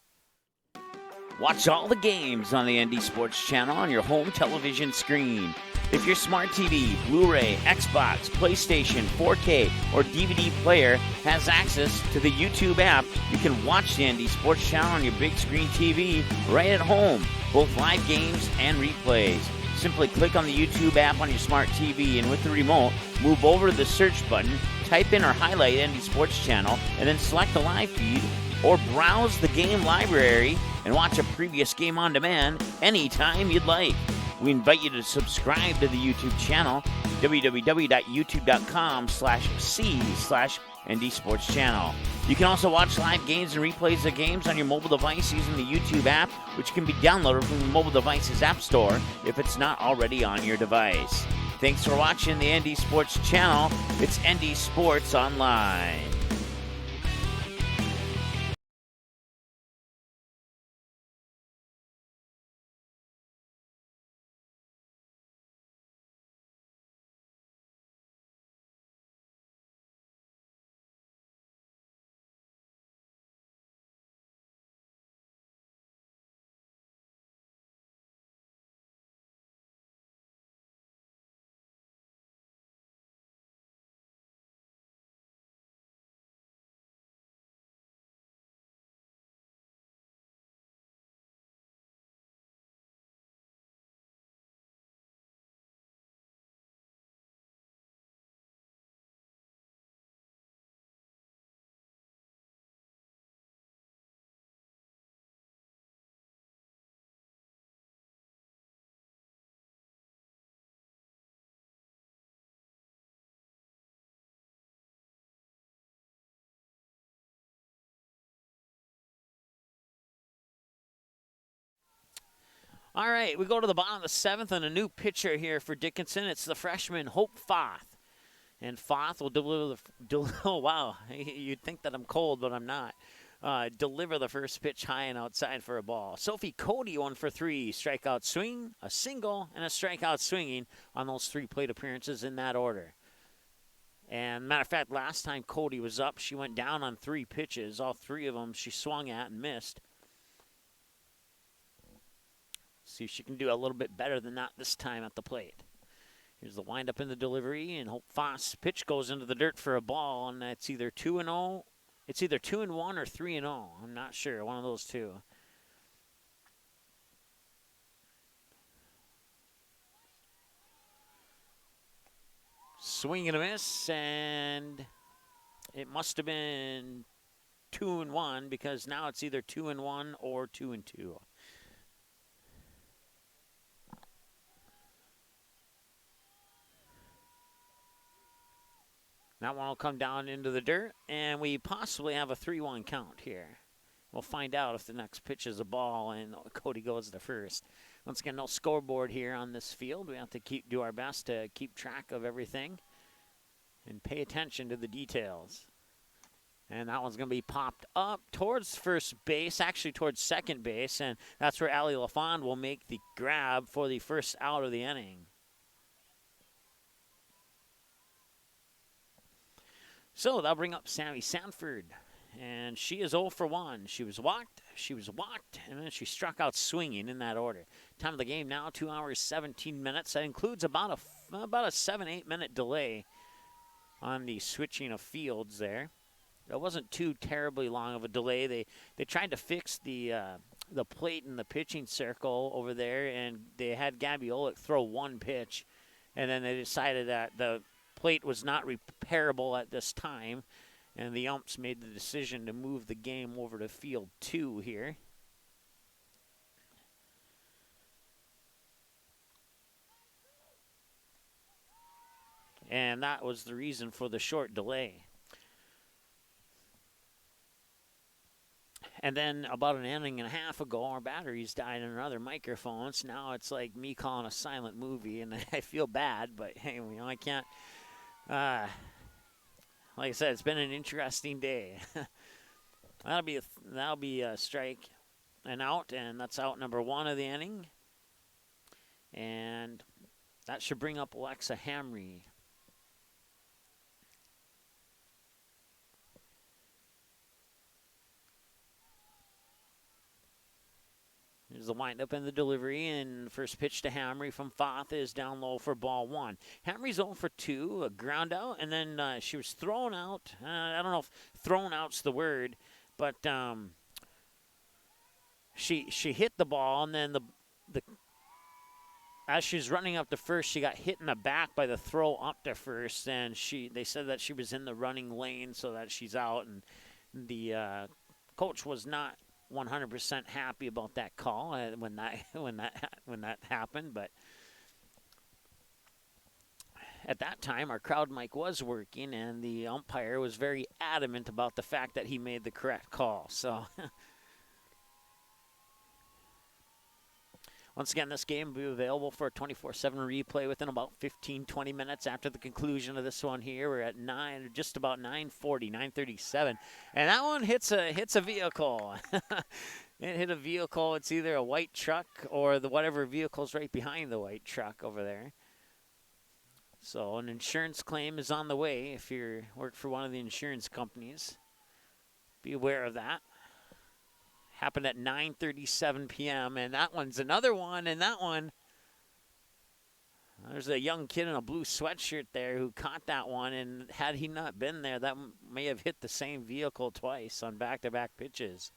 Watch all the games on the ND Sports Channel on your home television screen. If your smart TV, Blu-ray, Xbox, PlayStation, 4K, or DVD player has access to the YouTube app, you can watch the ND Sports Channel on your big screen TV right at home, both live games and replays. Simply click on the YouTube app on your smart TV, and with the remote, move over to the search button, type in or highlight ND Sports Channel, and then select the live feed, or browse the game library and watch a previous game on demand anytime you'd like. We invite you to subscribe to the YouTube channel, www.youtube.com/c/ND Sports Channel. You can also watch live games and replays of games on your mobile device using the YouTube app, which can be downloaded from the mobile device's app store if it's not already on your device. Thanks for watching the ND Sports Channel. It's ND Sports Online. All right, we go to the bottom of the 7th, and a new pitcher here for Dickinson. It's the freshman Hope Foth. And Foth will deliver oh, wow. You'd think that I'm cold, but I'm not. Deliver the first pitch high and outside for a ball. Sophie Cody 1 for 3. Strikeout swing, a single, and a strikeout swinging on those 3 plate appearances in that order. And matter of fact, last time Cody was up, she went down on 3 pitches. All 3 of them she swung at and missed. See if she can do a little bit better than that this time at the plate. Here's the windup in the delivery, and Hope Foss' pitch goes into the dirt for a ball, and it's either 2-0. It's either 2-1 or 3-0. I'm not sure. One of those two. Swing and a miss, and it must have been 2-1 because now it's either 2-1 or 2-2. That one will come down into the dirt, and we possibly have a 3-1 count here. We'll find out if the next pitch is a ball and Cody goes to first. Once again, no scoreboard here on this field. We have to do our best to keep track of everything and pay attention to the details. And that one's going to be popped up towards first base, actually towards second base, and that's where Allie LaFond will make the grab for the first out of the inning. So that'll bring up Sammy Sanford, and she is 0 for 1. She was walked, and then she struck out swinging in that order. Time of the game now, 2 hours, 17 minutes. That includes about a 7-8 minute delay on the switching of fields there. It wasn't too terribly long of a delay. They tried to fix the plate in the pitching circle over there, and they had Gabby Olick throw 1 pitch, and then they decided that the plate was not repairable at this time, and the umps made the decision to move the game over to field 2 here. And that was the reason for the short delay. And then about an inning and a half ago, our batteries died on our other microphones. Now it's like me calling a silent movie, and I feel bad, but hey, I can't. Like I said, it's been an interesting day. that'll be a strike and out, and that's out number 1 of the inning. And that should bring up Alexa Hamry. There's the windup and the delivery, and first pitch to Hamry from Foth is down low for ball 1. Hamry's 0 for 2, a ground out, and then she was thrown out. I don't know if thrown out's the word, but she hit the ball, and then the as she's running up to first, she got hit in the back by the throw up to first, and they said that she was in the running lane, so that she's out, and the coach was not 100% happy about that call when that happened, but at that time our crowd mic was working, and the umpire was very adamant about the fact that he made the correct call. So once again, this game will be available for a 24/7 replay within about 15-20 minutes after the conclusion of this one here. We're at just about 9:40, 9:37, and that one hits a vehicle. It hit a vehicle. It's either a white truck or whatever vehicle's right behind the white truck over there. So an insurance claim is on the way if you work for one of the insurance companies. Be aware of that. Happened at 9:37 p.m. And that one's another one. And that one, there's a young kid in a blue sweatshirt there who caught that one. And had he not been there, that may have hit the same vehicle twice on back-to-back pitches.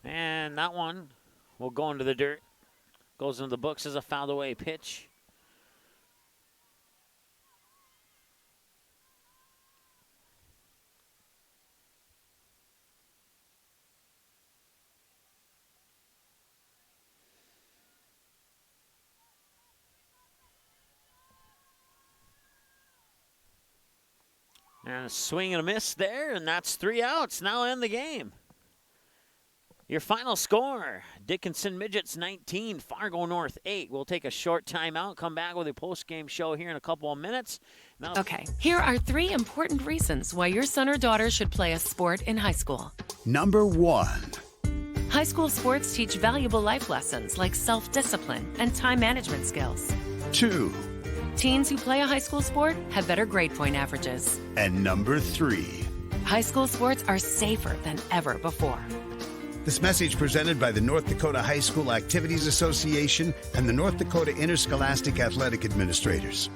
And that one will go into the dirt. Goes into the books as a fouled away pitch. And a swing and a miss there, and that's 3 outs. Now end the game. Your final score, Dickinson Midgets 19, Fargo North 8. We'll take a short timeout, come back with a post-game show here in a couple of minutes. Now, Okay, here are 3 important reasons why your son or daughter should play a sport in high school. Number 1. High school sports teach valuable life lessons like self-discipline and time management skills. 2. Teens who play a high school sport have better grade point averages. And number 3. High school sports are safer than ever before. This message presented by the North Dakota High School Activities Association and the North Dakota Interscholastic Athletic Administrators.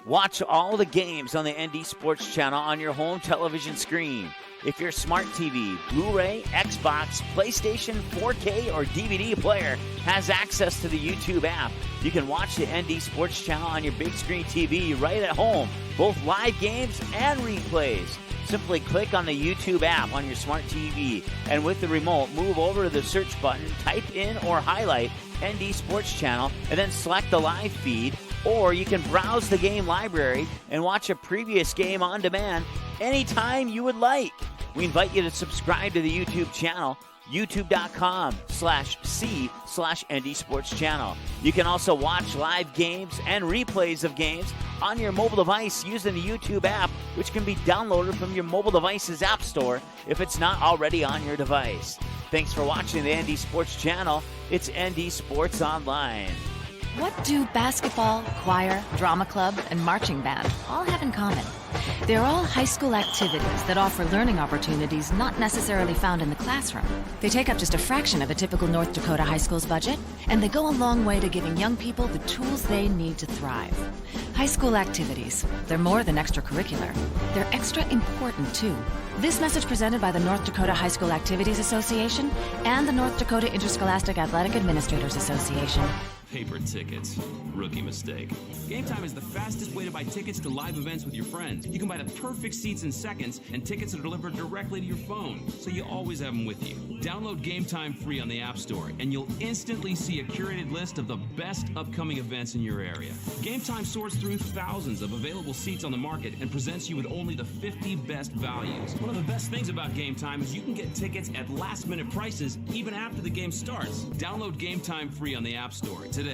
watch all the games on the ND Sports Channel on your home television screen. If your smart TV, Blu-ray, Xbox, PlayStation, 4K, or DVD player has access to the YouTube app, you can watch the ND Sports Channel on your big screen TV right at home, both live games and replays. Simply click on the YouTube app on your smart TV, and with the remote, move over to the search button, type in or highlight ND Sports Channel, and then select the live feed. Or you can browse the game library and watch a previous game on demand anytime you would like. We invite you to subscribe to the YouTube channel, youtube.com/c/ND Sports Channel. You can also watch live games and replays of games on your mobile device using the YouTube app, which can be downloaded from your mobile device's app store if it's not already on your device. Thanks for watching the ND Sports Channel. It's ND Sports Online. What do basketball, choir, drama club, and marching band all have in common? They're all high school activities that offer learning opportunities not necessarily found in the classroom. They take up just a fraction of a typical North Dakota high school's budget, and they go a long way to giving young people the tools they need to thrive. High school activities, they're more than extracurricular. They're extra important, too. This message presented by the North Dakota High School Activities Association and the North Dakota Interscholastic Athletic Administrators Association. Paper tickets. Rookie mistake. Game Time is the fastest way to buy tickets to live events with your friends. You can buy the perfect seats in seconds, and tickets are delivered directly to your phone, so you always have them with you. Download Game Time free on the App Store, and you'll instantly see a curated list of the best upcoming events in your area. Game Time sorts through thousands of available seats on the market and presents you with only the 50 best values. One of the best things about Game Time is you can get tickets at last-minute prices even after the game starts. Download Game Time free on the App Store today.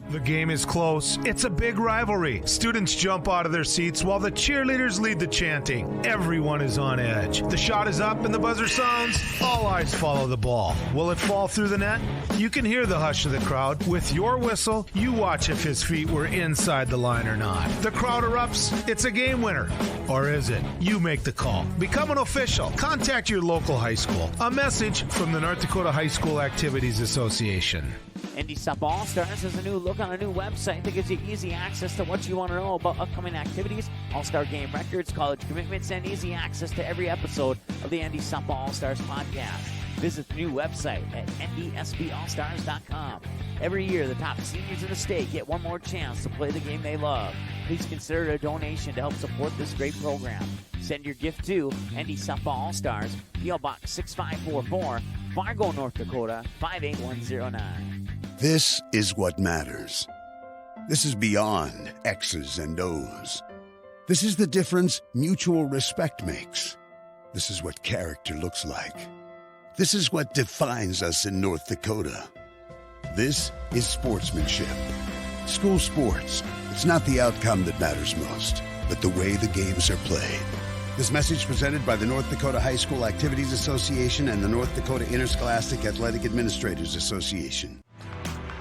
The game is close. It's a big rivalry. Students jump out of their seats while the cheerleaders lead the chanting. Everyone is on edge. The shot is up and the buzzer sounds. All eyes follow the ball. Will it fall through the net? You can hear the hush of the crowd. With your whistle, you watch if his feet were inside the line or not. The crowd erupts. It's a game winner. Or is it? You make the call. Become an official. Contact your local high school. A message from the North Dakota High School Activities Association. ND Softball All-Stars has a new look on a new website that gives you easy access to what you want to know about upcoming activities, All-Star game records, college commitments, and easy access to every episode of the ND Softball All-Stars podcast. Visit the new website at ndsballstars.com. Every year, the top seniors in the state get one more chance to play the game they love. Please consider a donation to help support this great program. Send your gift to ND Softball All-Stars, P.O. Box 6544, Fargo, North Dakota, 58109. This is what matters. This is beyond X's and O's. This is the difference mutual respect makes. This is what character looks like. This is what defines us in North Dakota. This is sportsmanship. School sports, it's not the outcome that matters most, but the way the games are played. This message presented by the North Dakota High School Activities Association and the North Dakota Interscholastic Athletic Administrators Association.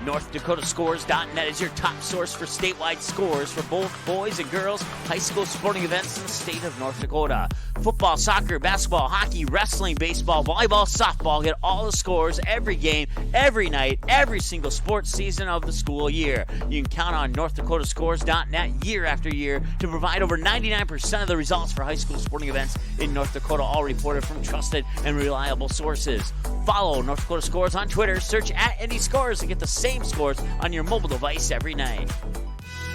NorthDakotaScores.net is your top source for statewide scores for both boys and girls high school sporting events in the state of North Dakota. Football, soccer, basketball, hockey, wrestling, baseball, volleyball, softball. Get all the scores every game, every night, every single sports season of the school year. You can count on NorthDakotaScores.net year after year to provide over 99% of the results for high school sporting events in North Dakota, all reported from trusted and reliable sources. Follow North Dakota Scores on Twitter. Search at ND Scores to get the same scores on your mobile device every night.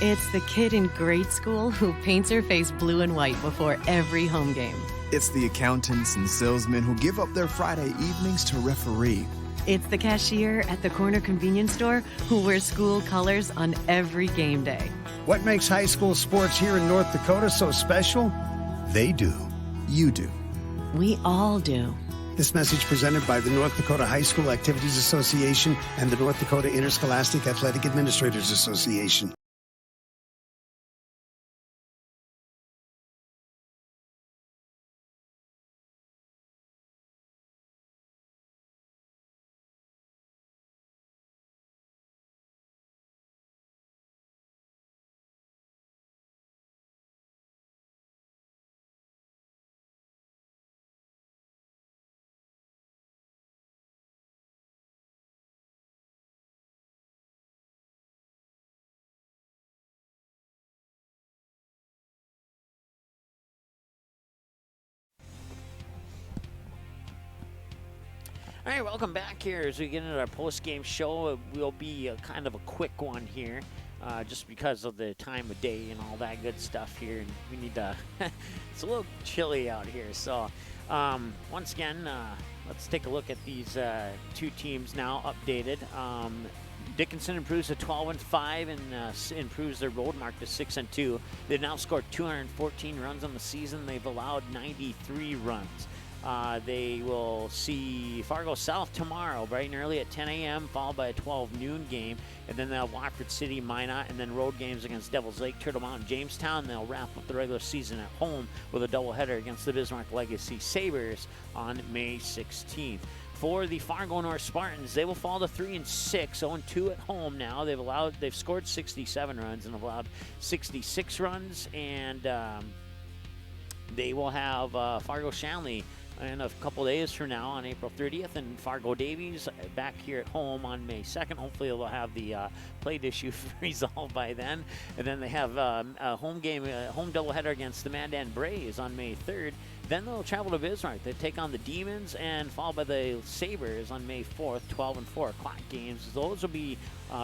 It's the kid in grade school who paints her face blue and white before every home game. It's the accountants and salesmen who give up their Friday evenings to referee. It's the cashier at the corner convenience store who wears school colors on every game day. What makes high school sports here in North Dakota so special? They do. You do. We all do. This message presented by the North Dakota High School Activities Association and the North Dakota Interscholastic Athletic Administrators Association. All right, welcome back here as we get into our post-game show. It will be kind of a quick one here, just because of the time of day and all that good stuff here. And we need to, it's a little chilly out here. So once again, let's take a look at these two teams now updated. Dickinson improves to 12-5 and improves their road mark to 6-2. They've now scored 214 runs on the season. They've allowed 93 runs. They will see Fargo South tomorrow, bright and early at 10 a.m., followed by a 12 noon game. And then they'll have Watford City, Minot, and then road games against Devils Lake, Turtle Mountain, Jamestown. And they'll wrap up the regular season at home with a doubleheader against the Bismarck Legacy Sabres on May 16th. For the Fargo North Spartans, they will fall to 3-6, 0-2 at home now. They've scored 67 runs and have allowed 66 runs, and they will have Fargo Shanley in a couple days from now on April 30th, and Fargo Davies back here at home on May 2nd. Hopefully they'll have the plate issue resolved by then. And then they have a home game, a home doubleheader against the Mandan Braves on May 3rd. Then they'll travel to Bismarck. They take on the Demons and followed by the Sabres on May 4th, 12 and 4 o'clock games. Those will be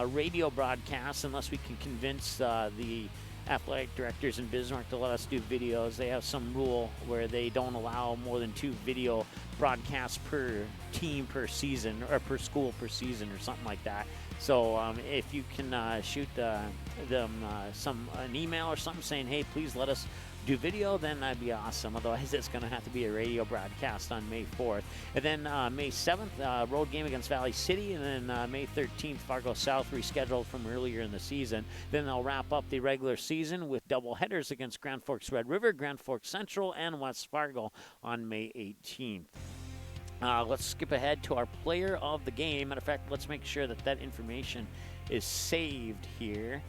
radio broadcasts unless we can convince the athletic directors in Bismarck to let us do videos. They have some rule where they don't allow more than 2 video broadcasts per team per season, or per school per season, or something like that. So if you can shoot them an email or something saying, hey, please let us do video, then that'd be awesome. Otherwise, it's going to have to be a radio broadcast on May 4th. And then May 7th, road game against Valley City. And then May 13th, Fargo South rescheduled from earlier in the season. Then they'll wrap up the regular season with double headers against Grand Forks Red River, Grand Forks Central, and West Fargo on May 18th. Let's skip ahead to our player of the game. Matter of fact, let's make sure that that information is saved here.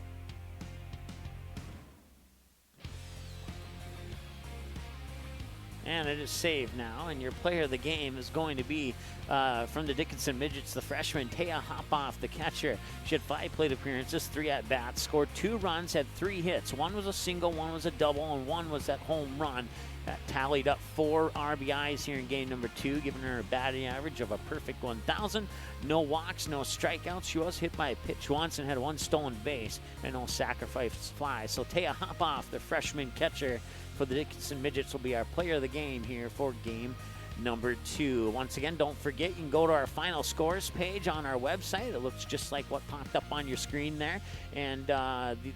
And it is saved now, and your player of the game is going to be from the Dickinson Midgets, the freshman, Taya Hopoff, the catcher. She had 5 plate appearances, 3 at-bats, scored 2 runs, had 3 hits. 1 was a single, 1 was a double, and 1 was that home run. That tallied up 4 RBIs here in game number 2, giving her a batting average of a perfect 1,000. No walks, no strikeouts. She was hit by a pitch once and had 1 stolen base and no sacrifice fly. So Taya Hopoff, the freshman catcher for the Dickinson Midgets, will be our player of the game here for game number 2. Once again, don't forget, you can go to our final scores page on our website. It looks just like what popped up on your screen there. And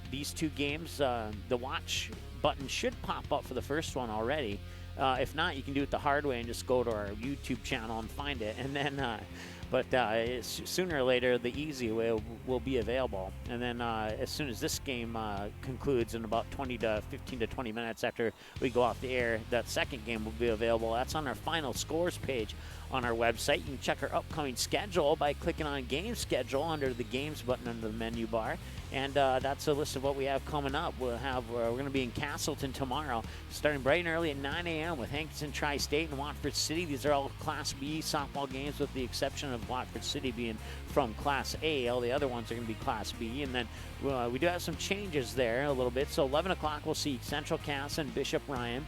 these 2 games, the watch button should pop up for the first one already. If not, you can do it the hard way and just go to our YouTube channel and find it. And then, sooner or later, the easy way will be available. And then as soon as this game concludes in about 15 to 20 minutes after we go off the air, that second game will be available. That's on our final scores page on our website. You can check our upcoming schedule by clicking on Game Schedule under the Games button under the menu bar. And that's a list of what we have coming up. We're going to be in Castleton tomorrow, starting bright and early at 9 a.m. with Hankinson Tri-State and Watford City. These are all Class B softball games, with the exception of Watford City being from Class A. All the other ones are going to be Class B. And then we do have some changes there a little bit. So 11 o'clock, we'll see Central Cass and Bishop Ryan.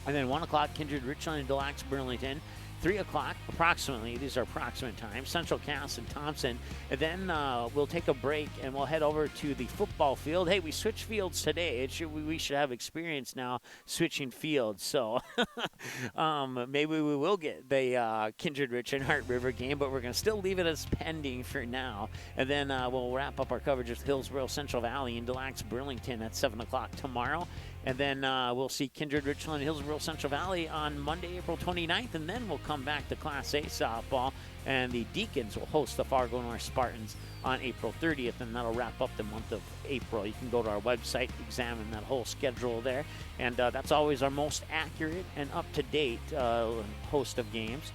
And then 1 o'clock, Kindred Richland and Des Lacs Burlington. 3 o'clock, approximately, these are approximate times, Central Cass and Thompson. And then we'll take a break and we'll head over to the football field. Hey, we switched fields today. We should have experience now switching fields. So maybe we will get the Kindred Rich and Heart River game, but we're going to still leave it as pending for now. And then we'll wrap up our coverage with Hillsborough Central Valley and Des Lacs Burlington at 7 o'clock tomorrow. And then we'll see Kindred, Richland, and Hillsborough Central Valley on Monday, April 29th. And then we'll come back to Class A softball. And the Deacons will host the Fargo North Spartans on April 30th. And that'll wrap up the month of April. You can go to our website, examine that whole schedule there. And that's always our most accurate and up-to-date host of games.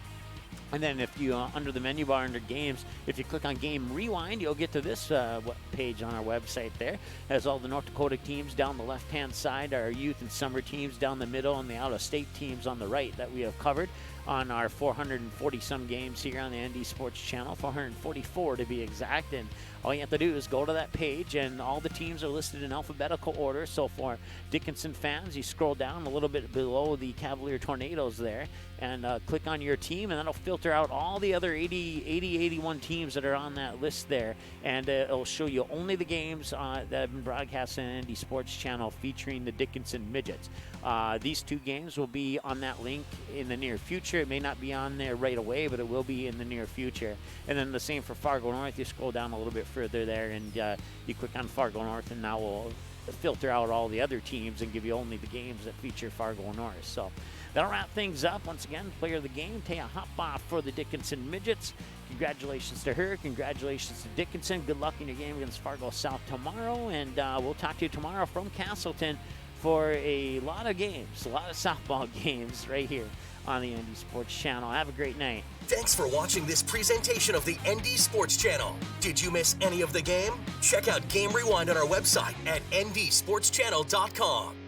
And then if you, under the menu bar under games, if you click on Game Rewind, you'll get to this page on our website there. It has all the North Dakota teams down the left-hand side, our youth and summer teams down the middle, and the out-of-state teams on the right that we have covered on our 440-some games here on the ND Sports Channel, 444 to be exact. And all you have to do is go to that page, and all the teams are listed in alphabetical order. So for Dickinson fans, you scroll down a little bit below the Cavalier Tornadoes there, and click on your team, and that'll filter out all the other 81 teams that are on that list there. And it'll show you only the games that have been broadcast on ND Sports Channel featuring the Dickinson Midgets. These two games will be on that link in the near future. It may not be on there right away, but it will be in the near future. And then the same for Fargo North. You scroll down a little bit further there, and you click on Fargo North, and now we'll filter out all the other teams and give you only the games that feature Fargo North. So that'll wrap things up. Once again, player of the game, Taya Hopboff for the Dickinson Midgets. Congratulations to her. Congratulations to Dickinson. Good luck in your game against Fargo South tomorrow, and we'll talk to you tomorrow from Castleton for a lot of games, a lot of softball games right here on the ND Sports Channel. Have a great night. Thanks for watching this presentation of the ND Sports Channel. Did you miss any of the game? Check out Game Rewind on our website at ndsportschannel.com.